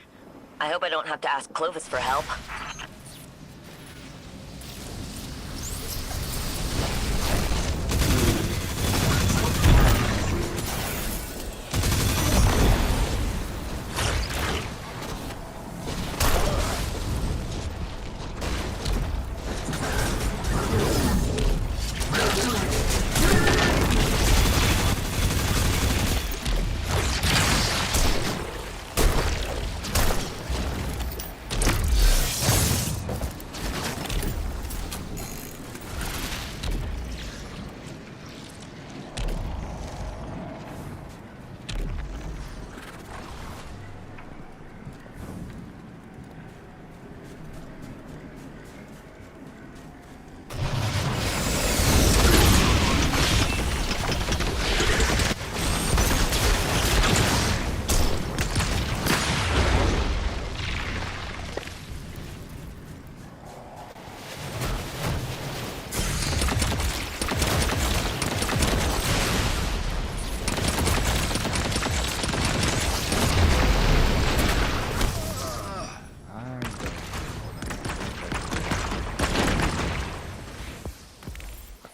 I hope I don't have to ask Clovis for help.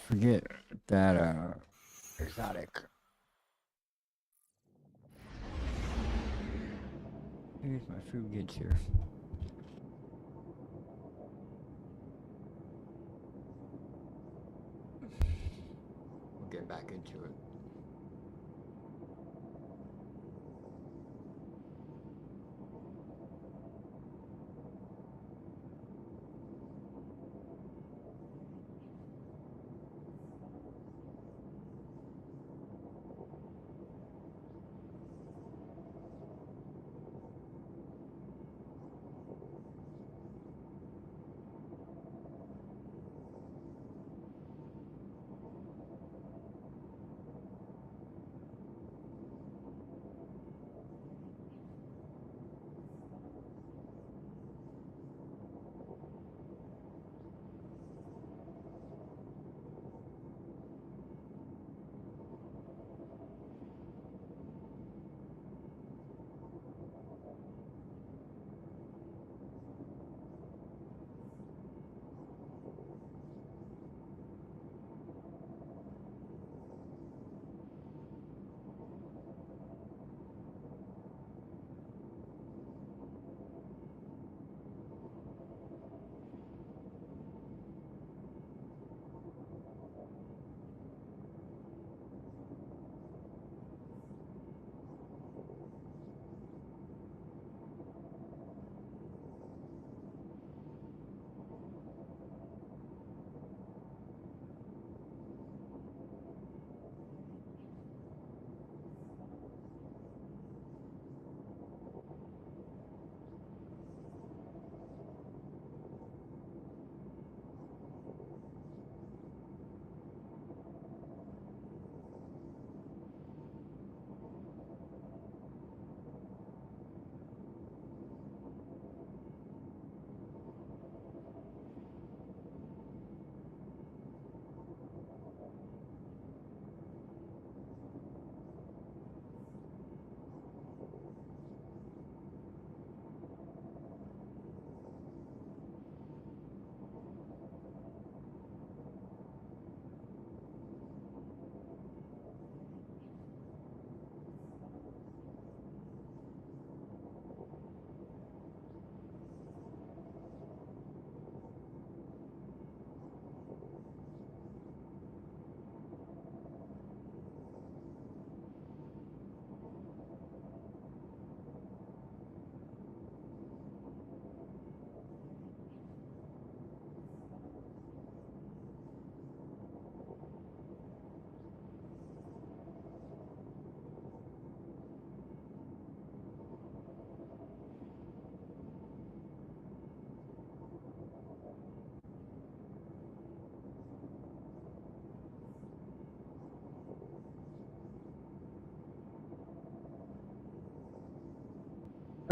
Forget that exotic. Here's my food gets here. We'll get back into it.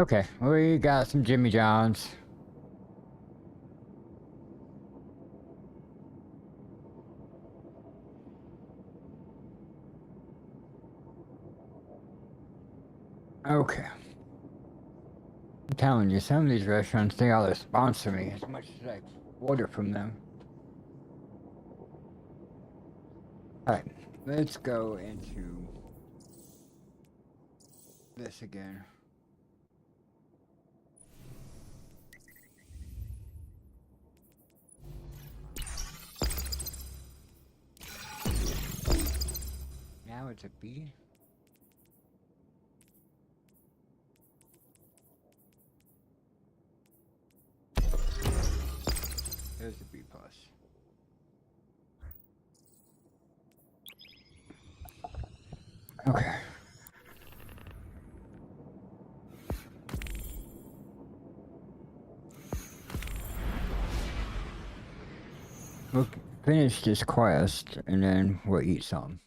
Okay, we got some Jimmy Johns. Okay. telling you, some of these restaurants, they ought to sponsor me as much as I order from them. Alright, let's go into this again. Now it's a B. There's the B+. Okay. We'll finish this quest and then we'll eat some.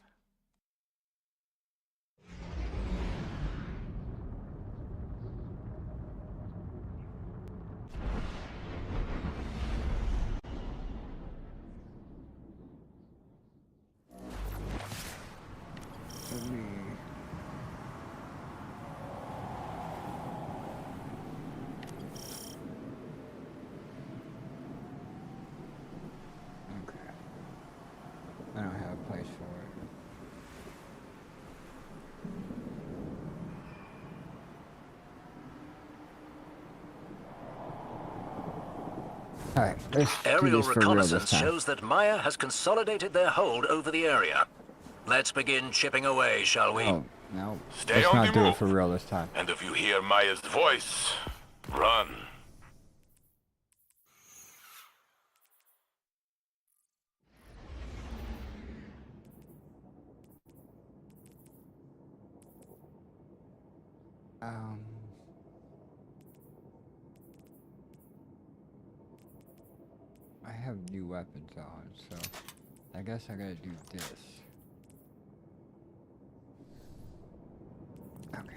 I don't have a place for it. Alright, let's do Aerial this for real this reconnaissance time. shows that Maya has consolidated their hold over the area. Let's begin chipping away, shall we? Oh, no. Stay Let's on not the do it move. for real this time. And if you hear Maya's voice, run. I have new weapons on, so I guess I gotta do this. Okay.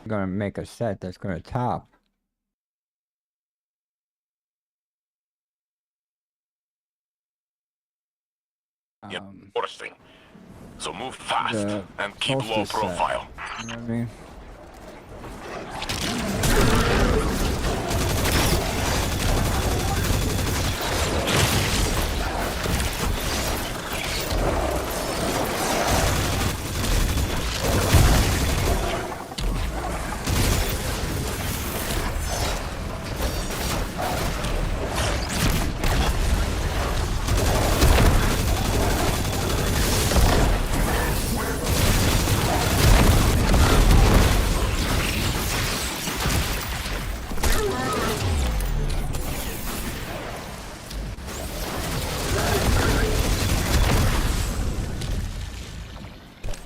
I'm gonna make a set that's gonna top. Interesting. So move fast The and keep low solstice set. profile. You know what I mean?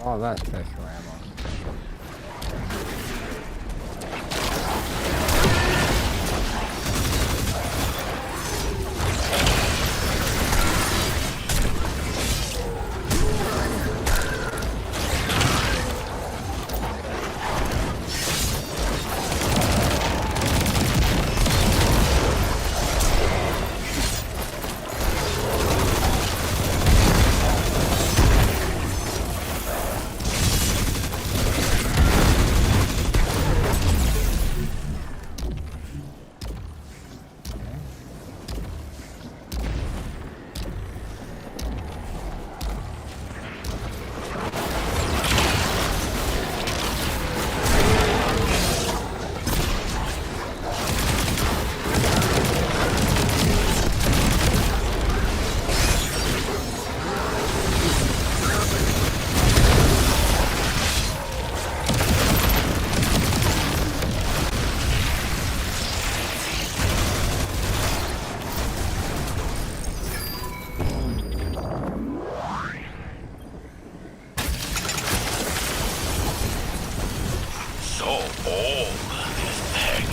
Oh, that's special ammo. old is tech?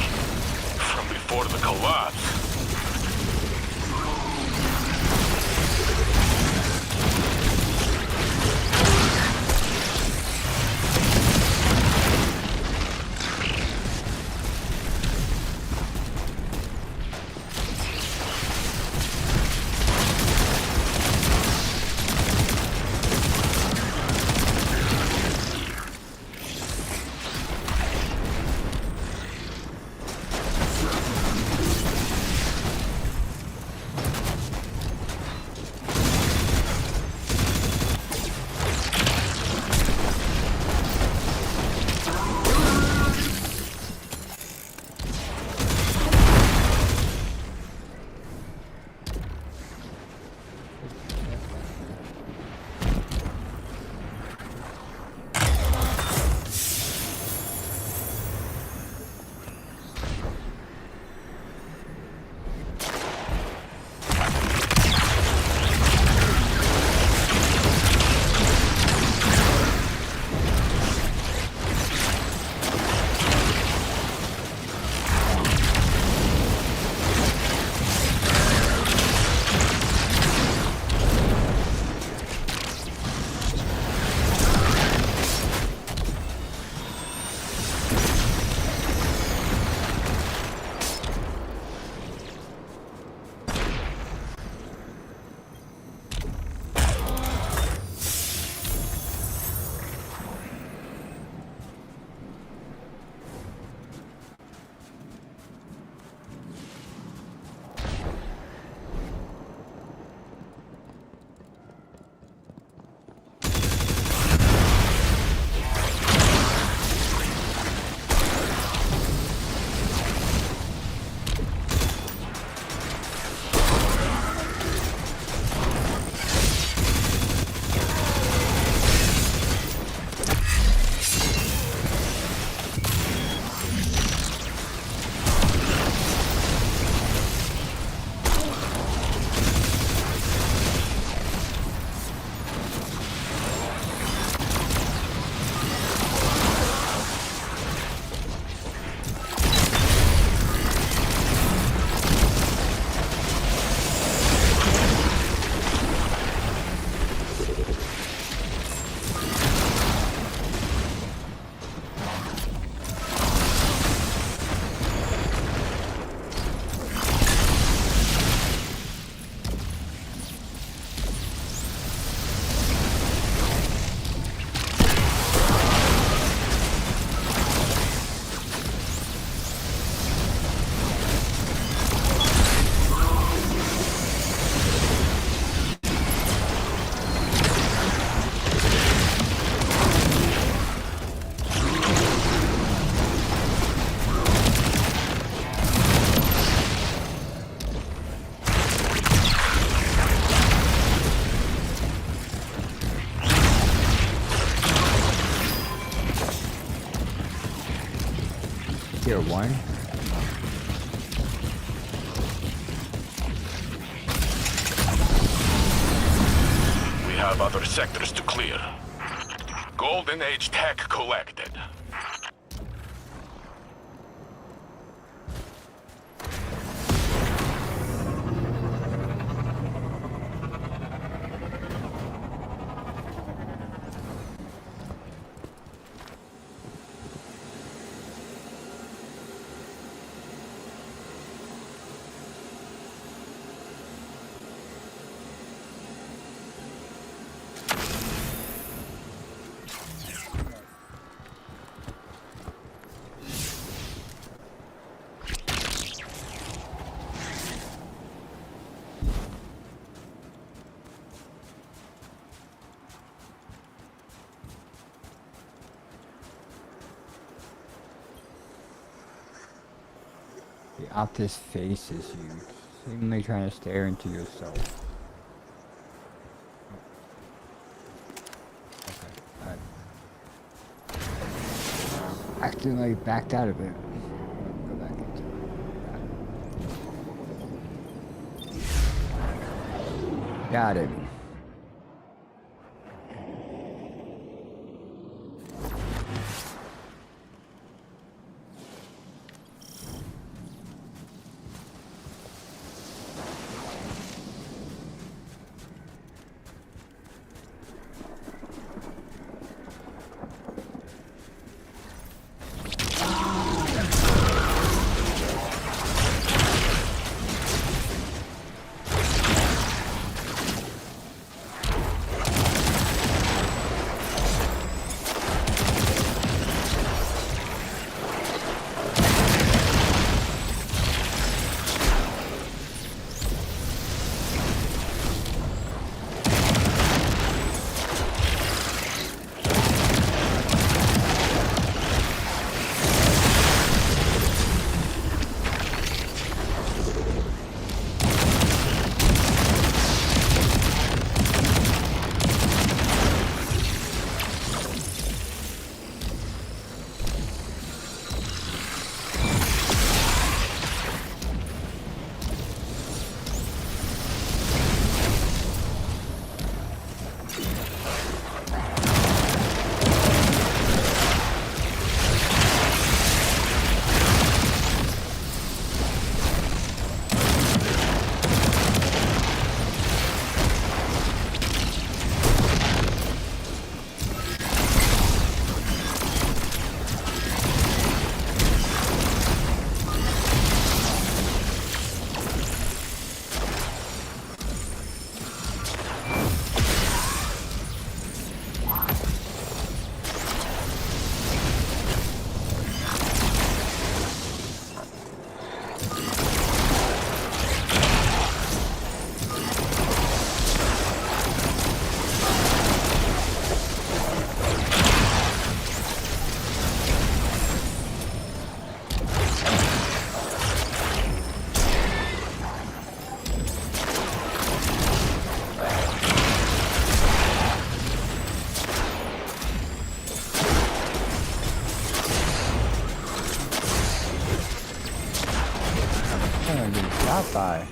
From before the collapse. Tier 1. We have other sectors to clear. Golden Age tech collected. The Optus faces you, seemingly trying to stare into your soul. Okay, alright. Accidentally backed out of it. Go back into it. Got it. by.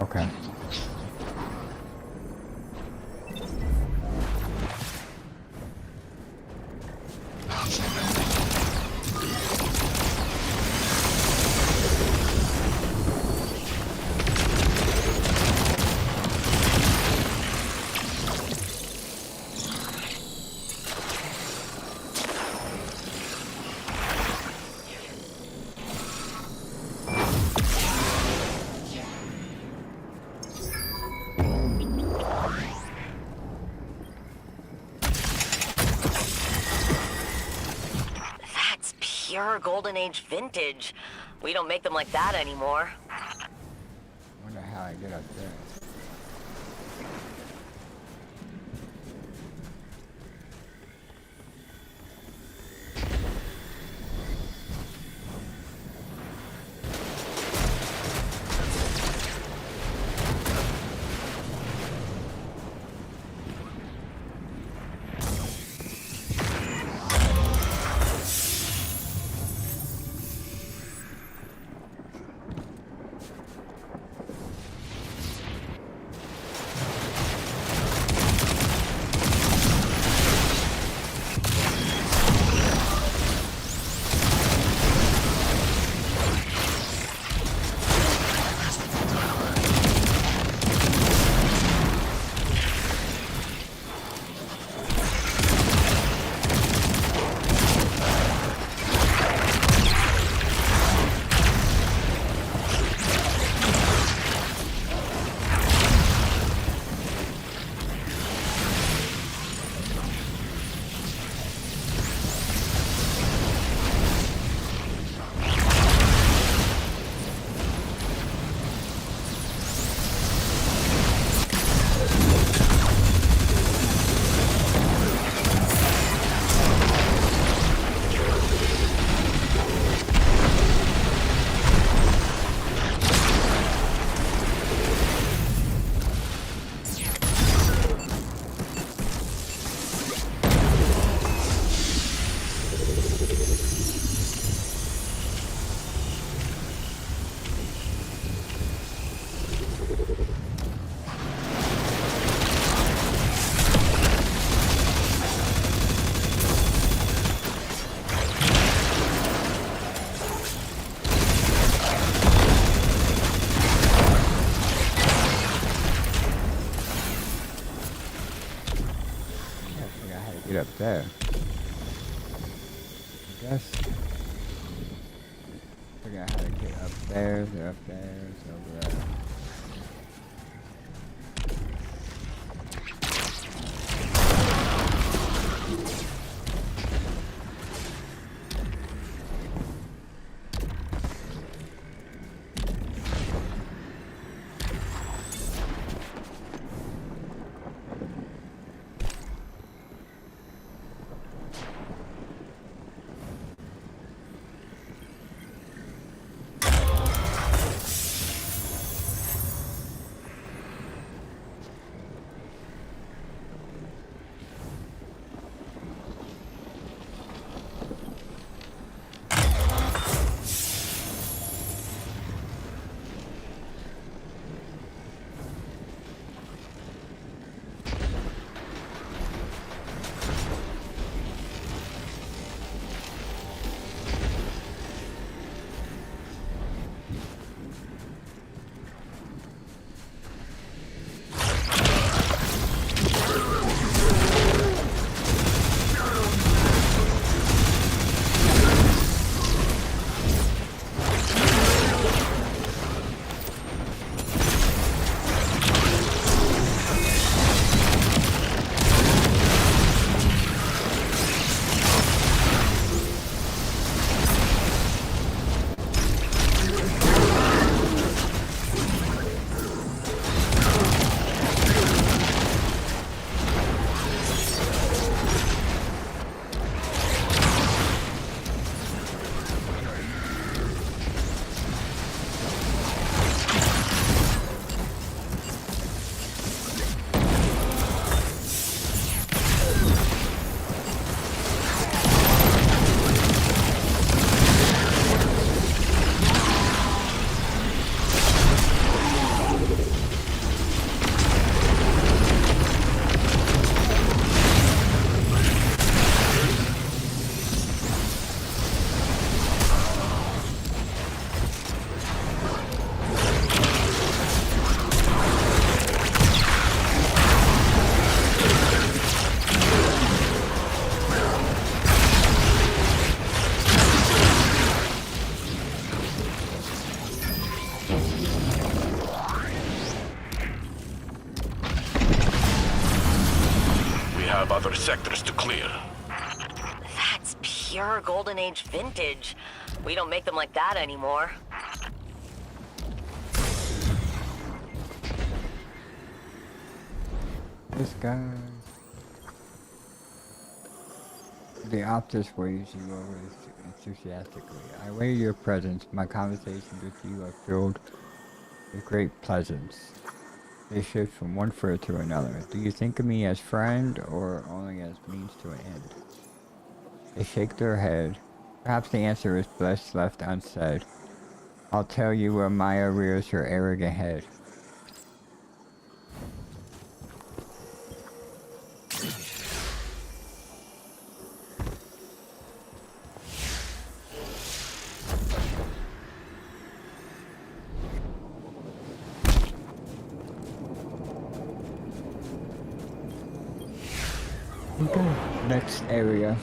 Okay. That's pure Golden Age vintage. We don't make them like that anymore. Wonder how I get up there. Get up there. I guess. Figure out how to get up there, up there, over there. have other sectors to clear. That's pure Golden Age vintage. We don't make them like that anymore. This guy. The Optus waves you over enthusiastically. I weigh your presence. My conversations with you are filled with great pleasance. They shift from one foot to another. Do you think of me as friend or only as means to an end? They shake their head. Perhaps the answer is best left unsaid. I'll tell you where Maya rears her arrogant head. Okay, next area.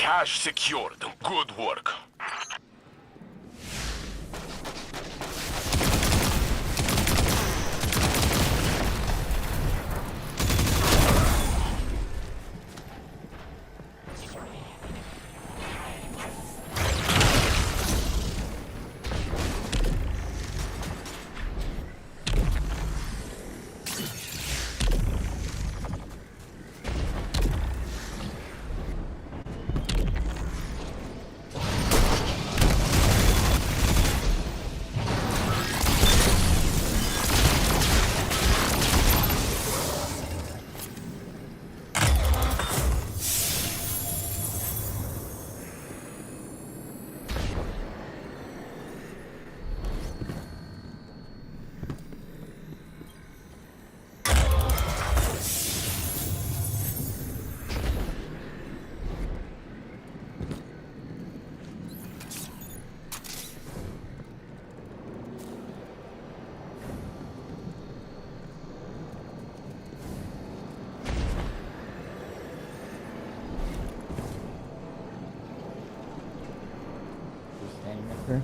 Cache secured. Good work. Standing up here.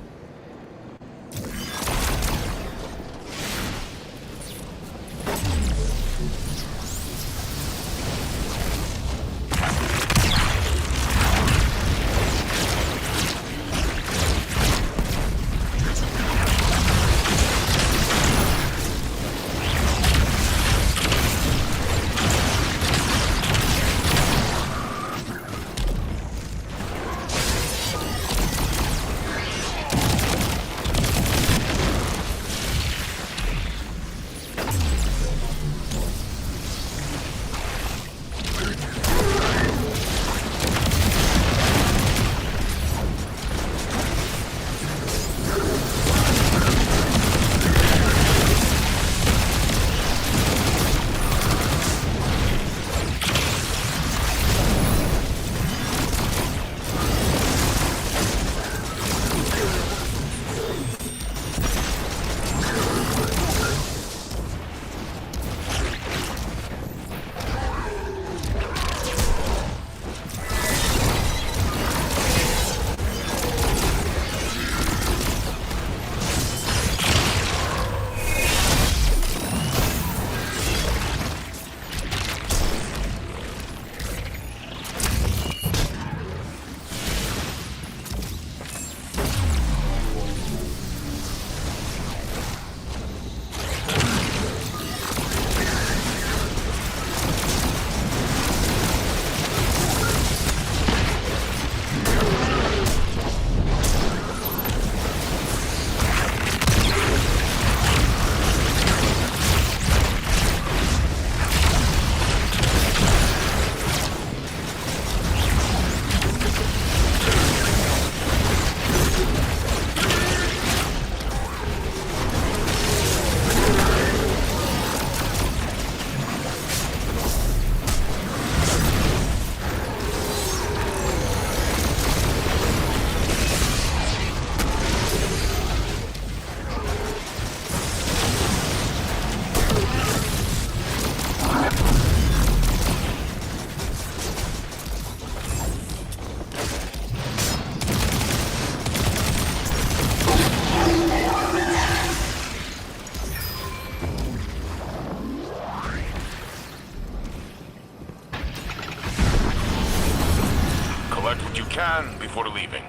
Can before leaving.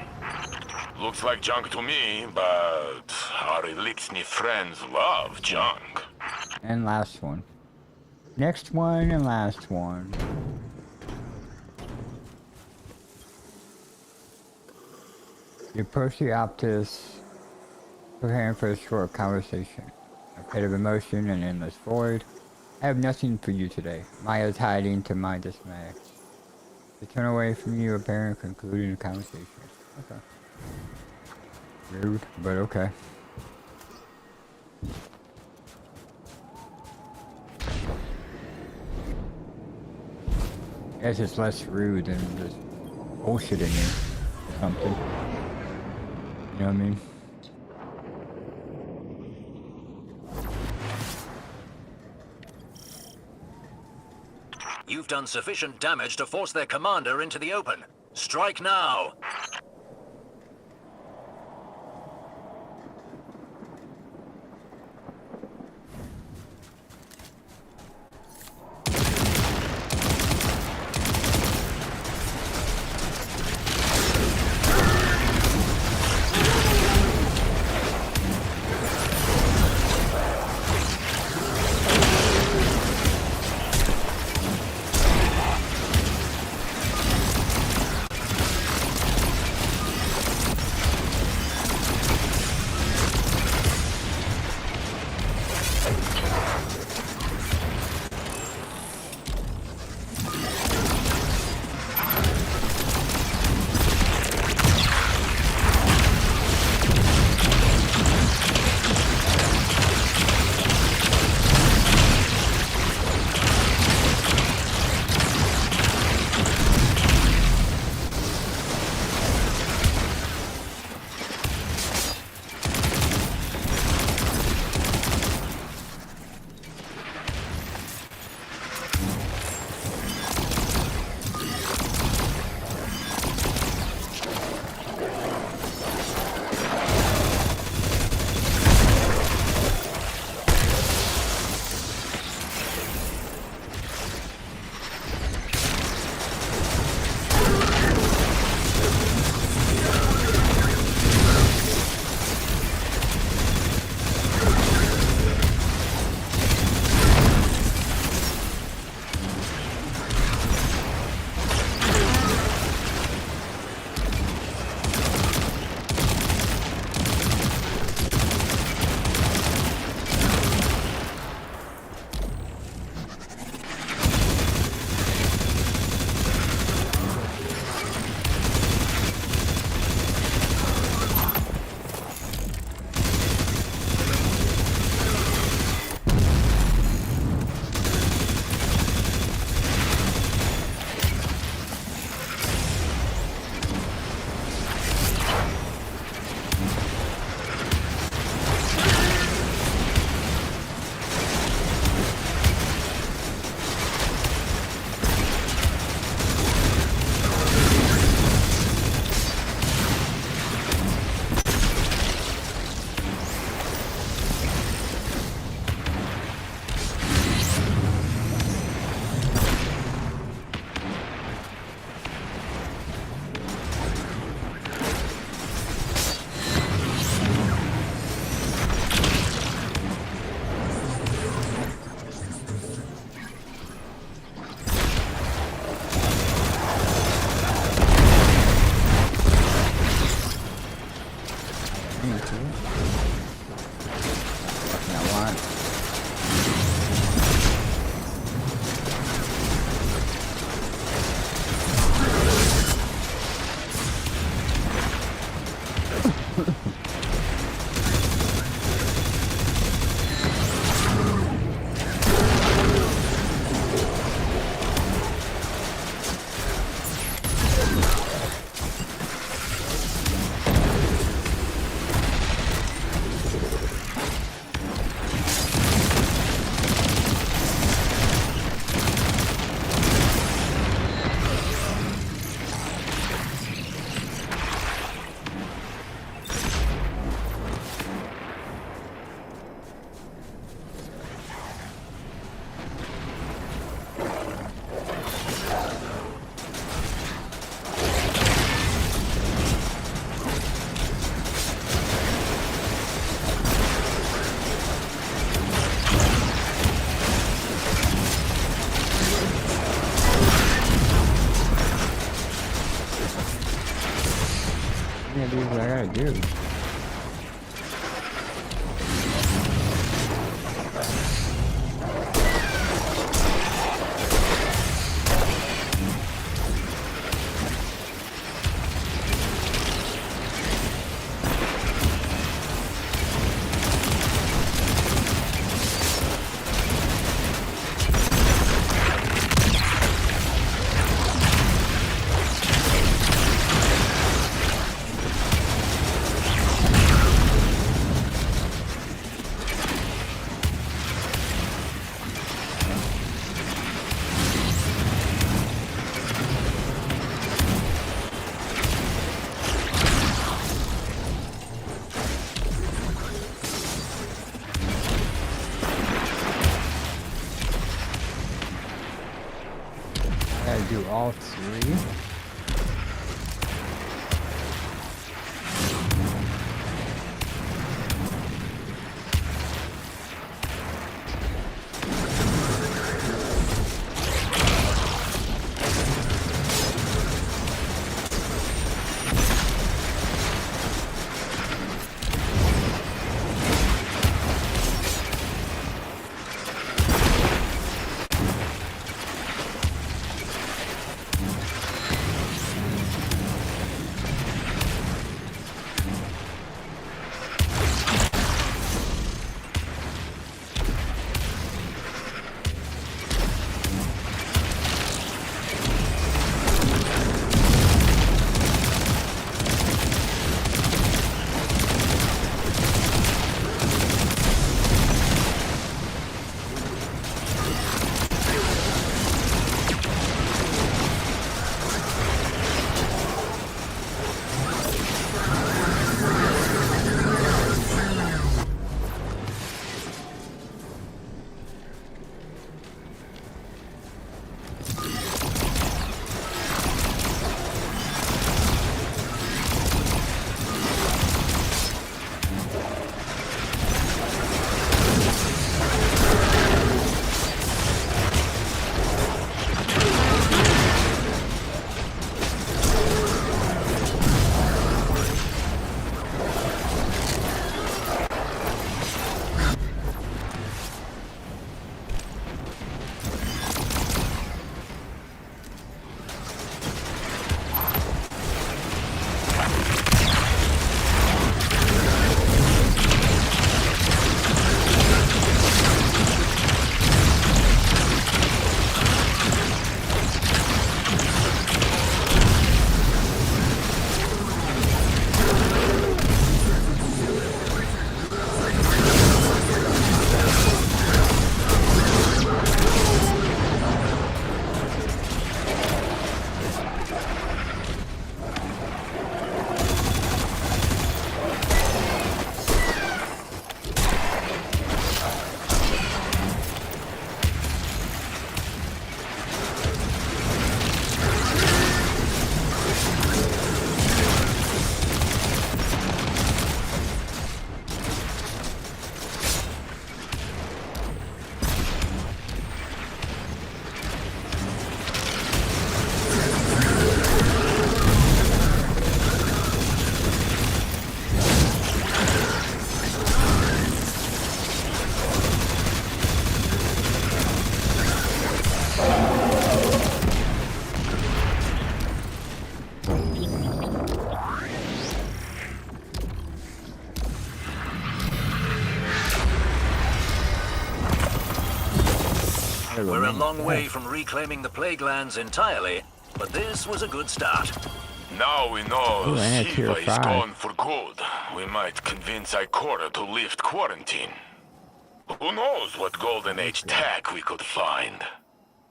Looks like junk to me, but our Elixni friends love junk. And last one. Next one and last one. You approach the Optus, preparing for a short conversation. A pit of emotion and endless void. I have nothing for you today. Maya's hiding to my dismay. To turn away from you, apparently concluding the conversation. Okay. Rude, but okay. I guess it's less rude than just bullshitting me or something. You know what I mean? You've done sufficient damage to force their commander into the open. Strike now! Yeah, dude, what I gotta do? Gotta do all three. We're a long way from reclaiming the PlagueLands entirely, but this was a good start. Now we know Ooh, and a tier Siva is 5. gone for good. We might convince Ikora to lift quarantine. Who knows what Golden Age tech we could find?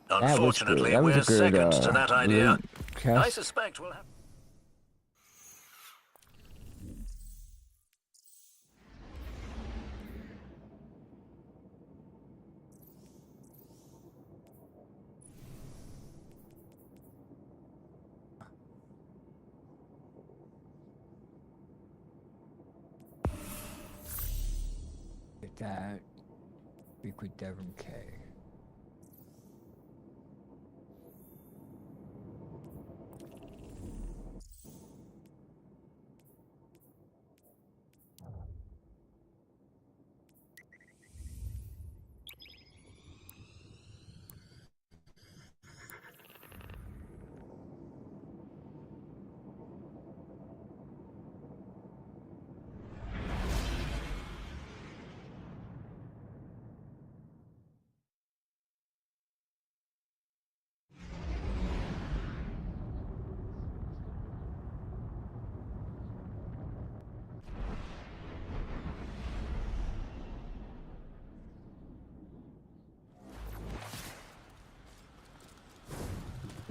Unfortunately, that was we're a good, seconds to that idea. cast. I suspect we'll have... Get that. Speak with Devon K.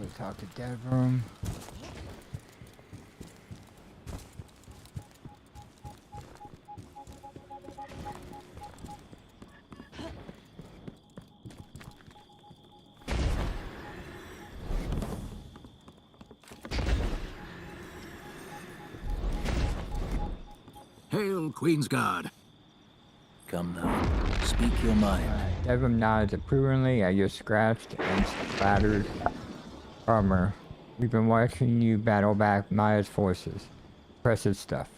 Go talk to Devon. Hail, Queensguard. Come now, speak your mind. Devon nods approvingly at your scratched and splattered armor. We've been watching you battle back Maya's forces. Impressive stuff.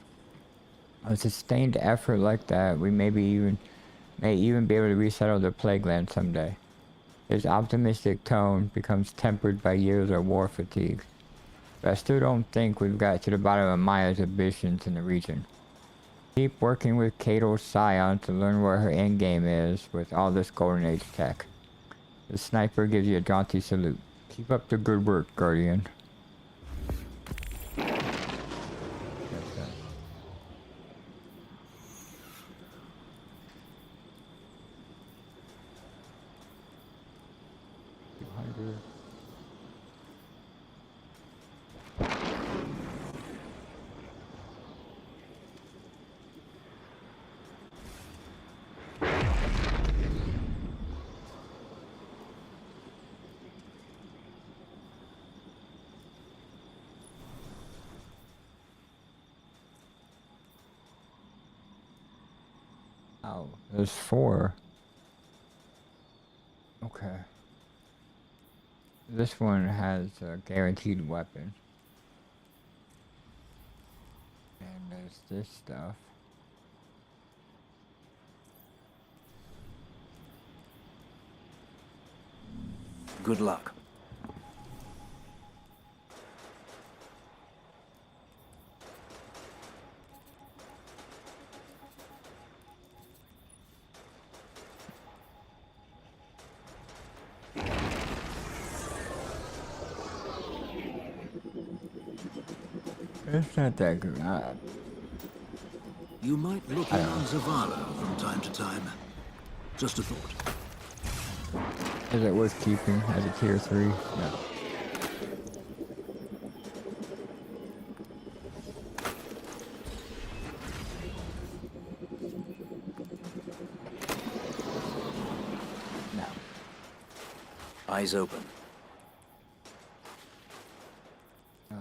A sustained effort like that, we may even be able to resettle the PlagueLands someday. His optimistic tone becomes tempered by years of war fatigue. But I still don't think we've got to the bottom of Maya's ambitions in the region. Keep working with Cato's Scion to learn what her endgame is with all this Golden Age tech. The sniper gives you a jaunty salute. Keep up the good work, Guardian. Oh, there's 4. Okay. This one has a guaranteed weapon. And there's this stuff. Good luck. It's not that good. You might look in on Zavala from time to time. Just a thought. Is it worth keeping as a tier 3? No. No. Eyes open.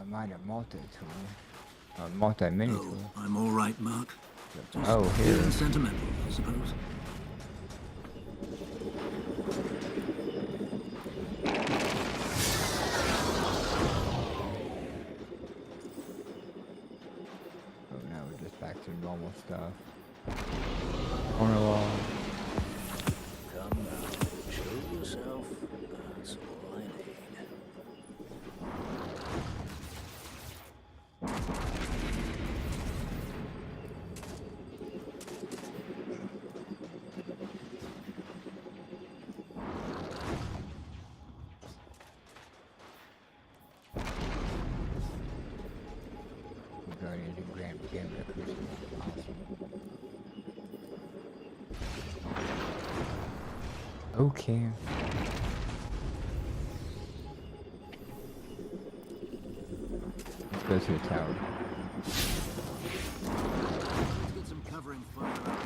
Mine a multi-tool. A multi-mini tool. I'm all right, Mark. Oh, here. Feeling sentimental, I suppose. Oh, now we're just back to normal stuff. Corner wall. Come now, show yourself. That's all I need. Guardians and Grand Gambler Crucible. Awesome. Okay. Let's go to the tower. Let's get some covering fire.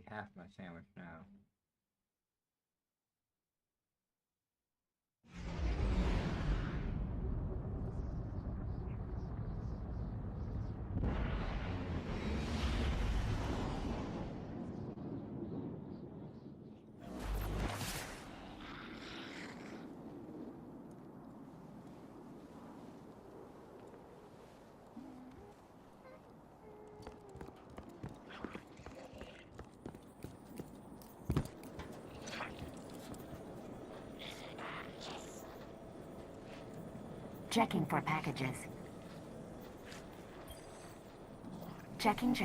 Half my sandwich now. Checking for packages. Checking.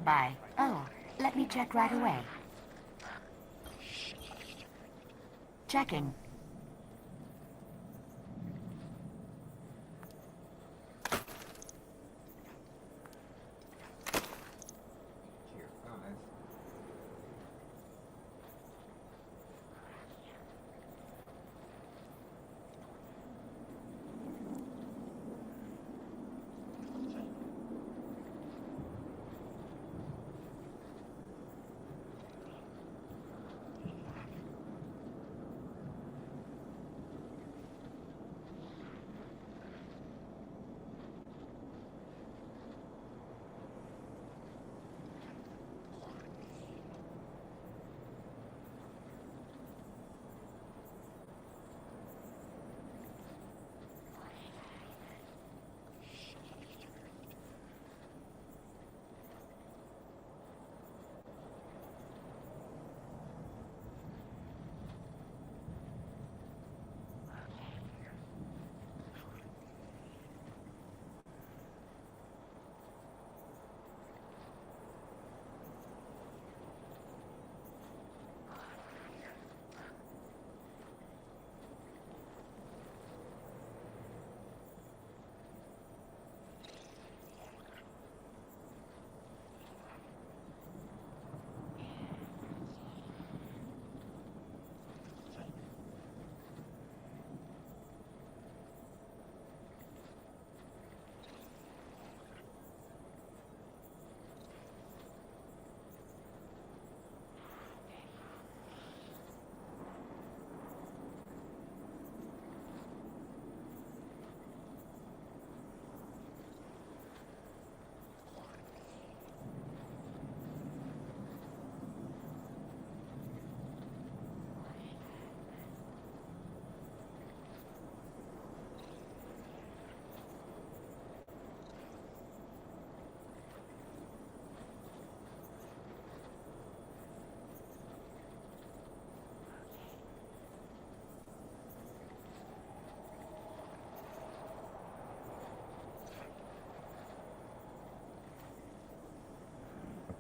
by. Oh, let me check right away. Checking.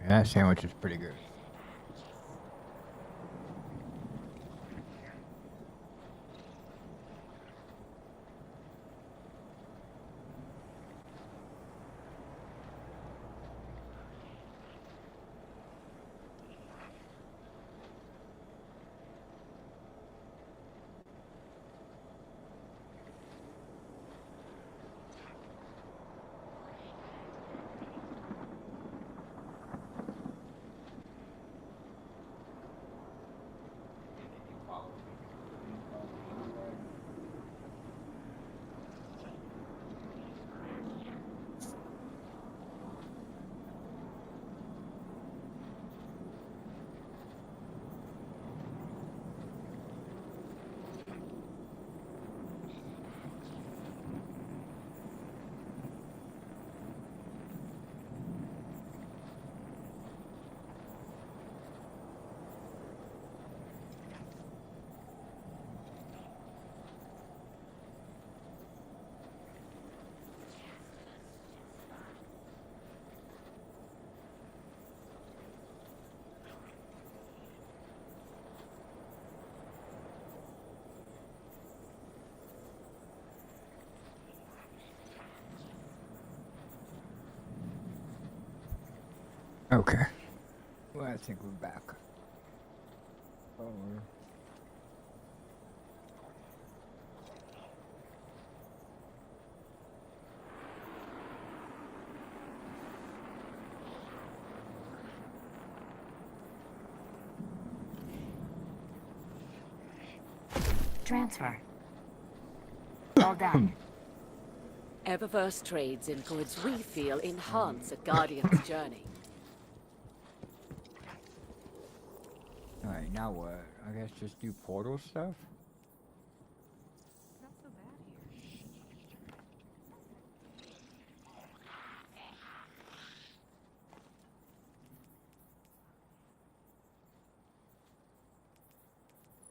That sandwich is pretty good. Okay. Well, I think we're back. Forward. Transfer. All done. Eververse trades in goods we feel enhance a Guardian's journey. Alright, now what? I guess just do portal stuff? Not so bad here.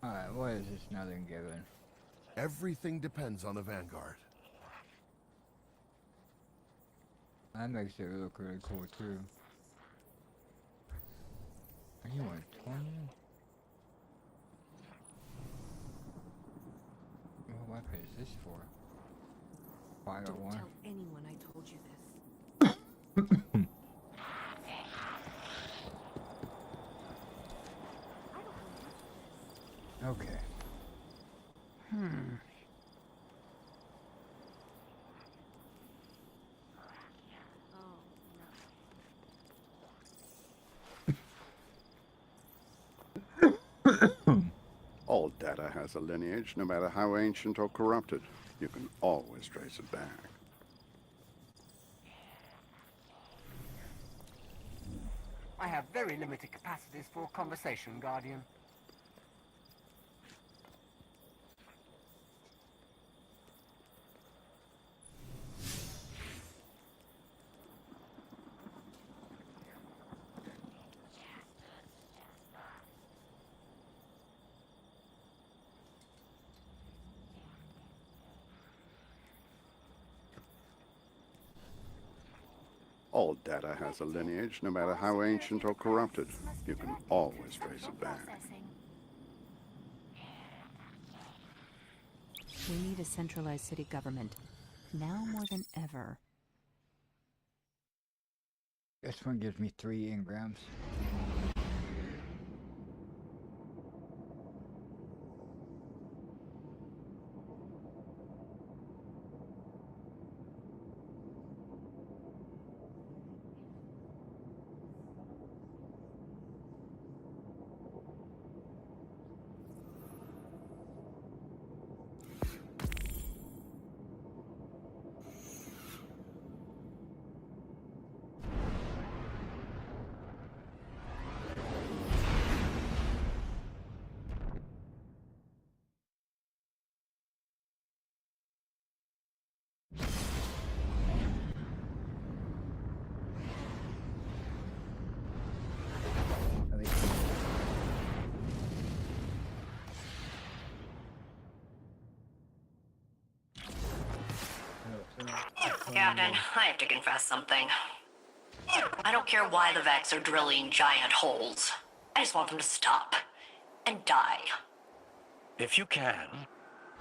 Alright, what is this nothing given? Everything depends on the Vanguard. That makes it look really cool too. What do you want, 20? What weapon is this for? 501? Don't tell anyone I told you this. Okay. All data has a lineage, no matter how ancient or corrupted. You can always trace it back. I have very limited capacities for conversation, Guardian. All data has a lineage, no matter how ancient or corrupted. You can always trace it back. We need a centralized city government, now more than ever. This one gives me 3 engrams. Captain, I have to confess something. I don't care why the Vex are drilling giant holes. I just want them to stop. And die. If you can,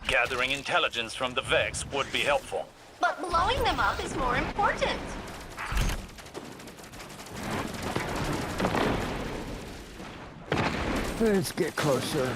gathering intelligence from the Vex would be helpful. But blowing them up is more important. Let's get closer.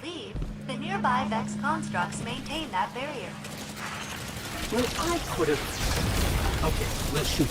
believe, the nearby Vex constructs maintain that barrier. Well, I could have... Okay, let's shoot.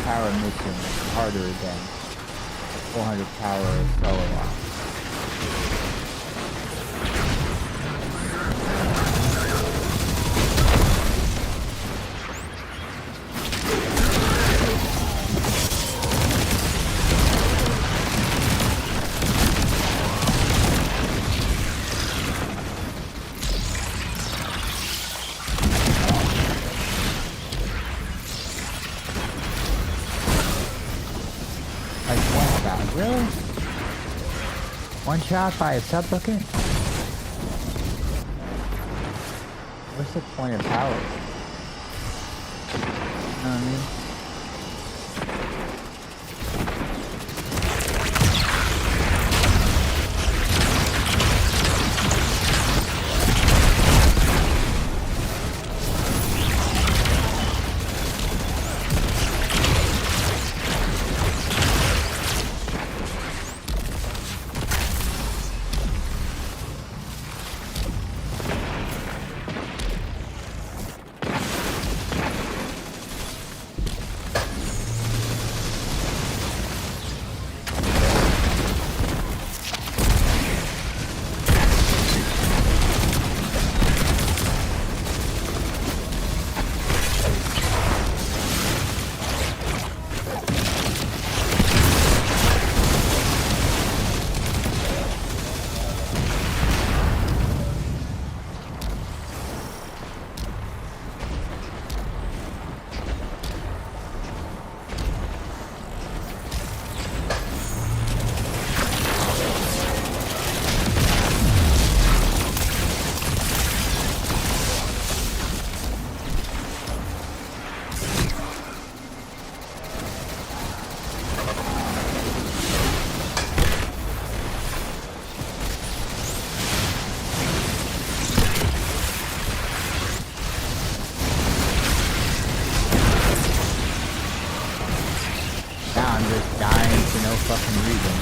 power mission is harder than 400 power solo op. Really? One shot by a supplicant? What's the point of power? You know what I mean? Fucking reason.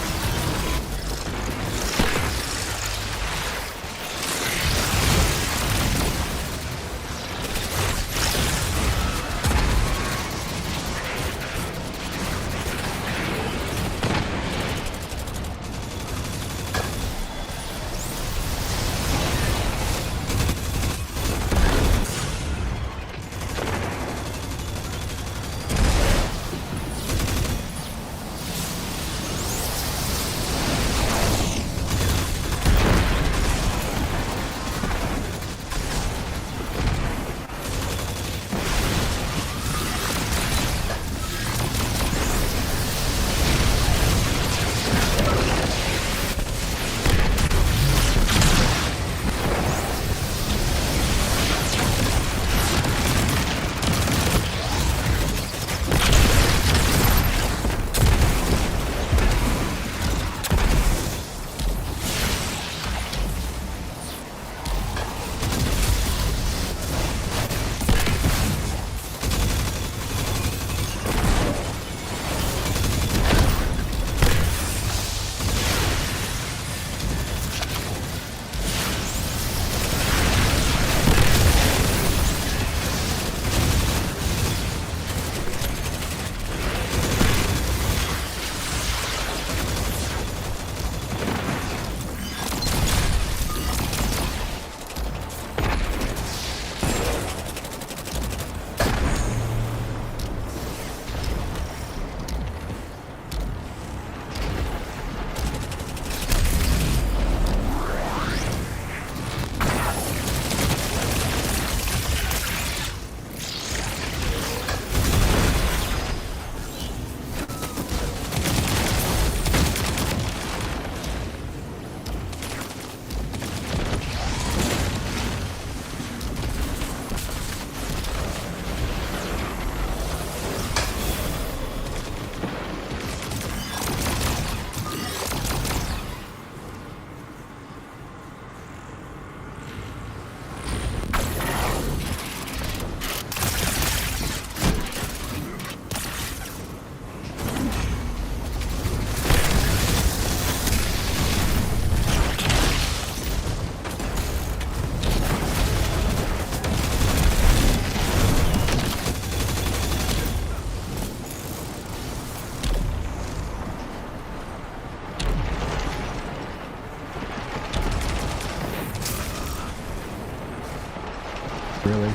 really.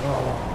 Oh.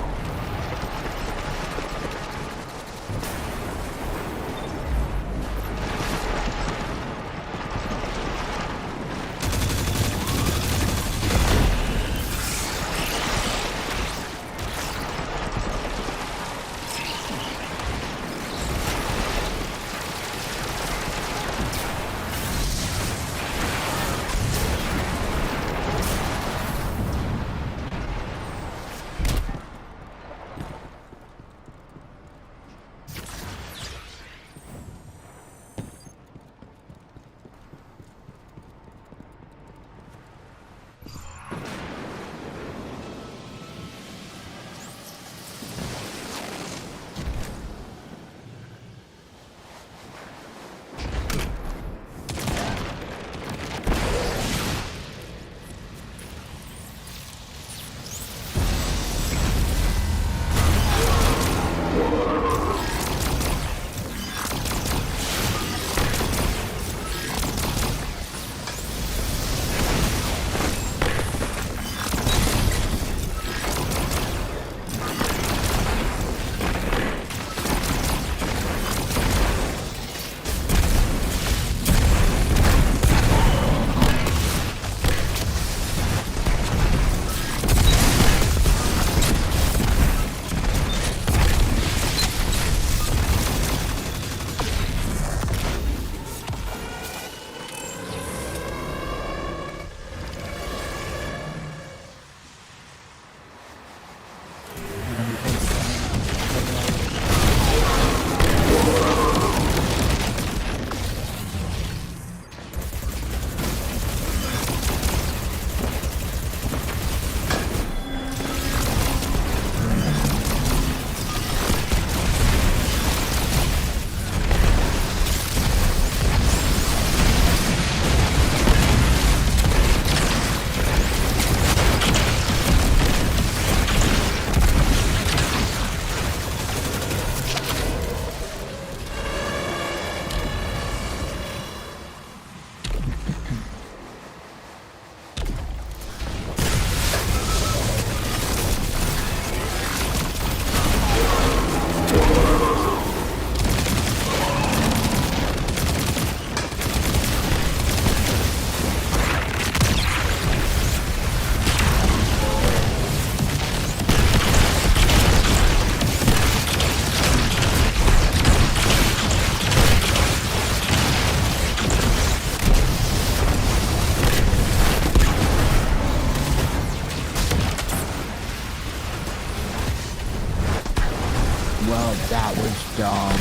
Well, that was dumb.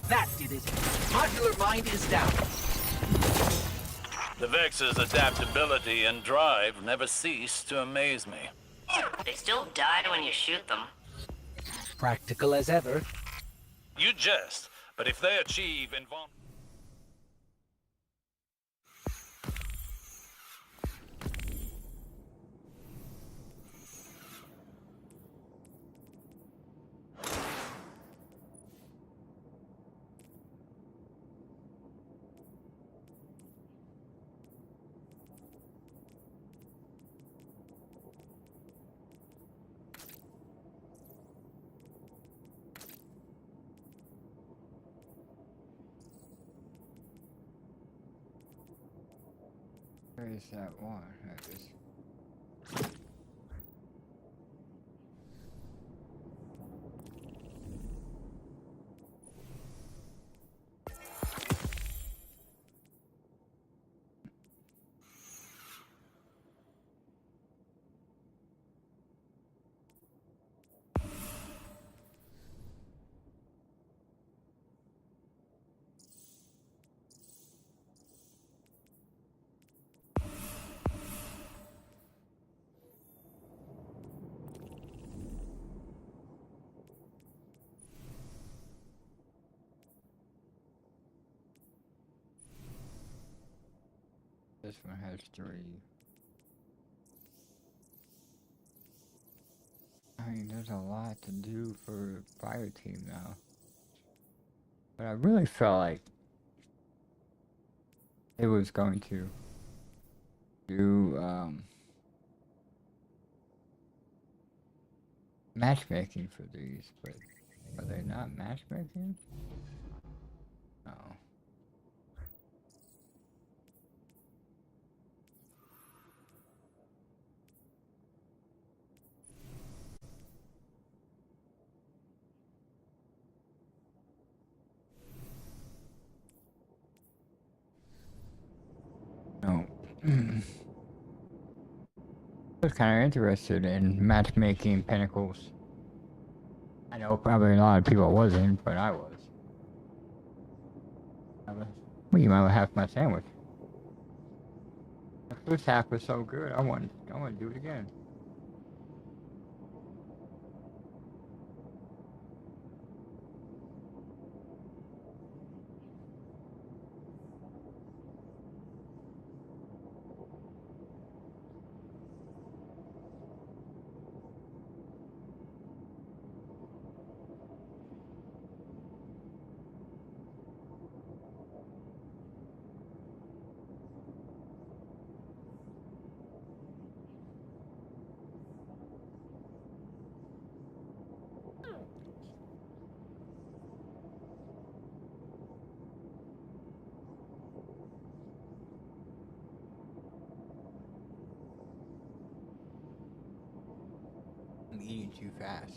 That did it. Modular mind is down. The Vex's adaptability and drive never cease to amaze me. They still die when you shoot them. Practical as ever. You jest, but if they achieve invulnerability... Where is that one? There it is. This one has 3. I mean, there's a lot to do for fire team now. But I really felt like it was going to do matchmaking for these, but are they not matchmaking? No. No. I was kind of interested in matchmaking pinnacles. I know probably a lot of people wasn't, but I was. Well, you might have my sandwich. The first half was so good, I want to do it again. I'm eating too fast.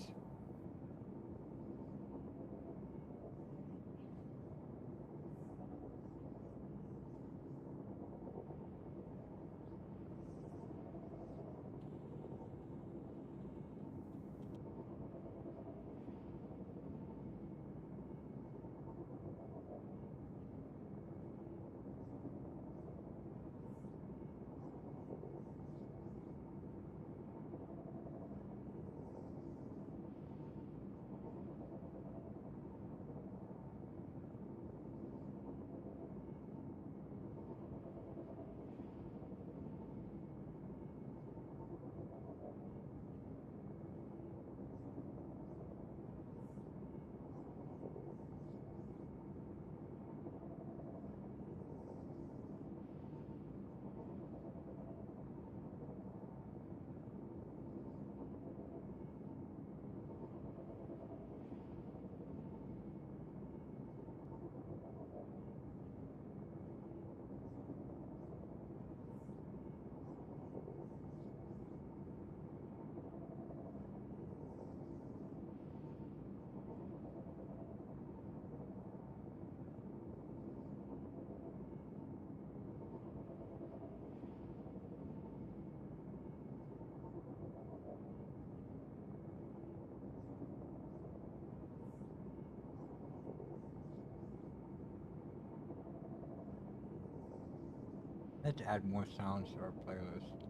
Let's add more sounds to our playlist.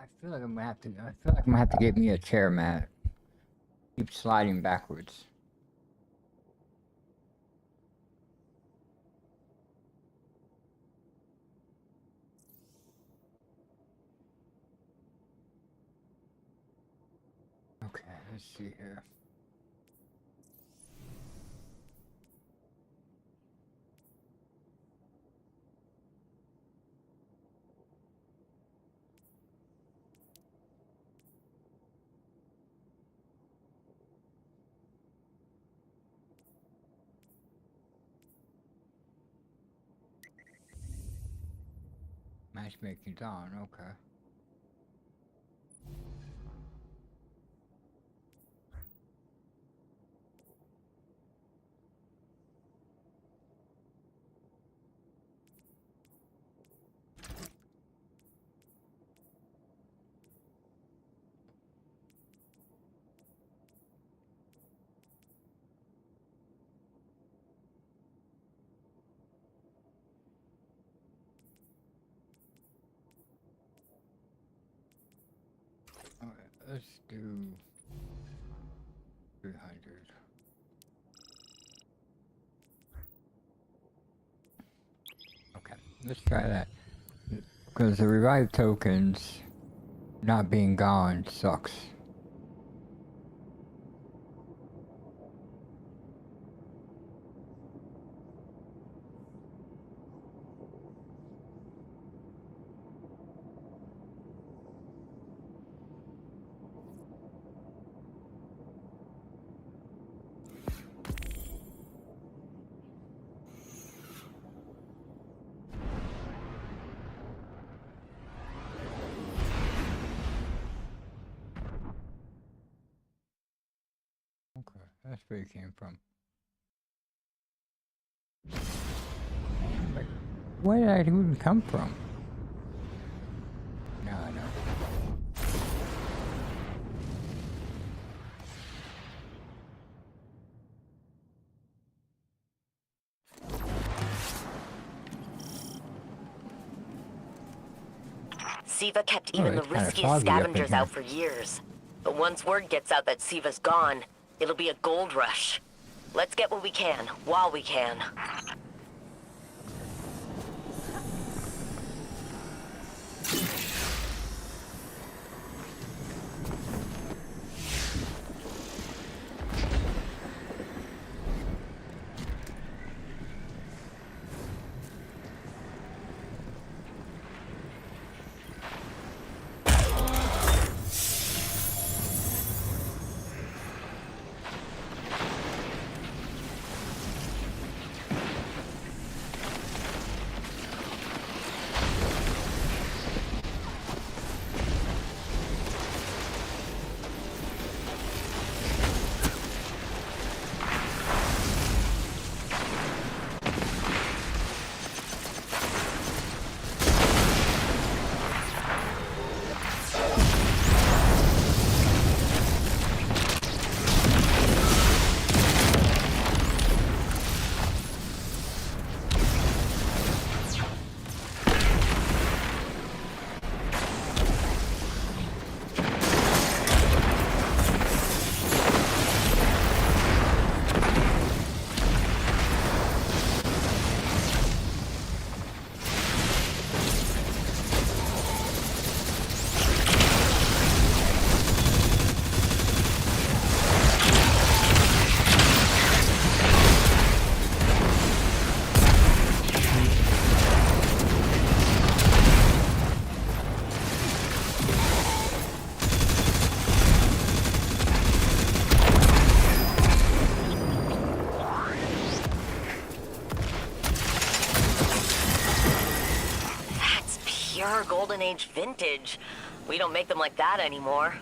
I feel like I'm gonna have to. I feel like I'm gonna have to get me a chair mat. Keep sliding backwards. Okay, let's see here. Matchmaking's on, okay. Alright, let's do 300. Okay, let's try that. Because the revived tokens not being gone sucks. Okay, that's where it came from. Like, where did I even come from? No, no. Siva kept even the it's kinda riskiest foggy up in scavengers here. out for years. But once word gets out that Siva's gone, it'll be a gold rush. Let's get what we can, while we can. Pure Golden Age vintage. We don't make them like that anymore.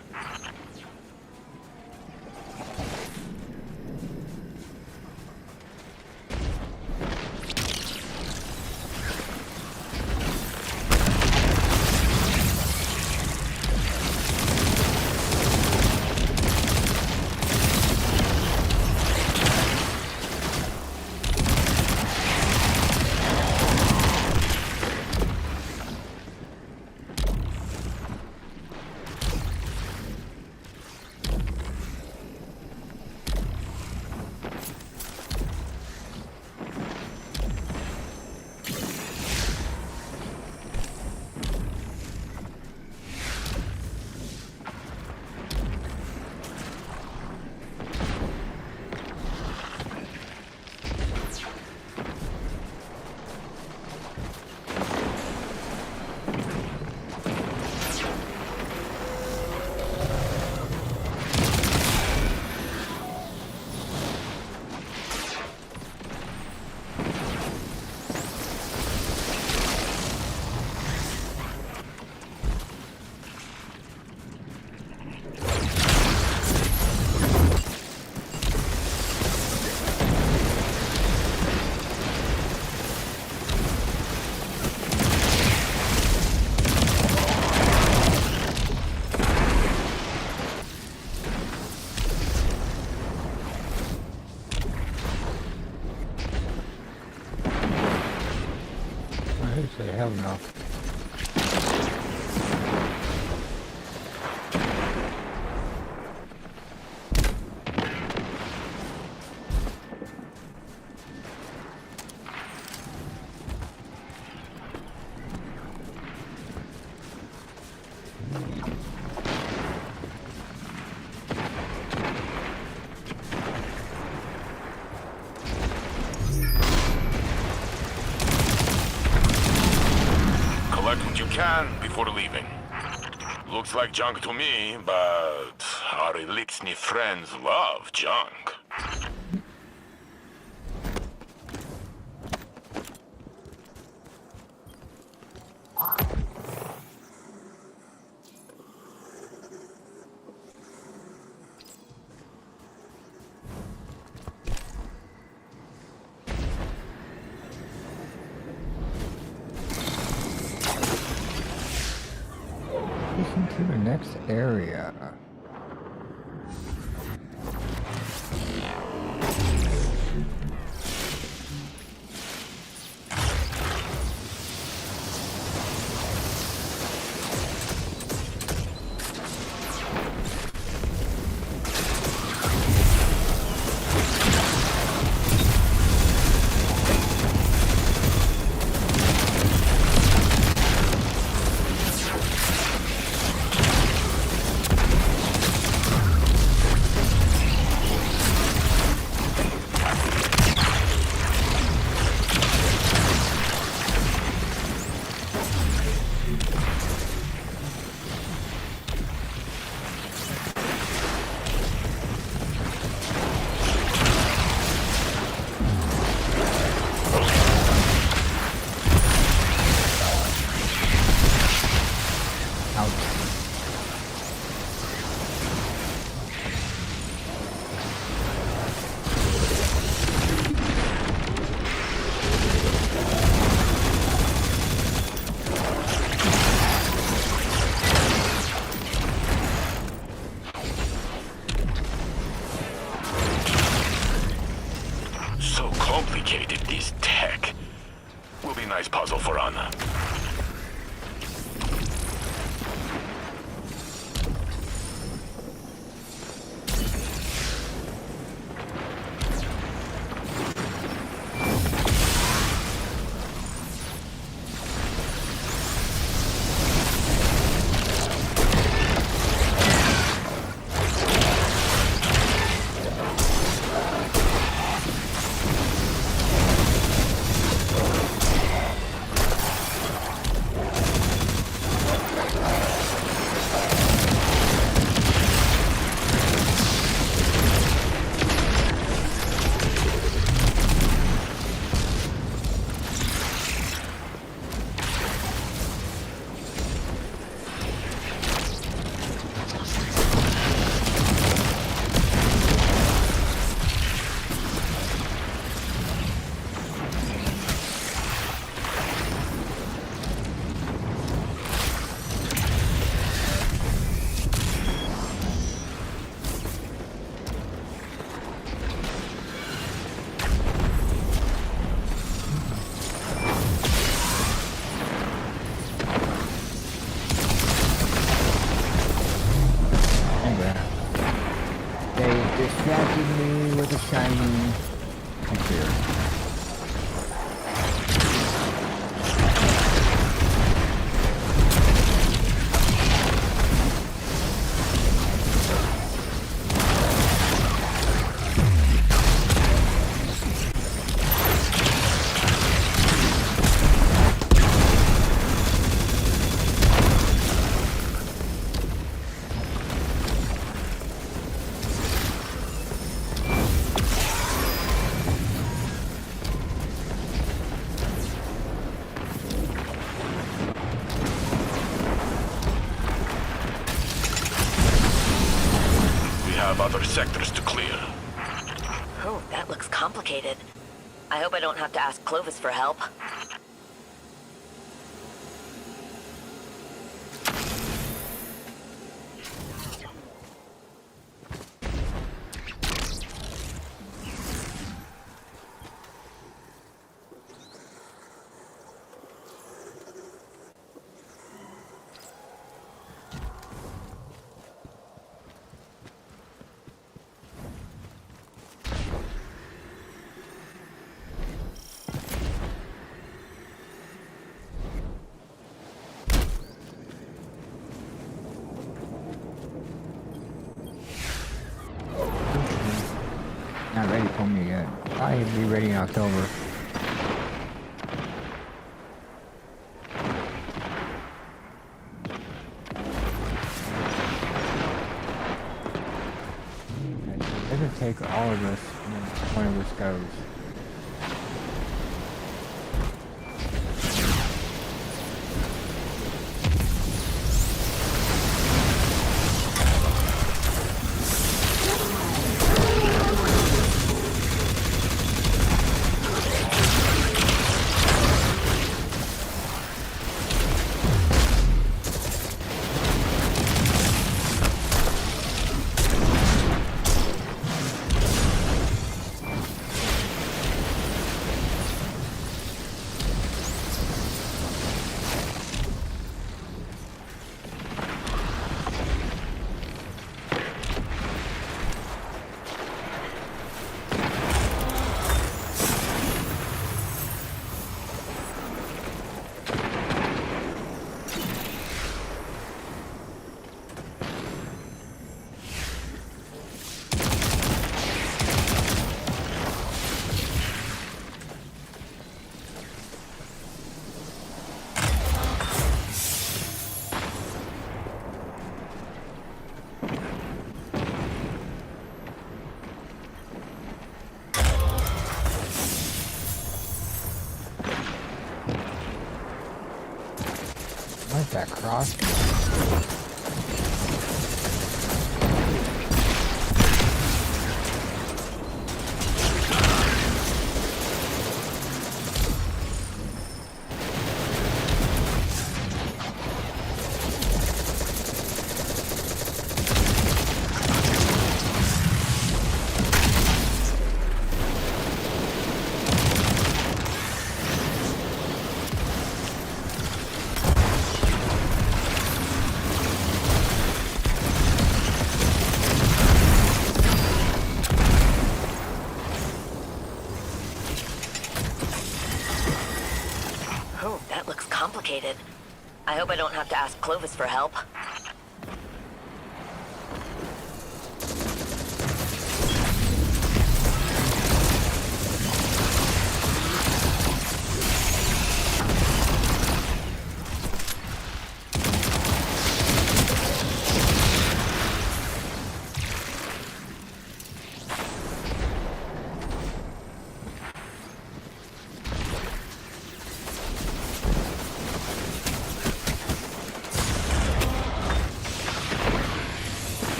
loud enough. Collect what you can before leaving. Looks like junk to me, but our Elixni friends love junk. To the next area. So complicated, this tech. Will be a nice puzzle for Anna. Distracted me with a shiny computer. Other sectors to clear. Oh, that looks complicated. I hope I don't have to ask Clovis for help. told me yet. I'll be ready in October. It could take all of us when one of us goes. What's that cross? Oh, that looks complicated. I hope I don't have to ask Clovis for help.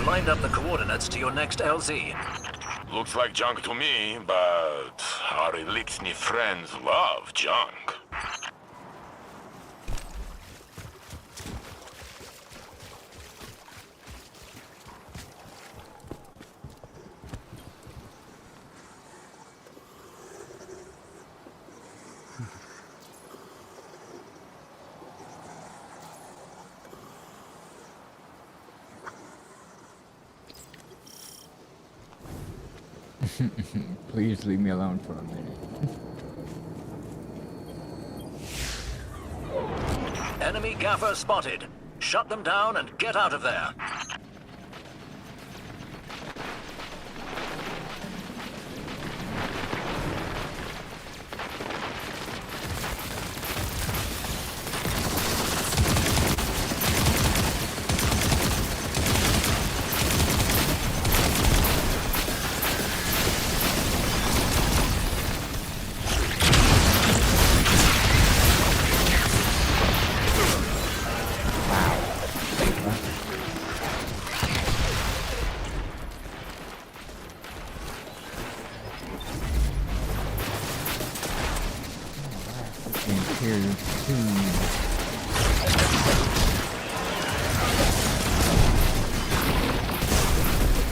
Lined up the coordinates to your next LZ. Looks like junk to me, but our Elixni friends love junk. Please leave me alone for a minute. Enemy gaffer spotted. Shut them down and get out of there.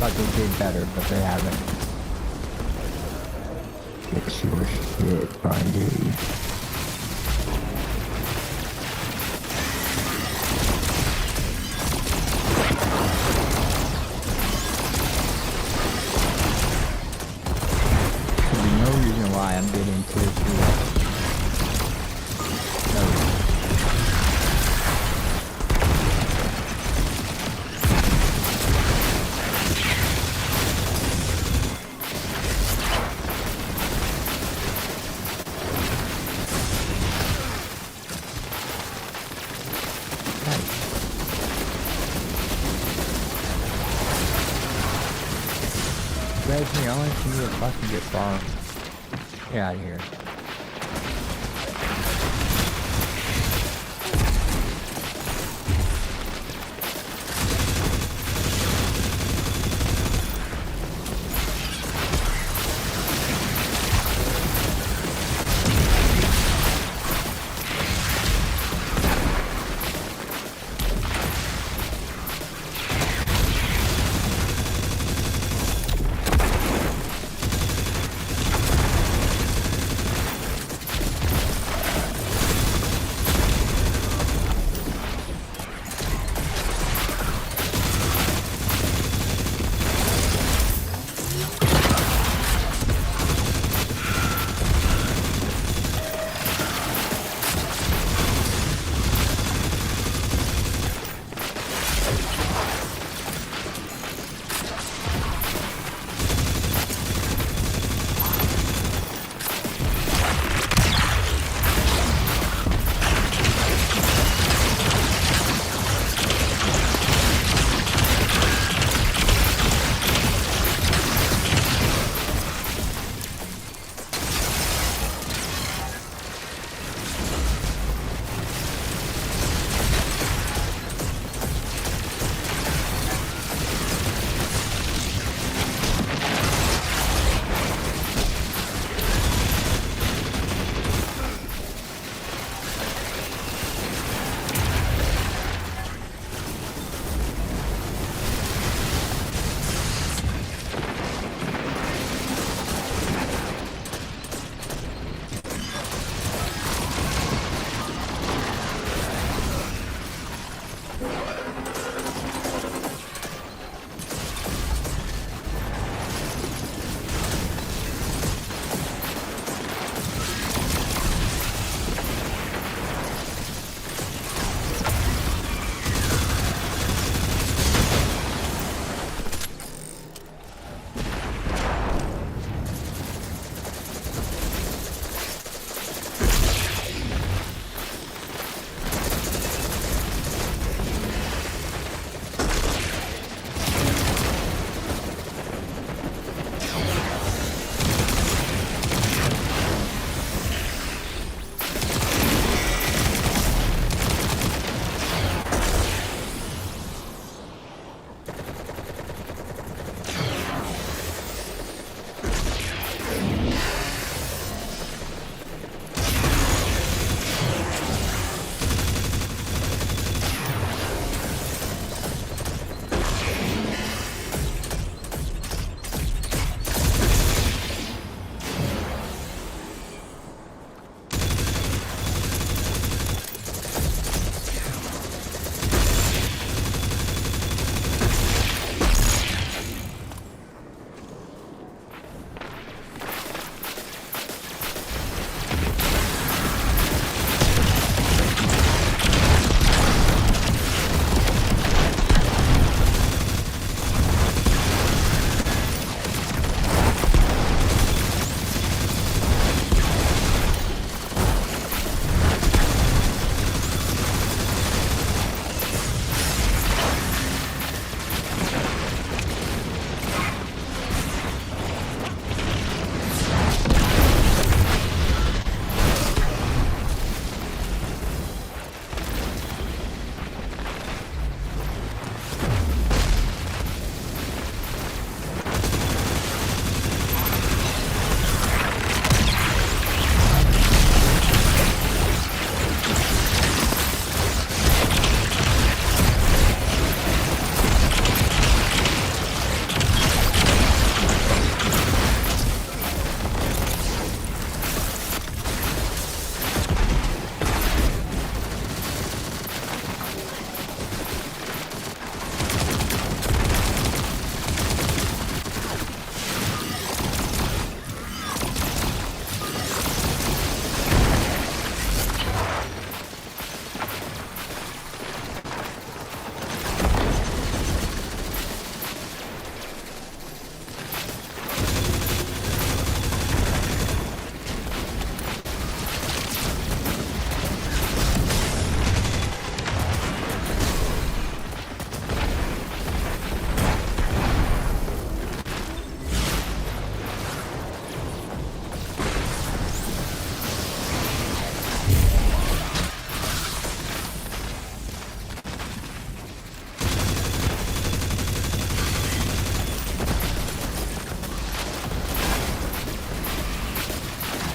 Thought they did better, but they haven't. Fix your shit, Bundy. There's no reason why I'm getting tier 2. No. Guys, me, I want to see if I can get far. Get out of here.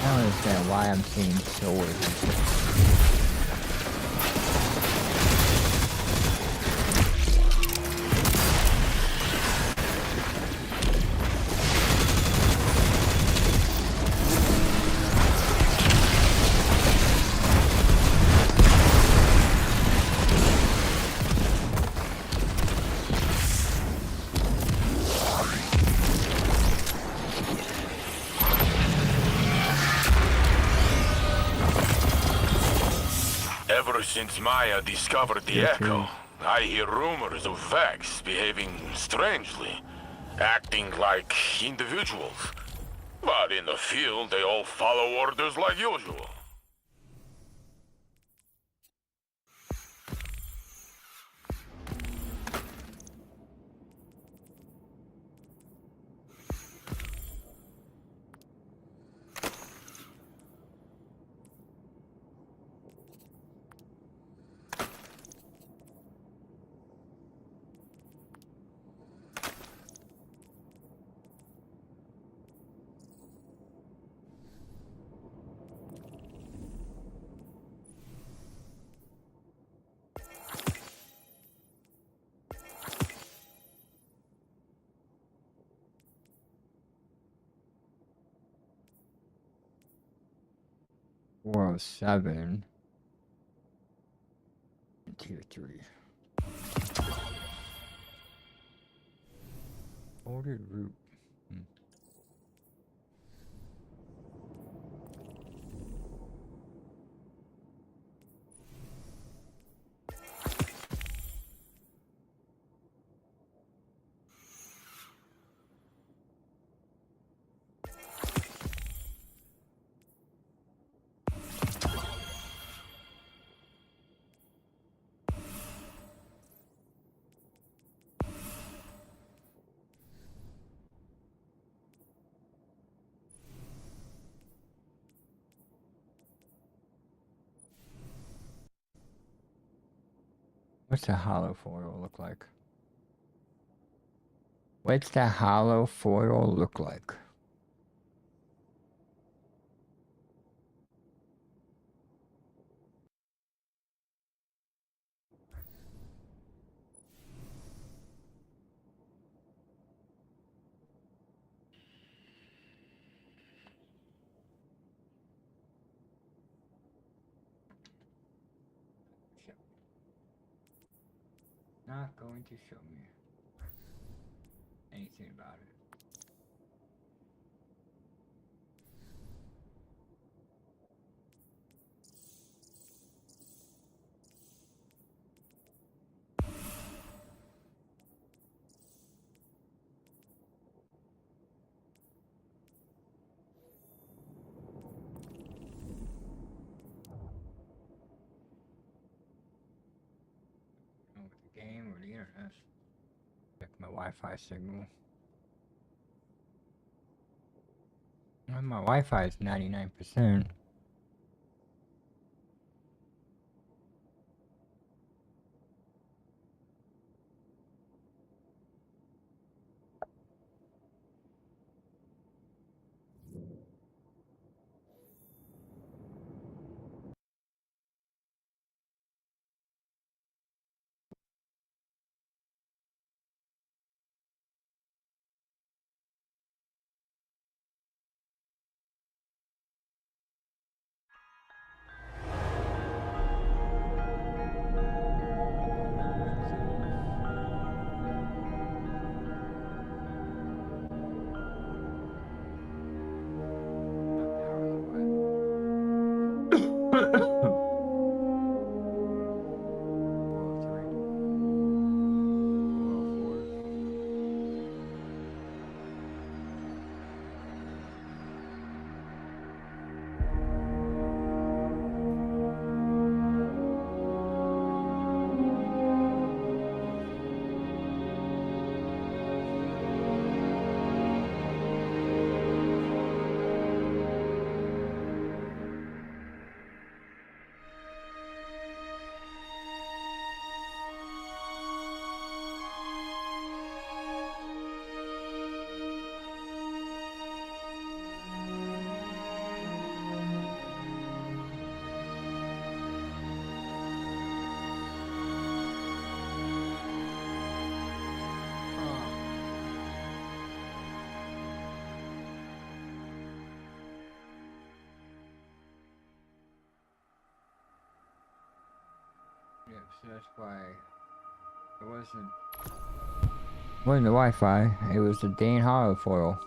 I don't understand why I'm seeing swords. Ever since Maya discovered the Echo, I hear rumors of Vex behaving strangely, acting like individuals. But in the field, they all follow orders like usual. World 7. Tier 3. Ordered route. What's a hollow foil look like? What's the hollow foil look like? Not going to show me anything about it. With the game or the internet. Check my Wi-Fi signal. Well, my Wi-Fi is 99%. so that's why it wasn't the Wi-Fi. It was the Dane holofoil.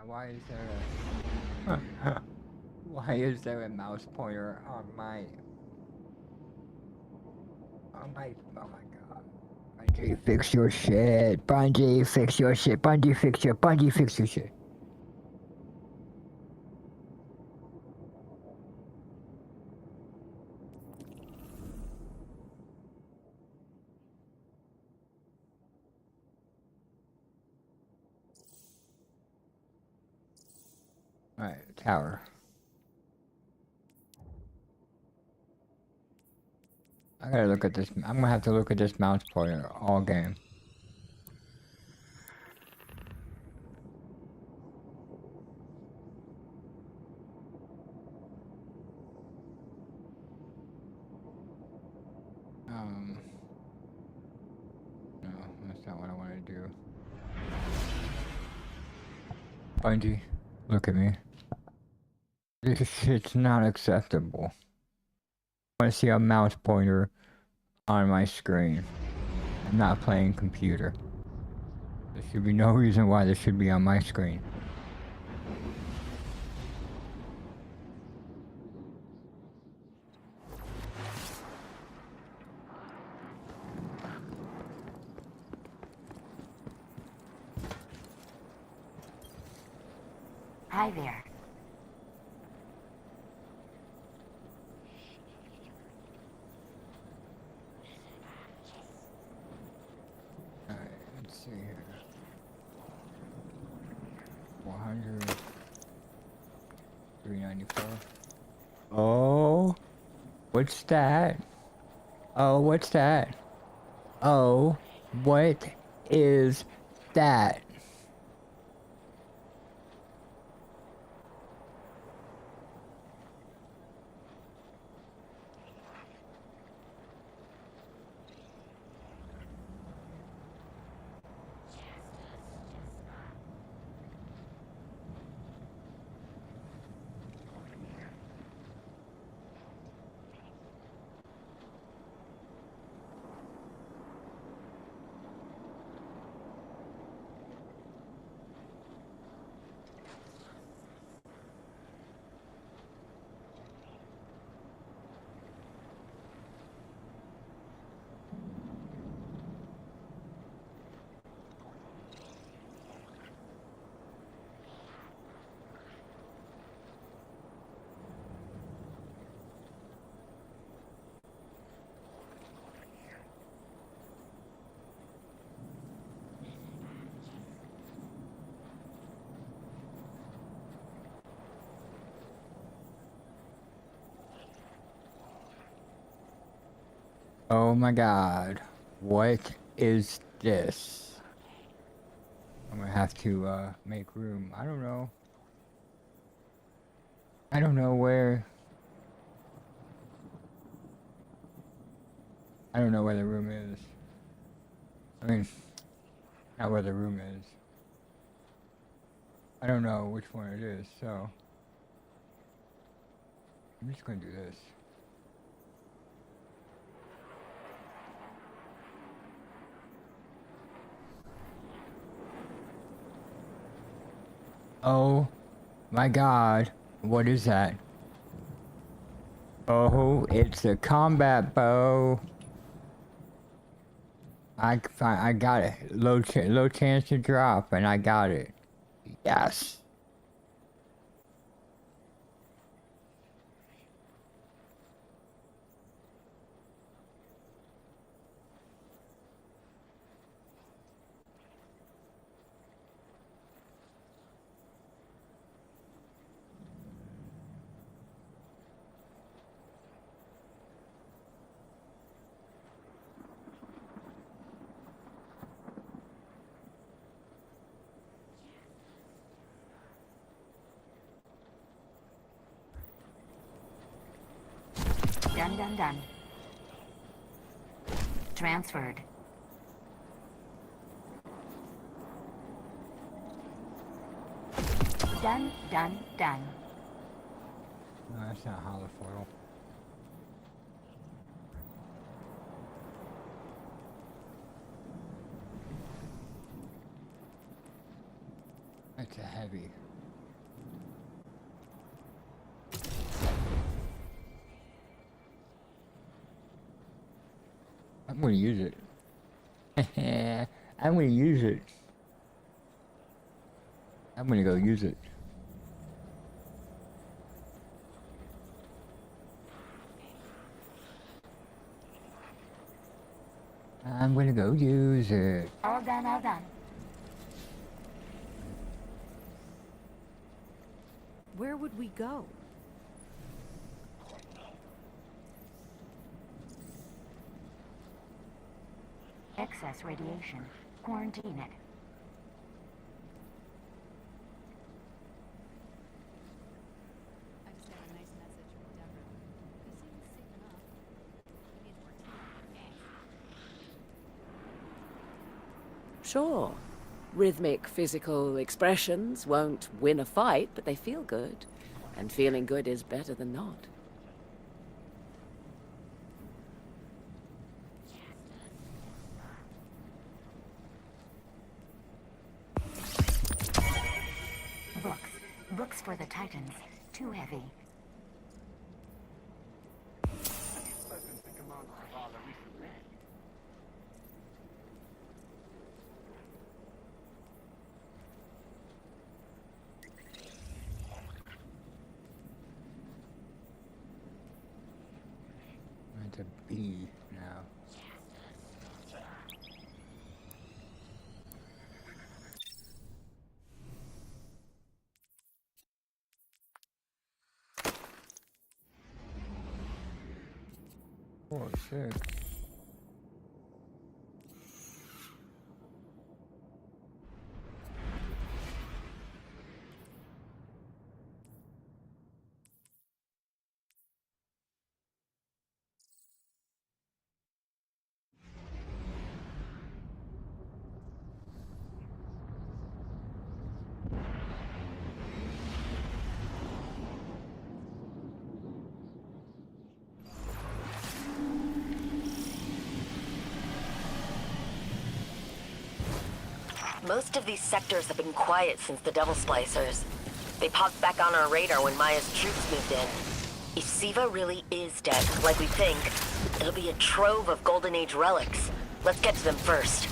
Why is there a why is there a mouse pointer on my oh my god. Bungie, fix your shit. Bungie, fix your shit. Bungie, fix your shit. Alright, tower. I gotta look at this. I'm gonna have to look at this mouse pointer all game. No, that's not what I want to do. Bungie, look at me. This shit's not acceptable. I want to see a mouse pointer on my screen. I'm not playing computer. There should be no reason why this should be on my screen. Hi there. Alright, let's see here. 400. 394. Oh, what's that? Oh, what's that? Oh, what is that? Oh my god. What is this? I'm gonna have to make room. I don't know. I don't know where. I don't know where the room is. I mean, not where the room is. I don't know which one it is, so I'm just gonna do this. Oh my god, what is that? Oh, it's a combat bow. I got it. Low chance to drop, and I got it. Yes. Done. Transferred. Done. No, that's not holofoil. That's a heavy. I'm gonna use it. I'm gonna use it. I'm gonna go use it. I'm gonna go use it. All done. Where would we go? Excess radiation. Quarantine it. I just got a nice message from Deborah. He seems safe enough. He needs more time. Sure. Rhythmic physical expressions won't win a fight, but they feel good. And feeling good is better than not. Books for the Titans. Too heavy. It's a B now. Oh shit. Most of these sectors have been quiet since the Devil Splicers. They popped back on our radar when Maya's troops moved in. If Siva really is dead, like we think, it'll be a trove of Golden Age relics. Let's get to them first.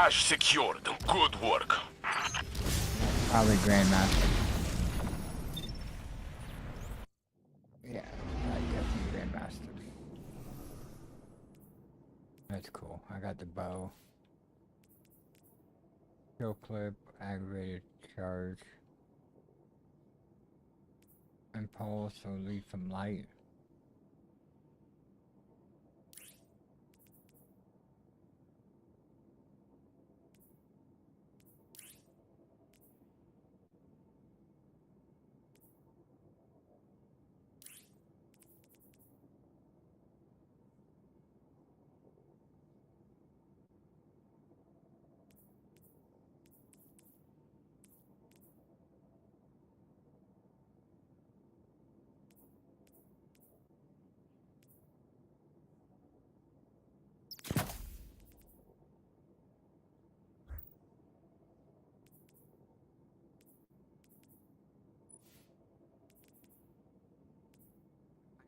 cache secured. Good work. Probably Grandmaster. Yeah, I definitely Grandmaster. That's cool. I got the bow. Kill clip, aggravated charge. Impulse, so leave some light.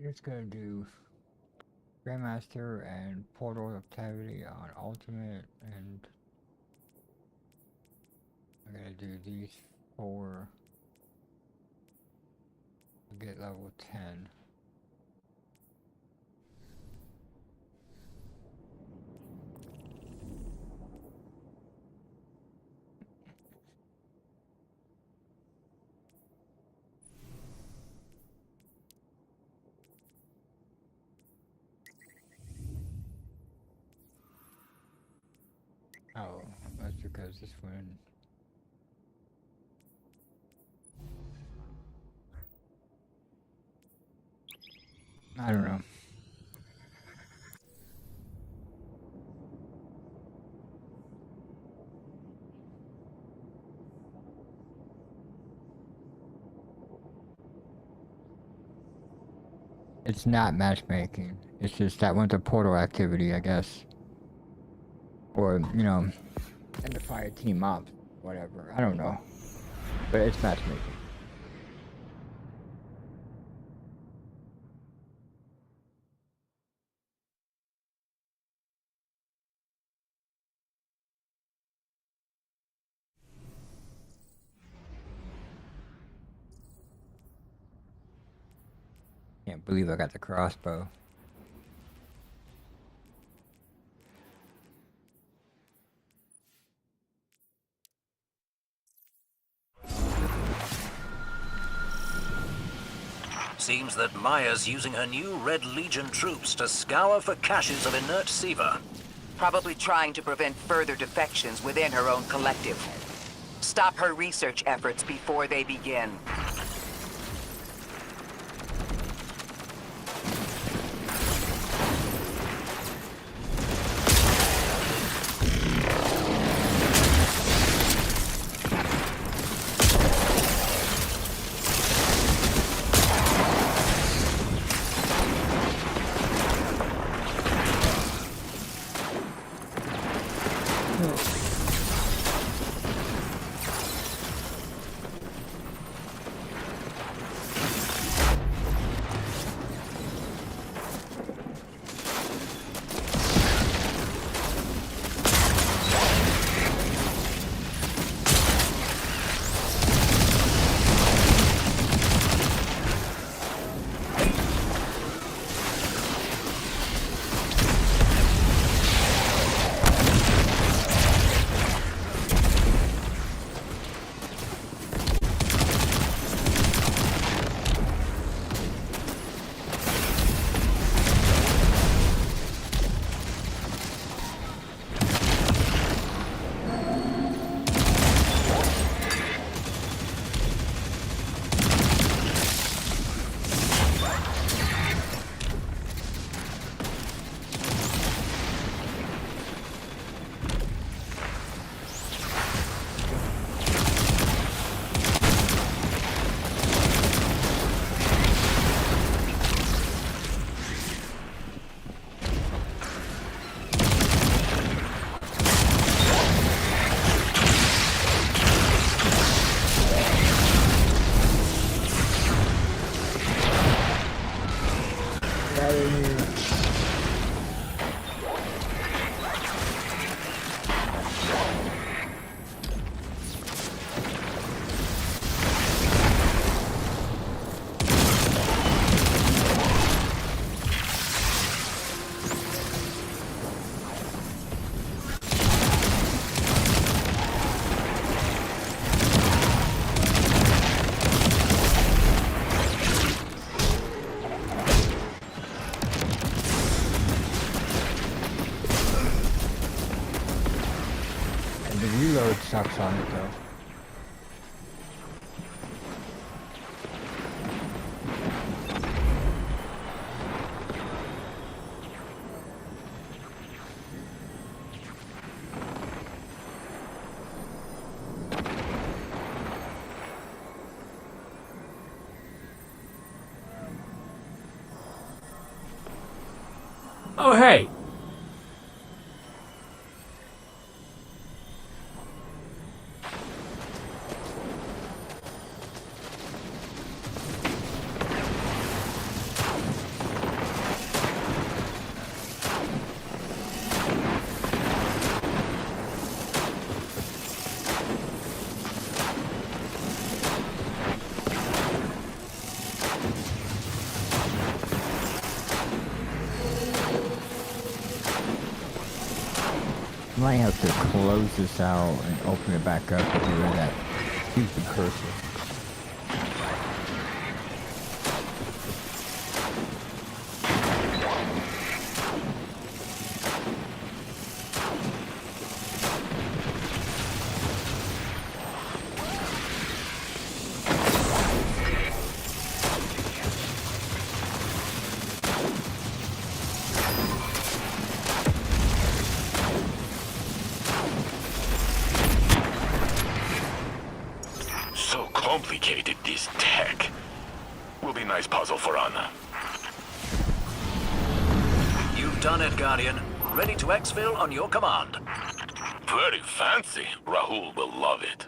I'm just gonna do Grandmaster and Portal Activity on Ultimate, and I'm gonna do these 4 to get level 10. Oh, that's because this one. I don't know. It's not matchmaking. It's just that one's a portal activity, I guess. Or, you know, and the fire team up, whatever. I don't know. But it's matchmaking. Can't believe I got the crossbow. Seems that Maya's using her new Red Legion troops to scour for caches of inert Siva. Probably trying to prevent further defections within her own collective. Stop her research efforts before they begin. Oh, hey. Might have to close this out and open it back up to get rid of that stupid cursor. Complicated, this tech. Will be a nice puzzle for Anna. You've done it, Guardian. Ready to exfil on your command. Very fancy. Rahul will love it.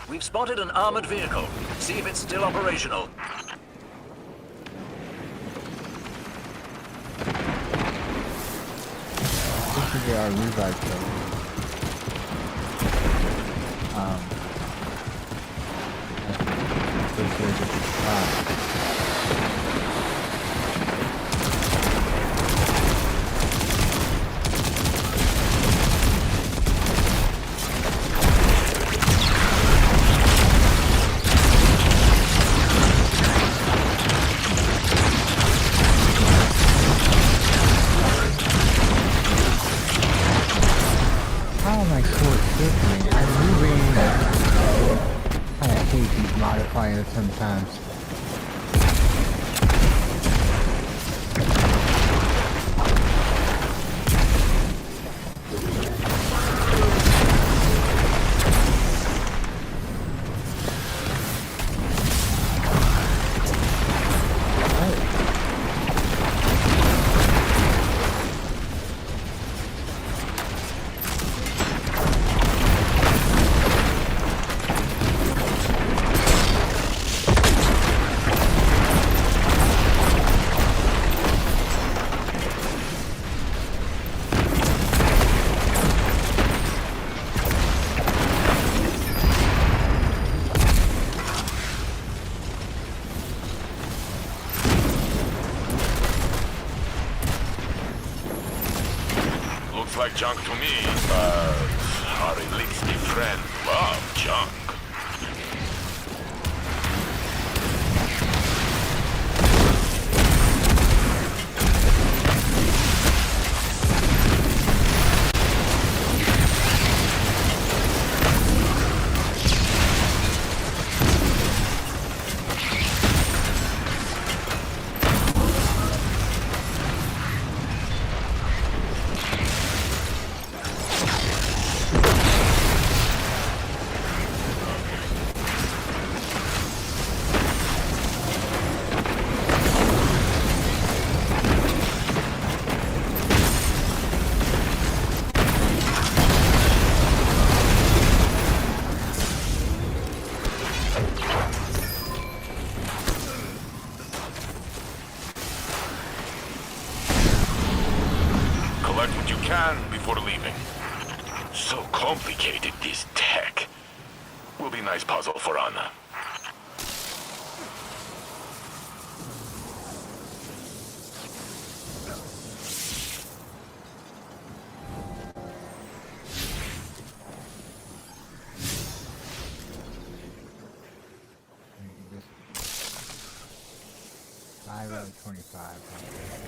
We've spotted an armored vehicle. See if it's still operational. This should be our revive code. How am I short circuiting? I'm moving. I hate these modifiers sometimes. Looks like junk to me, but our elixir friend love junk. can before leaving. So complicated, this tech. Will be a nice puzzle for Anna. Five out of 25.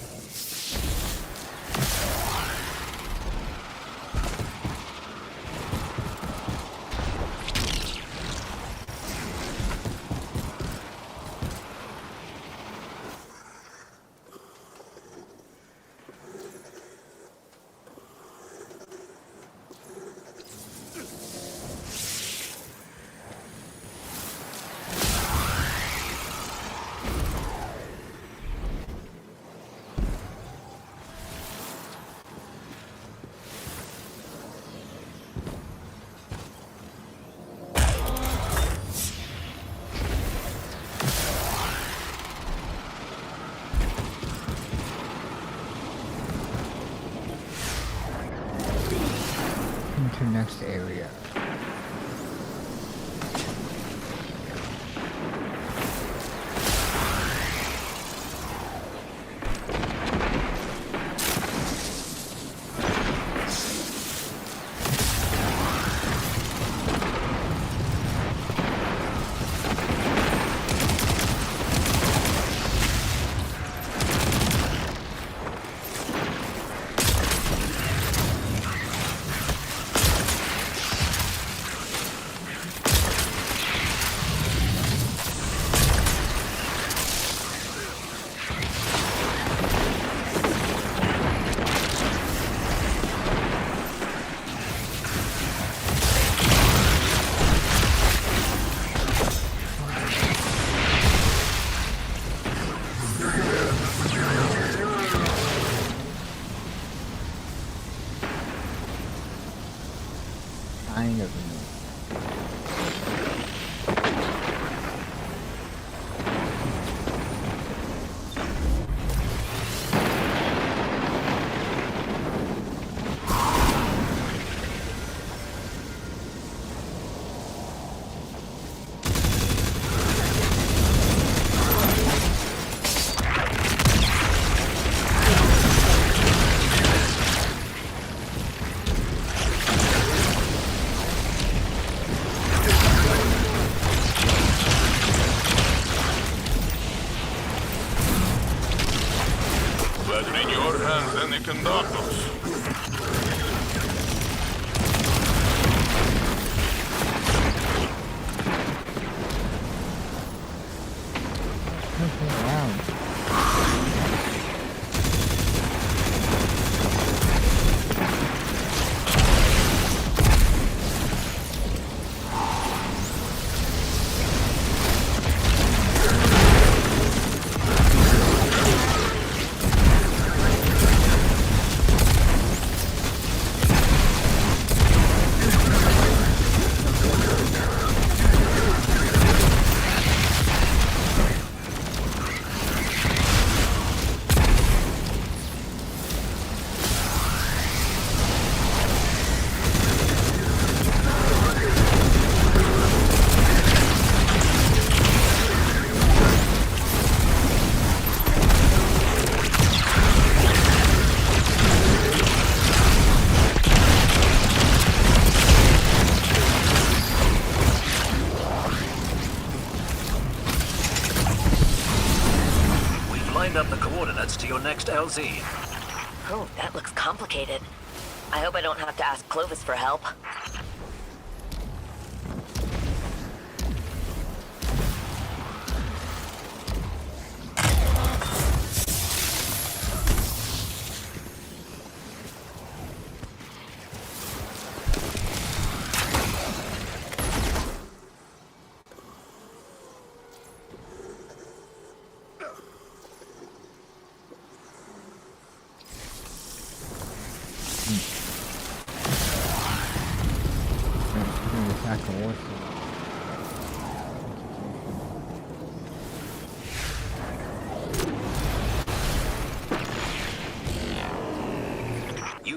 Into next area. Kind of. Better in your hands than the conductors. Lined up the coordinates to your next LZ. Oh, that looks complicated. I hope I don't have to ask Clovis for help.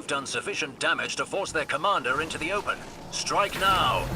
You've done sufficient damage to force their commander into the open. Strike now!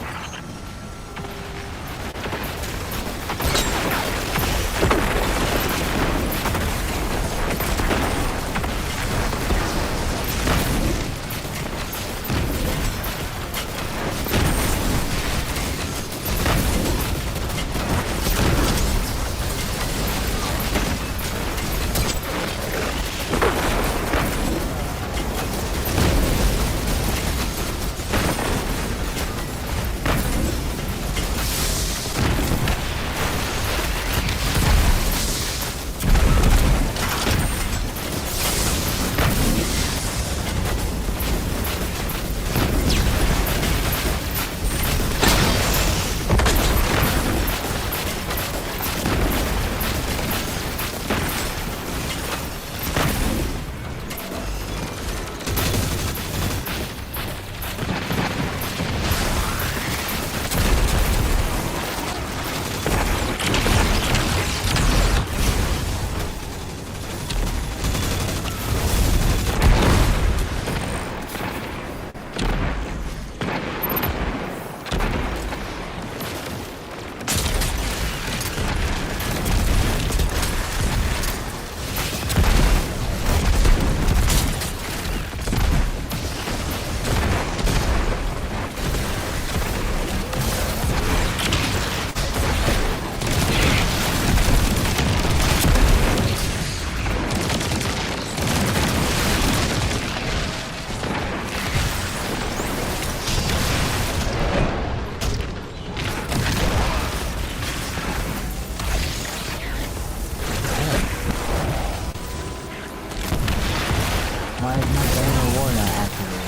Why is my banner war not activated?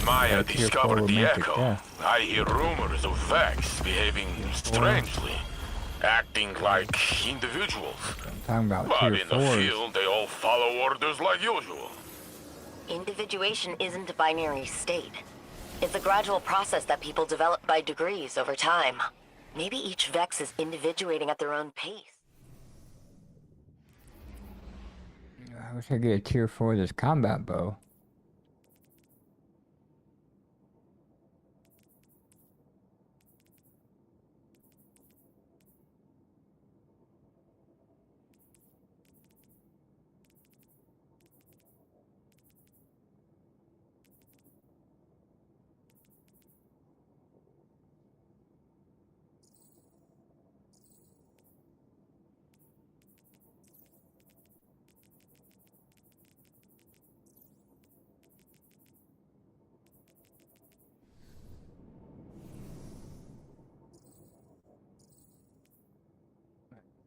Maya Tier 4 discovered the romantic echo. death. I hear rumors of Vex behaving strangely, acting like individuals. I'm talking about But tier in the 4s. field, they all follow orders like usual. Individuation isn't a binary state. It's a gradual process that people develop by degrees over time. Maybe each Vex is individuating at their own pace. I wish I could get a tier 4 of this combat bow.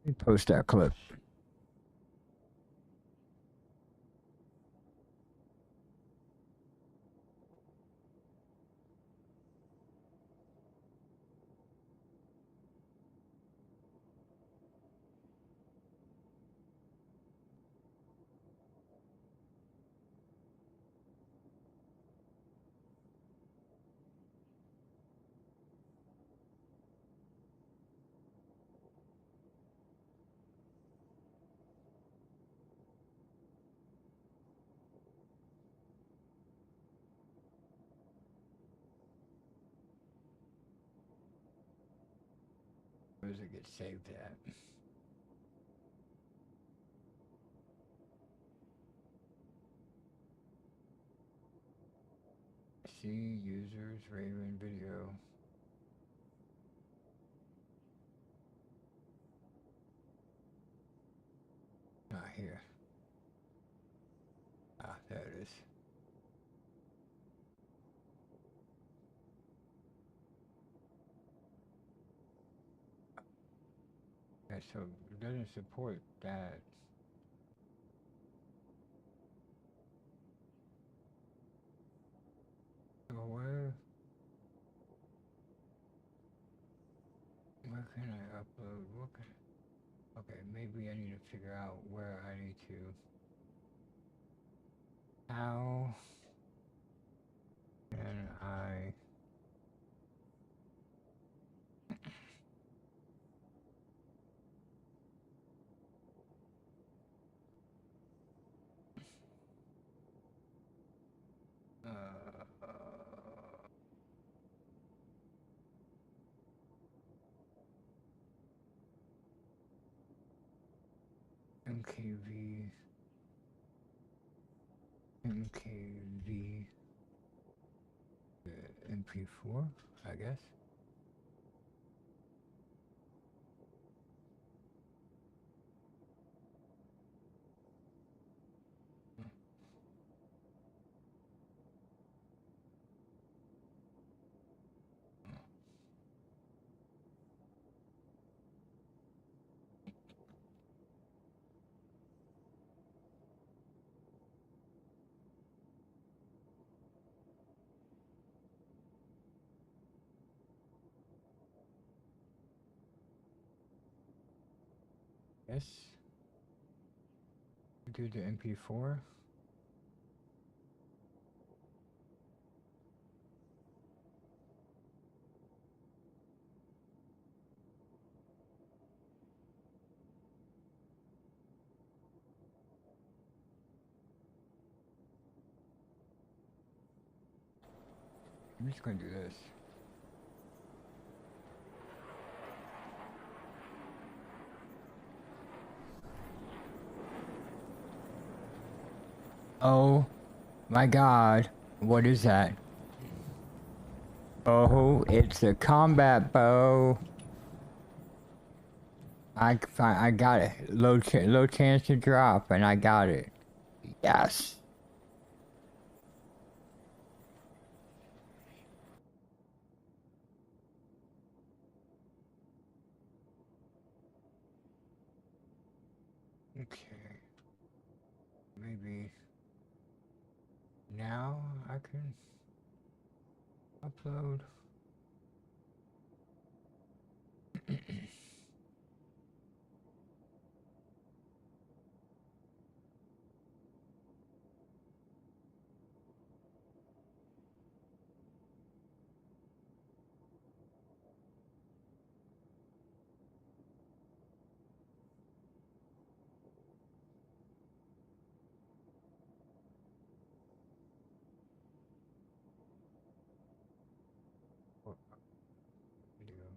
Let me post that clip. Where does it get saved at? See users, Raven video. Not here. Ah, there it is. Okay, so it doesn't support that. So where can I upload? What can okay, maybe I need to figure out where I need to. How can I MKV MP4, I guess. Yes. Do the MP4. I'm just gonna do this. Oh my god, what is that? Oh, it's a combat bow. I got it. Low chance to drop, and I got it. Yes. Okay. Maybe now I can. Upload. Video.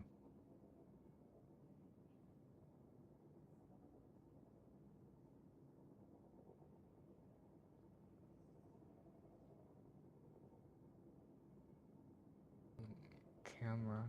Camera.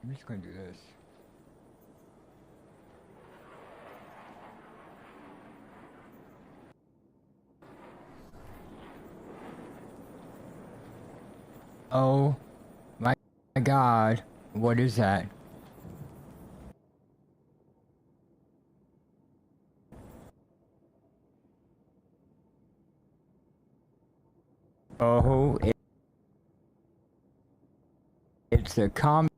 I'm just gonna do this. Oh my God, what is that? Oh, it's a combat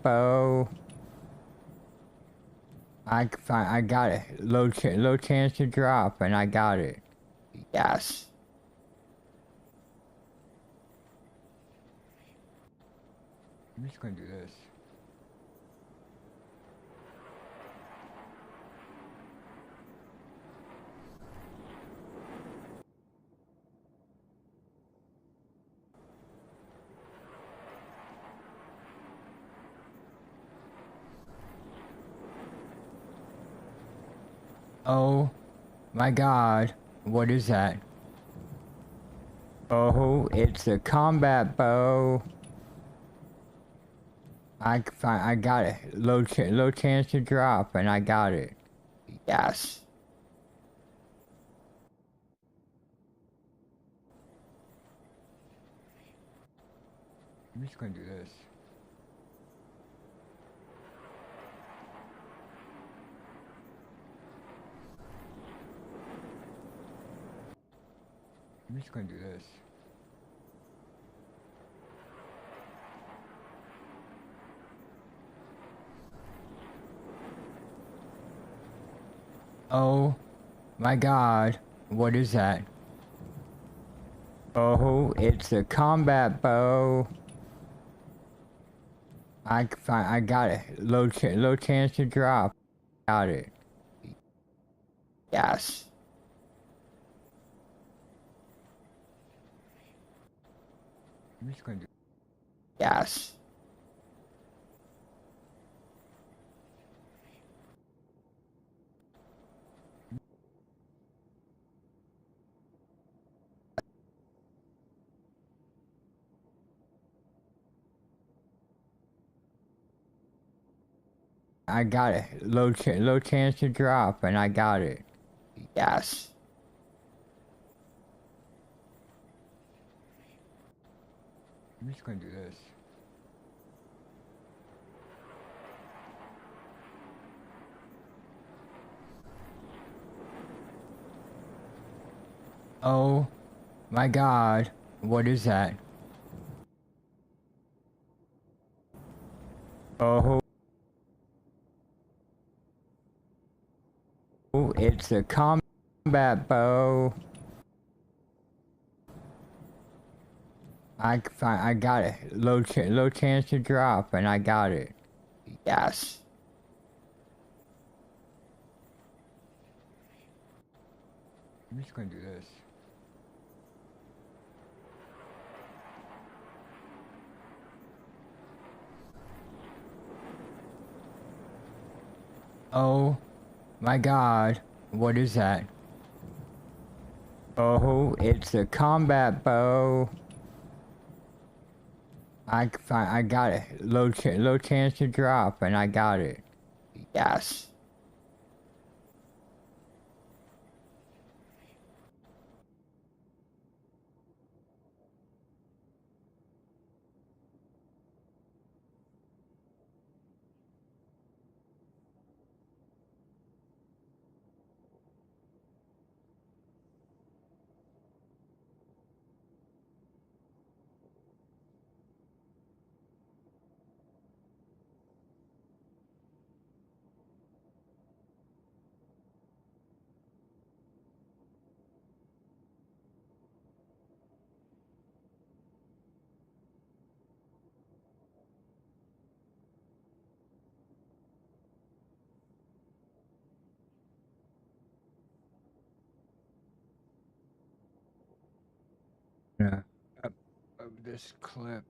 bow. I got it. Low chance to drop, and I got it. Yes. I'm just gonna do this. Oh my god, what is that? Oh, it's a combat bow. I got it. Low chance to drop, and I got it. Yes. I'm just gonna do this. I'm just gonna do this. Oh my god, what is that? Oh, it's a combat bow. I got it. Low chance to drop. Got it. Yes. I'm just gonna do. Yes. I got it. Low chance to drop, and I got it. Yes. I'm just gonna do this. Oh my god, what is that? Oh, it's a combat bow. I got it. Low chance to drop, and I got it. Yes. I'm just gonna do this. Oh my god, what is that? Oh, it's a combat bow. I got it. Low chance to drop, and I got it. Yes. Yeah. Of this clip.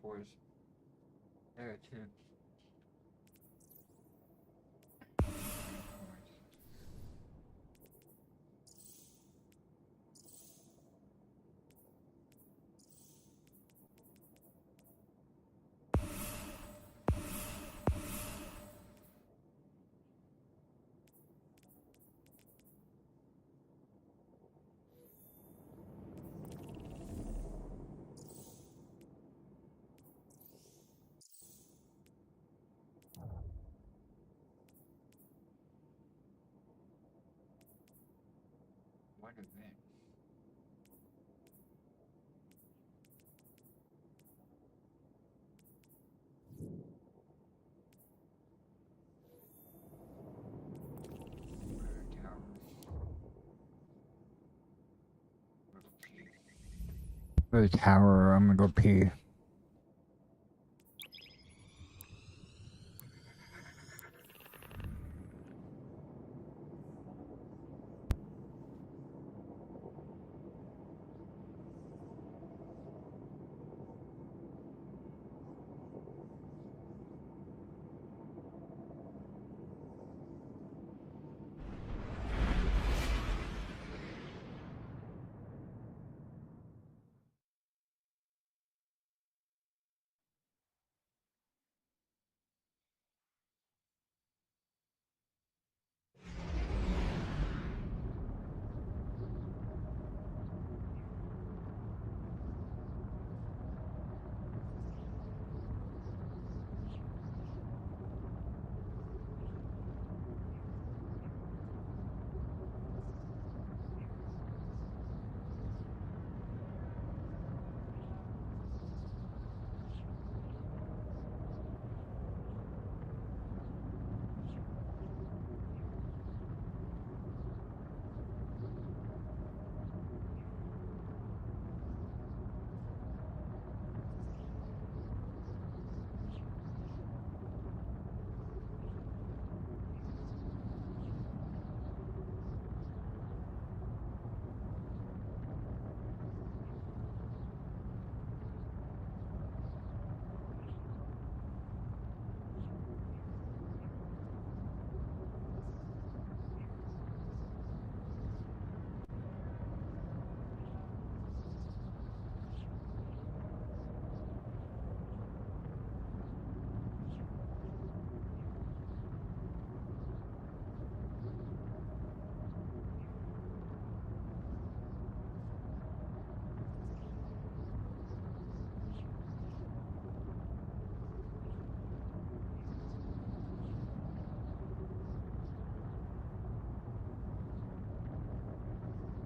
force. There too. What event? Go to the tower. I'm gonna go pee.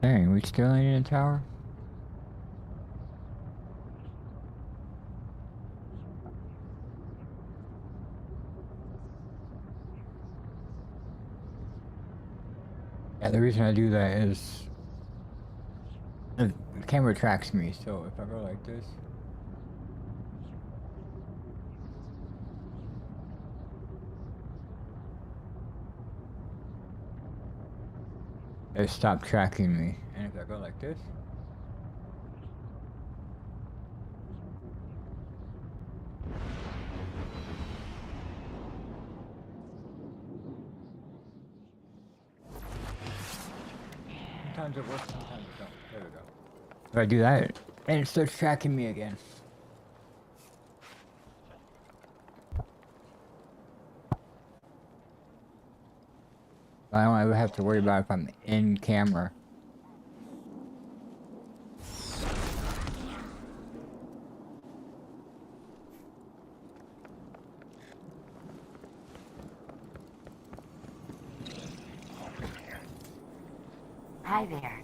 Dang, we still ain't in the tower? Yeah, the reason I do that is the camera tracks me, so if I go like this. It stopped tracking me. And if I go like this. Sometimes it works, sometimes it don't. There we go. If I do that, and it starts tracking me again. I don't ever have to worry about if I'm in camera. Hi there.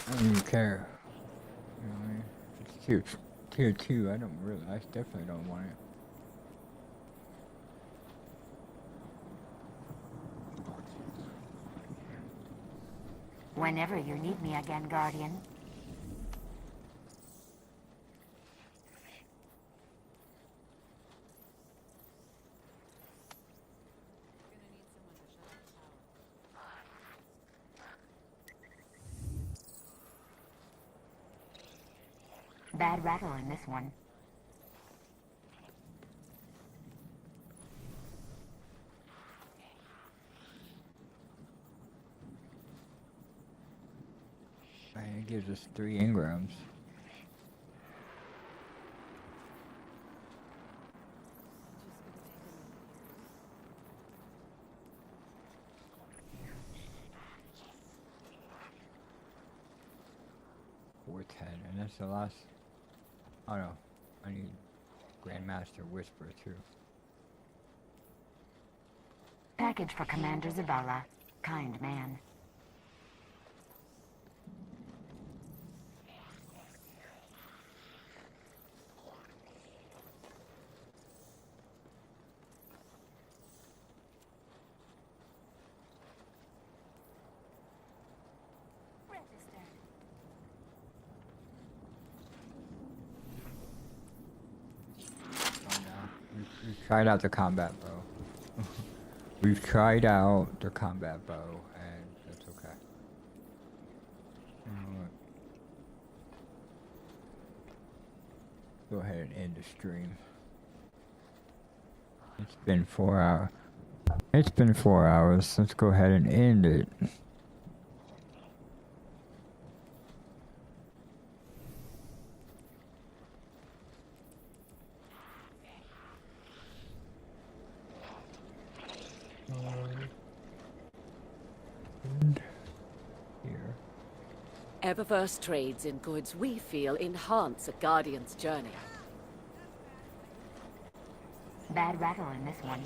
I don't even care. You know what I mean? It's tier 2, I don't really, I definitely don't want it. Whenever you need me again, Guardian. Bad rattle in this one. And it gives us 3 engrams. And that's the last. Oh no, I need Grandmaster Whisper too. Package for Commander Zabala. Kind man. We've tried out the combat bow. We've tried out the combat bow, and that's okay. You know what? Go ahead and end the stream. It's been 4 hours. It's been 4 hours. Let's go ahead and end it. Eververse trades in goods we feel enhance a Guardian's journey. Bad rattle in this one.